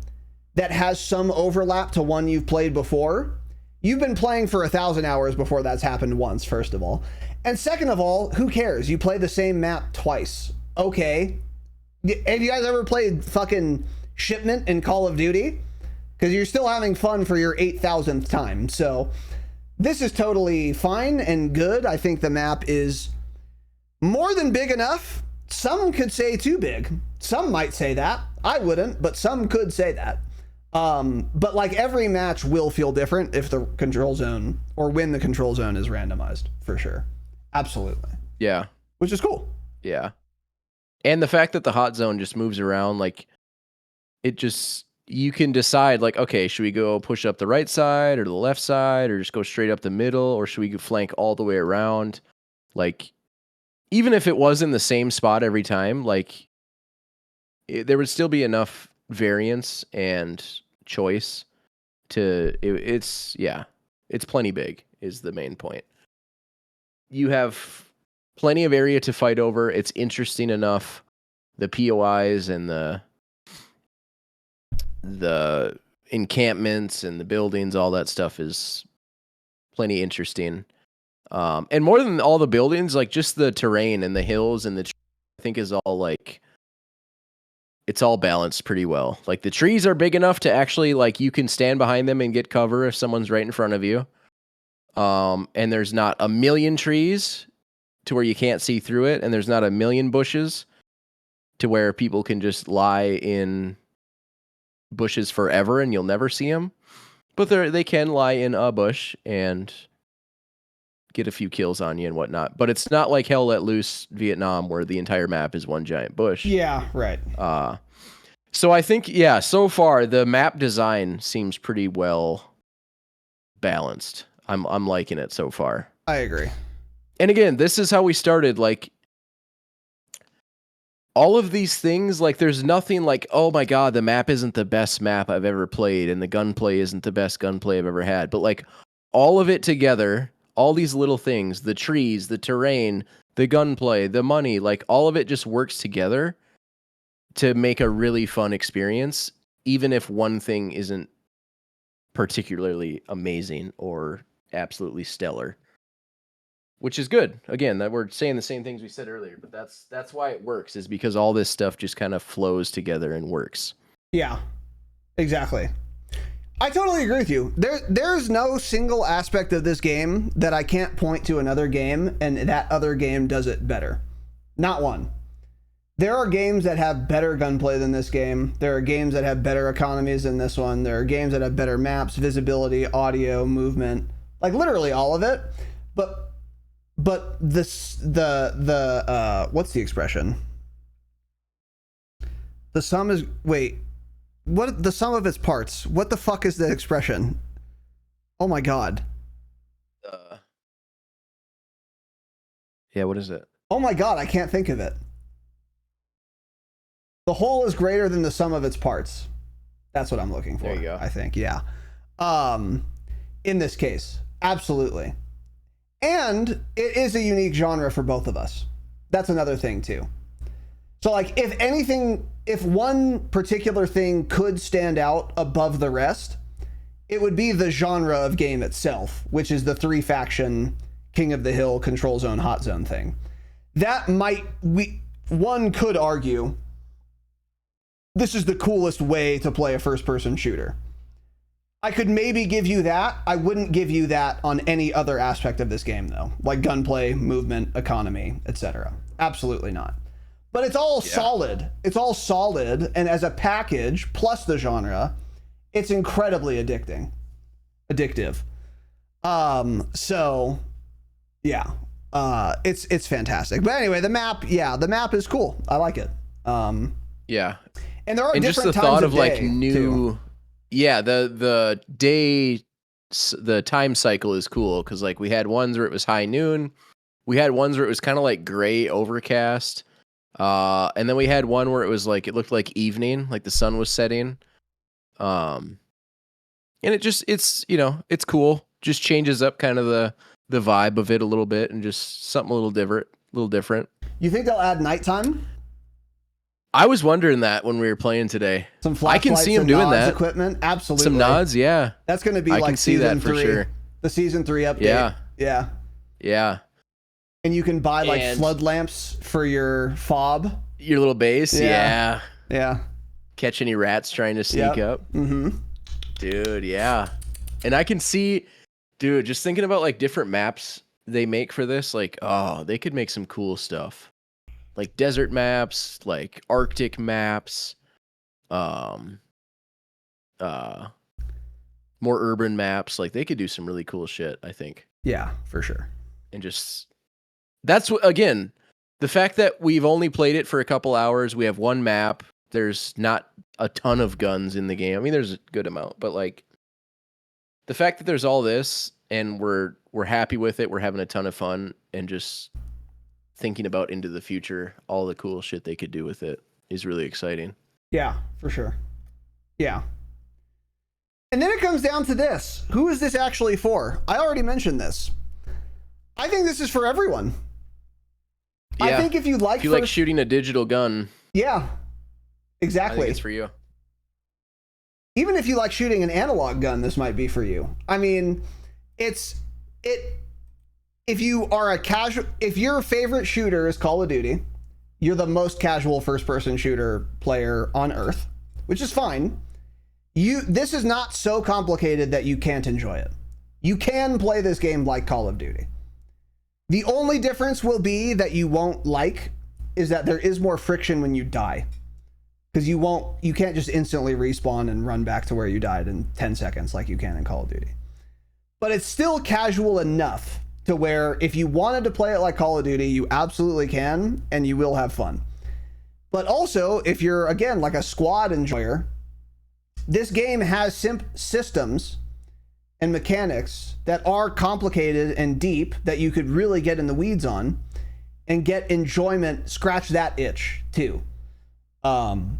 that has some overlap to one you've played before, you've been playing for 1,000 hours before that's happened once, first of all. And second of all, who cares? You play the same map twice. Okay. Have you guys ever played fucking Shipment in Call of Duty? Because you're still having fun for your 8,000th time. So this is totally fine and good. I think the map is more than big enough. Some could say too big. Some might say that. I wouldn't, but some could say that. But like, every match will feel different if the control zone, or when the control zone is randomized, for sure. Absolutely. Yeah. Which is cool. Yeah. And the fact that the hot zone just moves around, like, it just, you can decide, like, okay, should we go push up the right side or the left side, or just go straight up the middle, or should we flank all the way around? Like, even if it was in the same spot every time, like, there would still be enough variance and choice to, it's plenty big is the main point. You have plenty of area to fight over. It's interesting enough. The POIs and the encampments and the buildings, all that stuff is plenty interesting. And more than all the buildings, like, just the terrain and the hills and I think is all, like, it's all balanced pretty well. Like, the trees are big enough to actually, like, you can stand behind them and get cover if someone's right in front of you. And there's not a million trees to where you can't see through it, and there's not a million bushes to where people can just lie in bushes forever and you'll never see them. But they can lie in a bush and get a few kills on you and whatnot. But it's not like Hell Let Loose Vietnam, where the entire map is one giant bush. Yeah, right. So I think, yeah, so far the map design seems pretty well balanced. I'm liking it so far. I agree. And again, this is how we started. Like, all of these things, like, there's nothing like, oh my god, the map isn't the best map I've ever played, and the gunplay isn't the best gunplay I've ever had. But, like, all of it together, all these little things, the trees, the terrain, the gunplay, the money, like, all of it just works together to make a really fun experience, even if one thing isn't particularly amazing or absolutely stellar. which is good. Again, that we're saying the same things we said earlier, but that's why it works, is because all this stuff just kind of flows together and works. Yeah, exactly. I totally agree with you. There's no single aspect of this game that I can't point to another game and that other game does it better. Not one. There are games that have better gunplay than this game. There are games that have better economies than this one. There are games that have better maps, visibility, audio, movement, like literally all of it. But this what's the expression? The sum is what the sum of its parts? What the fuck is the expression? Oh my god. Yeah, what is it? Oh my god, I can't think of it. The whole is greater than the sum of its parts. That's what I'm looking for. There you go. I think, yeah. In this case, absolutely. And it is a unique genre for both of us. That's another thing too. So like, if anything, if one particular thing could stand out above the rest, it would be the genre of game itself, which is the 3-faction King of the Hill, Control Zone, Hot Zone thing. That one could argue this is the coolest way to play a first-person shooter. I could maybe give you that. I wouldn't give you that on any other aspect of this game, though, like gunplay, movement, economy, etc. Absolutely not. But it's all solid. It's all solid, and as a package, plus the genre, it's incredibly addictive. So, yeah, it's fantastic. But anyway, the map is cool. I like it. Yeah. And there are and different just the times thought of like day, new too. Yeah, the day, the time cycle is cool, because like we had ones where it was high noon, we had ones where it was kind of like gray overcast, and then we had one where it was like, it looked like evening, like the sun was setting, and it's you know, it's cool, just changes up kind of the vibe of it a little bit, and just something a little different. You think they'll add nighttime? I was wondering that when we were playing today. Some I can see him doing that. Equipment, absolutely. Some nods, yeah. That's going to be I like can see season that for 3, sure. the season 3 update. Yeah. And you can buy like flood lamps for your fob, your little base. Yeah. Catch any rats trying to sneak up. Mm-hmm. Dude, yeah. And I can see, dude, just thinking about like different maps they make for this, like, oh, they could make some cool stuff. Like desert maps, like Arctic maps, more urban maps. Like they could do some really cool shit, I think. Yeah, for sure. And just, that's what, again, the fact that we've only played it for a couple hours, we have one map, there's not a ton of guns in the game. I mean, there's a good amount, but like the fact that there's all this and we're happy with it, we're having a ton of fun, and just thinking about into the future, all the cool shit they could do with it is really exciting. Yeah, for sure. Yeah. And then it comes down to this. Who is this actually for? I already mentioned this. I think this is for everyone. Yeah. I think if you like shooting a digital gun. Yeah, exactly. I think it's for you. Even if you like shooting an analog gun, this might be for you. I mean, if you are if your favorite shooter is Call of Duty, you're the most casual first-person shooter player on Earth, which is fine. This is not so complicated that you can't enjoy it. You can play this game like Call of Duty. The only difference will be that you won't like is that there is more friction when you die. Because you can't just instantly respawn and run back to where you died in 10 seconds like you can in Call of Duty. But it's still casual enough to where if you wanted to play it like Call of Duty, you absolutely can, and you will have fun. But also, if you're, again, like a squad enjoyer, this game has systems and mechanics that are complicated and deep that you could really get in the weeds on and get enjoyment, scratch that itch too. And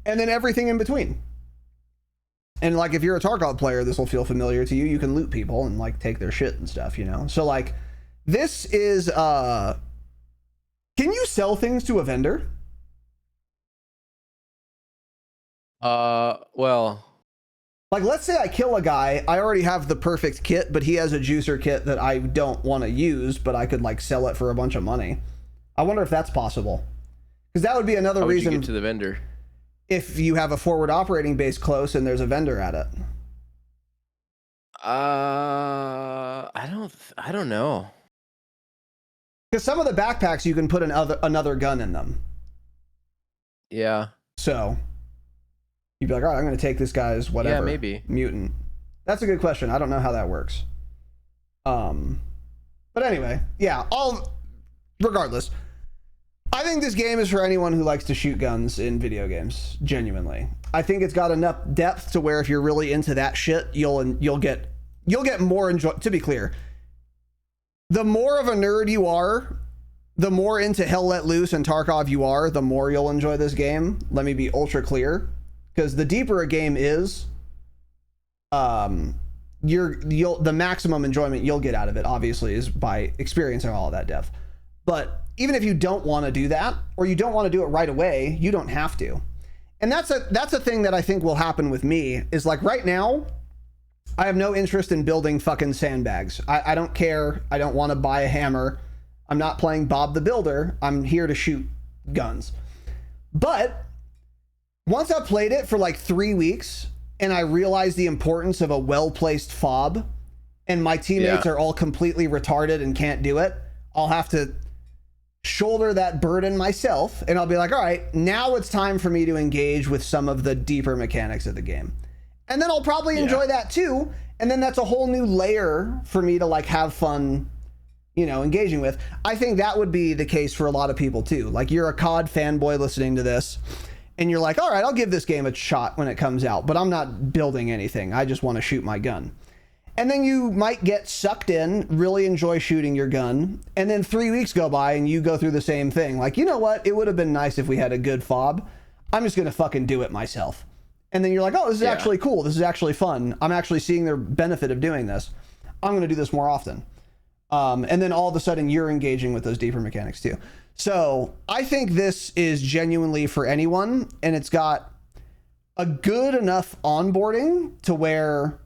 then everything in between. And like, if you're a Tarkov player, this will feel familiar to you. You can loot people and like take their shit and stuff, you know? So like, this is, can you sell things to a vendor? Well, Like, let's say I kill a guy, I already have the perfect kit, but he has a juicer kit that I don't want to use, but I could like sell it for a bunch of money. I wonder if that's possible. Because that would be another reason. You get to the vendor? If you have a forward operating base close and there's a vendor at it. I don't know. Because some of the backpacks you can put another gun in them. Yeah. So you'd be like, all right, I'm going to take this guy's whatever. Yeah, maybe. Mutant. That's a good question. I don't know how that works. But anyway, yeah, regardless, I think this game is for anyone who likes to shoot guns in video games, genuinely. I think it's got enough depth to where if you're really into that shit, you'll get more enjoy. To be clear, the more of a nerd you are, the more into Hell Let Loose and Tarkov you are, the more you'll enjoy this game. Let me be ultra clear. Because the deeper a game is, the maximum enjoyment you'll get out of it, obviously, is by experiencing all of that depth. But even if you don't want to do that, or you don't want to do it right away, you don't have to. And that's a thing that I think will happen with me, is like right now, I have no interest in building fucking sandbags. I don't care. I don't want to buy a hammer. I'm not playing Bob the Builder. I'm here to shoot guns. But once I played it for like 3 weeks and I realized the importance of a well-placed fob and my teammates are all completely retarded and can't do it, I'll have to shoulder that burden myself and I'll be like, all right, now it's time for me to engage with some of the deeper mechanics of the game. And then I'll probably enjoy that too. And then that's a whole new layer for me to like have fun, engaging with. I think that would be the case for a lot of people too. Like you're a COD fanboy listening to this and you're like, all right, I'll give this game a shot when it comes out, but I'm not building anything. I just want to shoot my gun. And then you might get sucked in, really enjoy shooting your gun. And then 3 weeks go by and you go through the same thing. Like, you know what? It would have been nice if we had a good fob. I'm just going to fucking do it myself. And then you're like, oh, this is actually cool. This is actually fun. I'm actually seeing the benefit of doing this. I'm going to do this more often. And then all of a sudden you're engaging with those deeper mechanics too. So I think this is genuinely for anyone, and it's got a good enough onboarding to where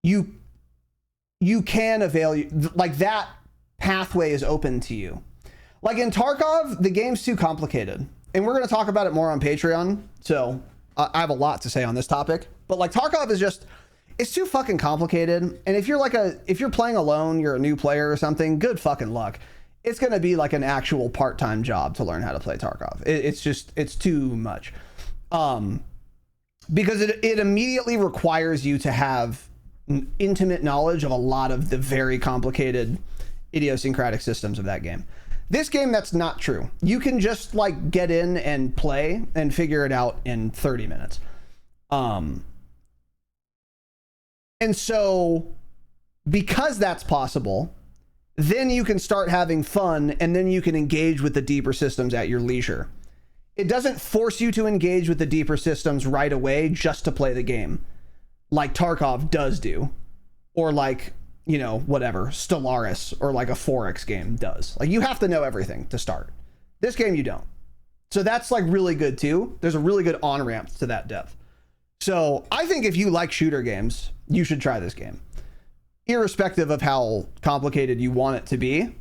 you can avail, like that pathway is open to you. Like in Tarkov, the game's too complicated, and we're going to talk about it more on Patreon. So I have a lot to say on this topic, but like Tarkov is just, it's too fucking complicated. And if you're playing alone, you're a new player or something, good fucking luck. It's going to be like an actual part-time job to learn how to play Tarkov. It's too much. Because it immediately requires you to have intimate knowledge of a lot of the very complicated idiosyncratic systems of that game. This game, that's not true. You can just like get in and play and figure it out in 30 minutes. And so because that's possible, then you can start having fun and then you can engage with the deeper systems at your leisure. It doesn't force you to engage with the deeper systems right away just to play the game, like Tarkov does do, or like, whatever, Stellaris or like a 4X game does. Like you have to know everything to start. This game you don't. So that's like really good too. There's a really good on-ramp to that depth. So I think if you like shooter games, you should try this game. Irrespective of how complicated you want it to be,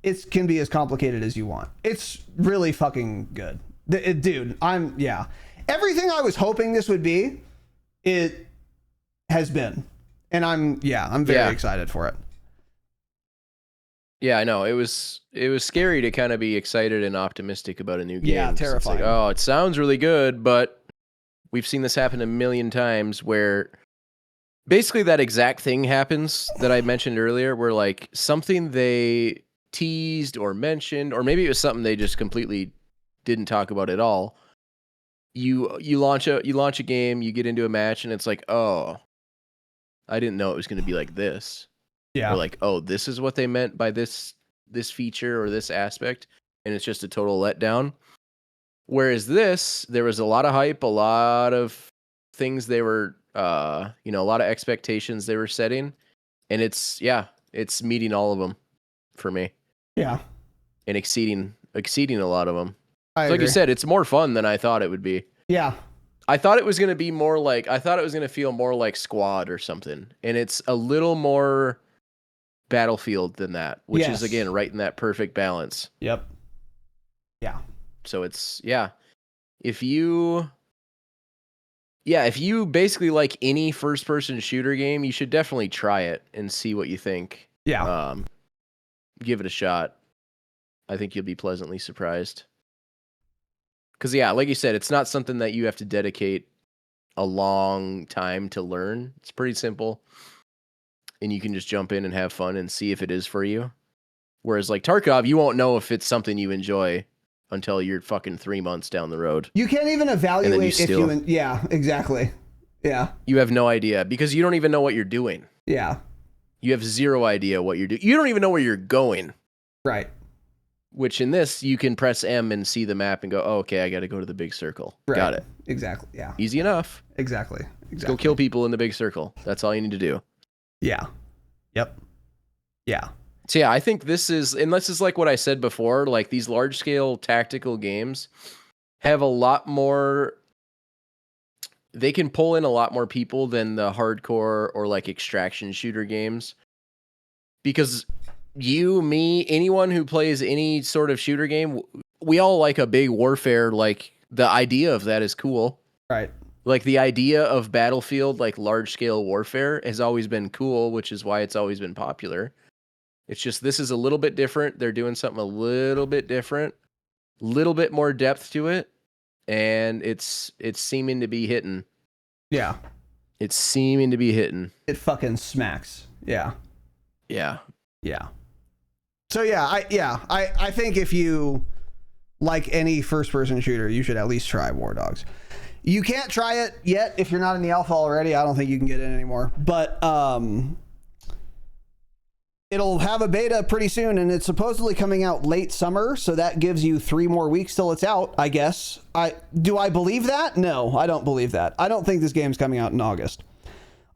it can be as complicated as you want. It's really fucking good. Dude, everything I was hoping this would be, it has been. And I'm very excited for it. Yeah, I know. It was scary to kind of be excited and optimistic about a new game. Yeah, terrifying. It's like, oh, it sounds really good, but we've seen this happen a million times where basically that exact thing happens that I mentioned earlier, where like something they teased or mentioned, or maybe it was something they just completely didn't talk about at all. You launch a game, you get into a match, and it's like, oh, I didn't know it was going to be like this. Yeah. Or like, oh, this is what they meant by this feature or this aspect, and it's just a total letdown. Whereas this, there was a lot of hype, a lot of things they were, a lot of expectations they were setting, and it's meeting all of them for me. Yeah. And exceeding a lot of them. I like agree. you said, it's more fun than I thought it would be. Yeah. I thought it was going to be more like, I thought it was going to feel more like Squad or something. And it's a little more Battlefield than that, which is, again, right in that perfect balance. Yep. Yeah. So it's, if you basically like any first-person shooter game, you should definitely try it and see what you think. Yeah. Give it a shot. I think you'll be pleasantly surprised. Because, like you said, it's not something that you have to dedicate a long time to learn. It's pretty simple. And you can just jump in and have fun and see if it is for you. Whereas, like, Tarkov, you won't know if it's something you enjoy until you're fucking 3 months down the road. You can't even evaluate if you... Yeah, exactly. Yeah. You have no idea because you don't even know what you're doing. Yeah. You have zero idea what you're doing. You don't even know where you're going. Right. Which in this, you can press M and see the map and go, oh, okay, I got to go to the big circle. Right. Got it. Exactly. Yeah. Easy enough. Exactly. Go kill people in the big circle. That's all you need to do. Yeah. Yep. Yeah. So I think this is like what I said before, like these large scale tactical games have a lot more, they can pull in a lot more people than the hardcore or like extraction shooter games. Because you, me, anyone who plays any sort of shooter game, we all like a big warfare. Like the idea of that is cool. Right. Like the idea of Battlefield, like large scale warfare has always been cool, which is why it's always been popular. It's just, this is a little bit different. They're doing something a little bit different, little bit more depth to it. And it's seeming to be hitting. Yeah. It's seeming to be hitting. It fucking smacks. Yeah. Yeah. Yeah. So I think if you like any first-person shooter, you should at least try Wardogs. You can't try it yet if you're not in the alpha already. I don't think you can get in anymore. But it'll have a beta pretty soon, and it's supposedly coming out late summer, so that gives you 3 more weeks till it's out, I guess. Do I believe that? No, I don't believe that. I don't think this game's coming out in August.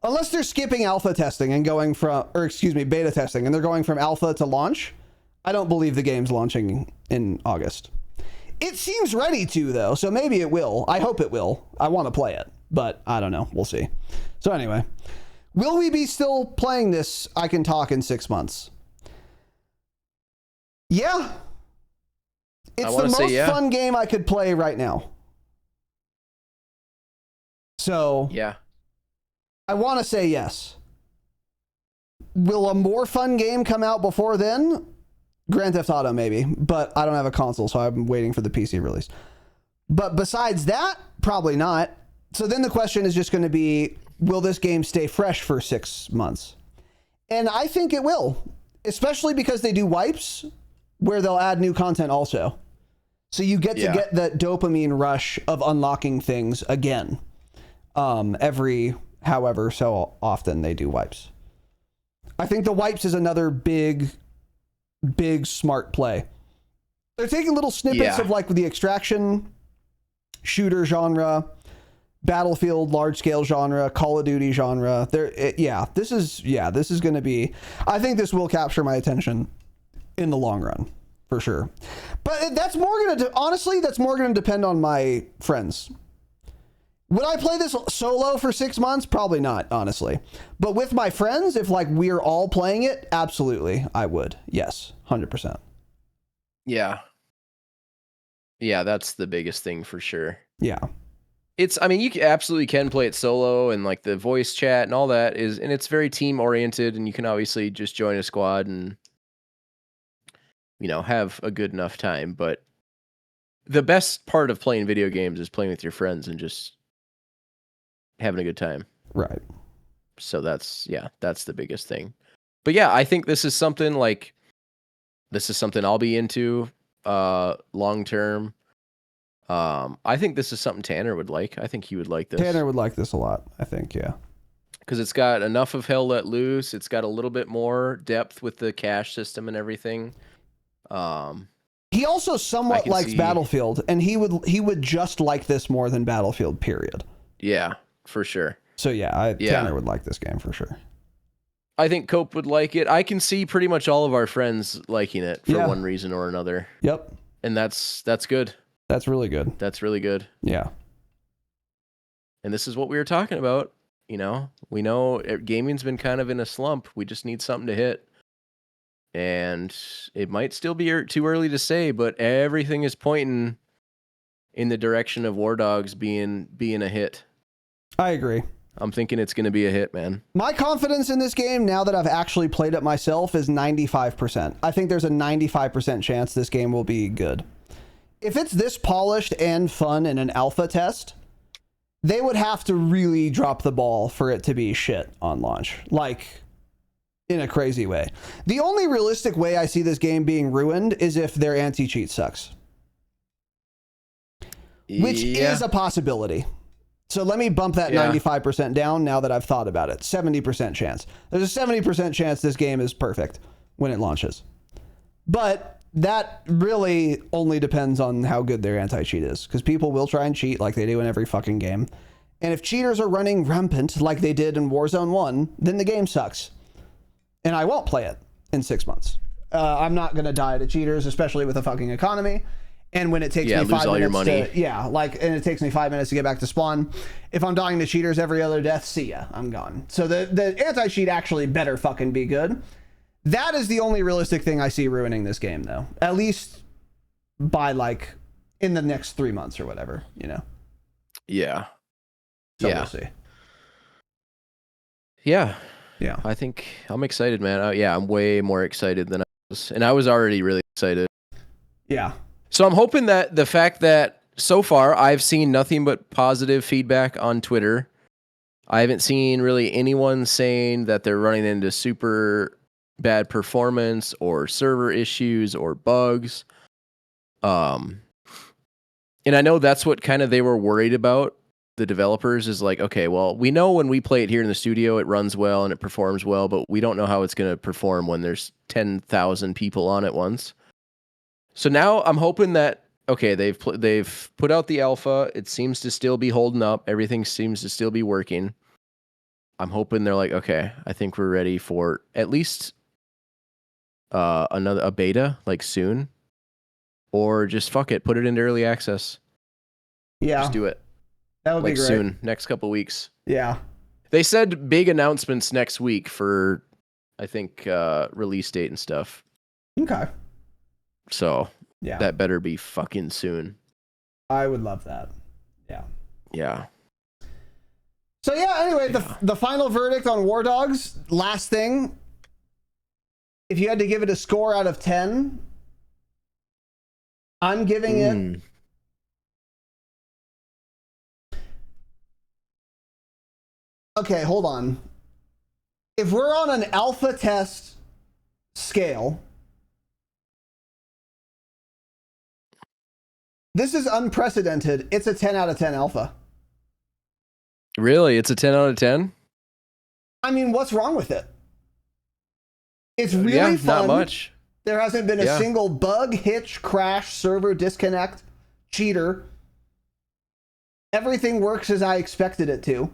Unless they're skipping alpha testing and going from, beta testing, and they're going from alpha to launch. I don't believe the game's launching in August. It seems ready to, though, so maybe it will. I hope it will. I want to play it, but I don't know. We'll see. So anyway, will we be still playing this I Can Talk in 6 months? Yeah. It's the most fun game I could play right now. So yeah, I want to say yes. Will a more fun game come out before then? Grand Theft Auto, maybe, but I don't have a console, so I'm waiting for the PC release. But besides that, probably not. So then the question is just going to be, will this game stay fresh for 6 months? And I think it will, especially because they do wipes where they'll add new content also. So you get to get that dopamine rush of unlocking things again. Every however so often they do wipes. I think the wipes is another big smart play. They're taking little snippets of like the extraction shooter genre, Battlefield large scale genre, Call of Duty genre. This is going to be, I think this will capture my attention in the long run for sure. But that's more going to depend on my friends. Would I play this solo for 6 months? Probably not, honestly. But with my friends, if like we're all playing it, absolutely, I would. Yes, 100%. Yeah. Yeah, that's the biggest thing for sure. Yeah. You absolutely can play it solo, and like the voice chat and all that and it's very team oriented, and you can obviously just join a squad and, have a good enough time. But the best part of playing video games is playing with your friends and just having a good time. Right. So that's the biggest thing. But yeah, I think this is something I'll be into long term. I think this is something Tanner would like. I think he would like this. Tanner would like this a lot, I think, yeah. Because it's got enough of Hell Let Loose. It's got a little bit more depth with the cache system and everything. He also somewhat likes Battlefield, and he would just like this more than Battlefield, period. Yeah, for sure. So Tanner would like this game for sure. I think Cope would like it. I can see pretty much all of our friends liking it for one reason or another. Yep. And that's good. That's really good. That's really good. Yeah. And this is what we were talking about. You know, we know gaming's been kind of in a slump. We just need something to hit. And it might still be too early to say, but everything is pointing in the direction of Wardogs being a hit. I agree. I'm thinking it's going to be a hit, man. My confidence in this game, now that I've actually played it myself, is 95%. I think there's a 95% chance this game will be good. If it's this polished and fun in an alpha test, they would have to really drop the ball for it to be shit on launch. Like, in a crazy way. The only realistic way I see this game being ruined is if their anti-cheat sucks. Which is a possibility. So let me bump that 95% down now that I've thought about it. 70% chance. There's a 70% chance this game is perfect when it launches. But that really only depends on how good their anti-cheat is, because people will try and cheat like they do in every fucking game. And if cheaters are running rampant like they did in Warzone 1, then the game sucks. And I won't play it in 6 months. I'm not going to die to cheaters, especially with a fucking economy. And when it takes me 5 minutes all your money. and it takes me 5 minutes to get back to spawn. If I'm dying to cheaters every other death, see ya, I'm gone. So the anti-cheat actually better fucking be good. That is the only realistic thing I see ruining this game, though. At least by, like, in the next 3 months or whatever, you know? Yeah. So we'll see. Yeah. Yeah. I think I'm excited, man. I'm way more excited than I was. And I was already really excited. Yeah. So I'm hoping that the fact that so far I've seen nothing but positive feedback on Twitter. I haven't seen really anyone saying that they're running into super bad performance or server issues or bugs. And I know that's what kind of they were worried about. The developers is like, okay, well, we know when we play it here in the studio, it runs well and it performs well, but we don't know how it's going to perform when there's 10,000 people on at once. So now I'm hoping that, okay, they've put out the alpha. It seems to still be holding up. Everything seems to still be working. I'm hoping they're like, okay, I think we're ready for at least a beta, like soon. Or just fuck it, put it into early access. Yeah. Just do it. That would be great. Soon, next couple weeks. Yeah. They said big announcements next week for, I think, release date and stuff. Okay. So, yeah, that better be fucking soon. I would love that. Yeah. Yeah. So, yeah, anyway, the final verdict on Wardogs, last thing. If you had to give it a score out of 10, I'm giving it... Okay, hold on. If we're on an alpha test scale, this is unprecedented. It's a 10 out of 10 alpha. Really? It's a 10 out of 10? I mean, what's wrong with it? It's really fun. Not much. There hasn't been a single bug, hitch, crash, server disconnect, cheater. Everything works as I expected it to.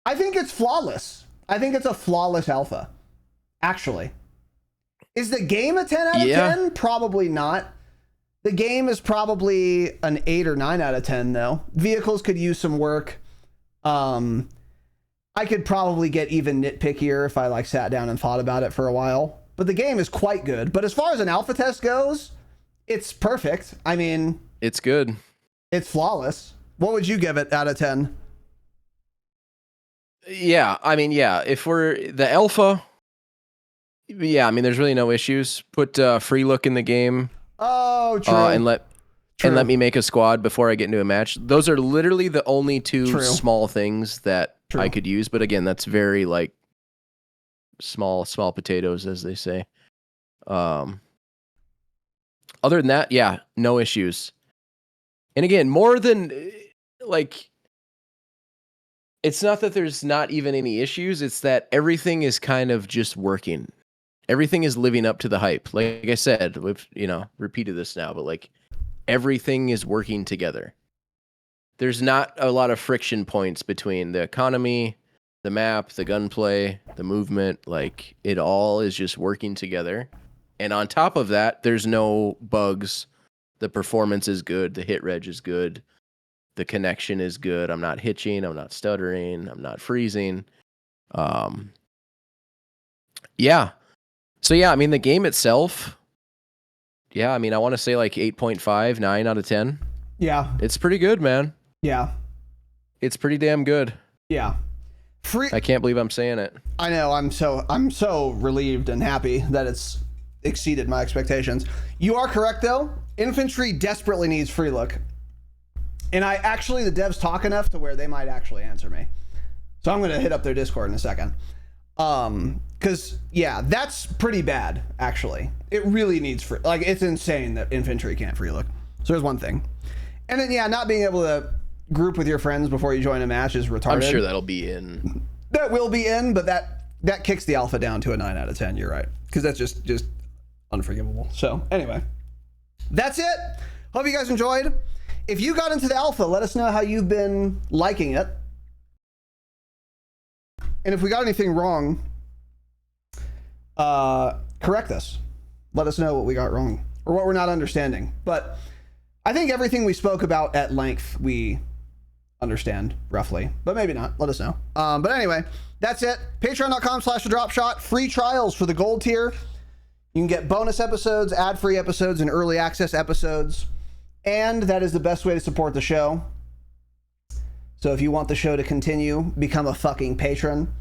I think it's flawless. I think it's a flawless alpha, actually. Is the game a 10 out of 10? Probably not. The game is probably an 8 or 9 out of 10, though. Vehicles could use some work. I could probably get even nitpickier if I like sat down and thought about it for a while. But the game is quite good. But as far as an alpha test goes, it's perfect. I mean... It's good. It's flawless. What would you give it out of 10? Yeah, I mean, if we're the alpha, I mean, there's really no issues. Put free look in the game. Oh, true. And let me make a squad before I get into a match. Those are literally the only two small things that I could use. But again, that's very like small potatoes, as they say. Other than that, no issues. And again, more than like. It's not that there's not even any issues. It's that everything is kind of just working. Everything is living up to the hype. Like I said, we've, repeated this now, but like everything is working together. There's not a lot of friction points between the economy, the map, the gunplay, the movement. Like it all is just working together. And on top of that, there's no bugs. The performance is good. The hit reg is good. the connection is good. I'm not hitching. I'm not stuttering. I'm not freezing. Yeah. So yeah, I mean the game itself. Yeah, I mean I want to say like 8.5, 9 out of 10. Yeah. It's pretty good, man. Yeah. It's pretty damn good. Yeah. I can't believe I'm saying it. I know. I'm so relieved and happy that it's exceeded my expectations. You are correct though. Infantry desperately needs free look. And the devs talk enough to where they might actually answer me. So I'm going to hit up their Discord in a second. Cause yeah, that's pretty bad actually. It really needs free, like it's insane that Infantry can't free look. So there's one thing. And then yeah, not being able to group with your friends before you join a match is retarded. I'm sure that'll be in. That will be in, but that kicks the alpha down to a 9 out of 10. You're right. Cause that's just unforgivable. So anyway, that's it. Hope you guys enjoyed. If you got into the alpha, let us know how you've been liking it. And if we got anything wrong, correct us. Let us know what we got wrong or what we're not understanding. But I think everything we spoke about at length, we understand roughly, but maybe not. Let us know. But anyway, that's it. Patreon.com/Dropshot. Free trials for the gold tier. You can get bonus episodes, ad-free episodes, and early access episodes. And that is the best way to support the show. So if you want the show to continue, become a fucking patron.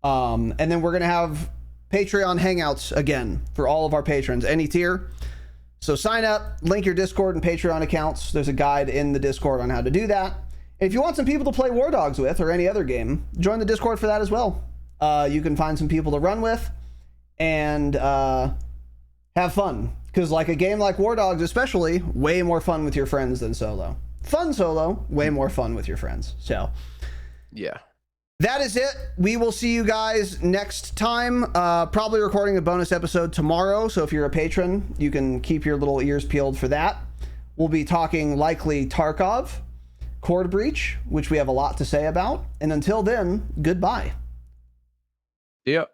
And then we're going to have Patreon hangouts again for all of our patrons, any tier. So sign up, link your Discord and Patreon accounts. There's a guide in the Discord on how to do that. And if you want some people to play Wardogs with or any other game, join the Discord for that as well. You can find some people to run with and have fun. Because like a game like Wardogs especially, way more fun with your friends than solo. Fun solo, way more fun with your friends. So yeah, that is it. We will see you guys next time. Probably recording a bonus episode tomorrow. So if you're a patron, you can keep your little ears peeled for that. We'll be talking likely Tarkov, Cord Breach, which we have a lot to say about. And until then, goodbye. Yep.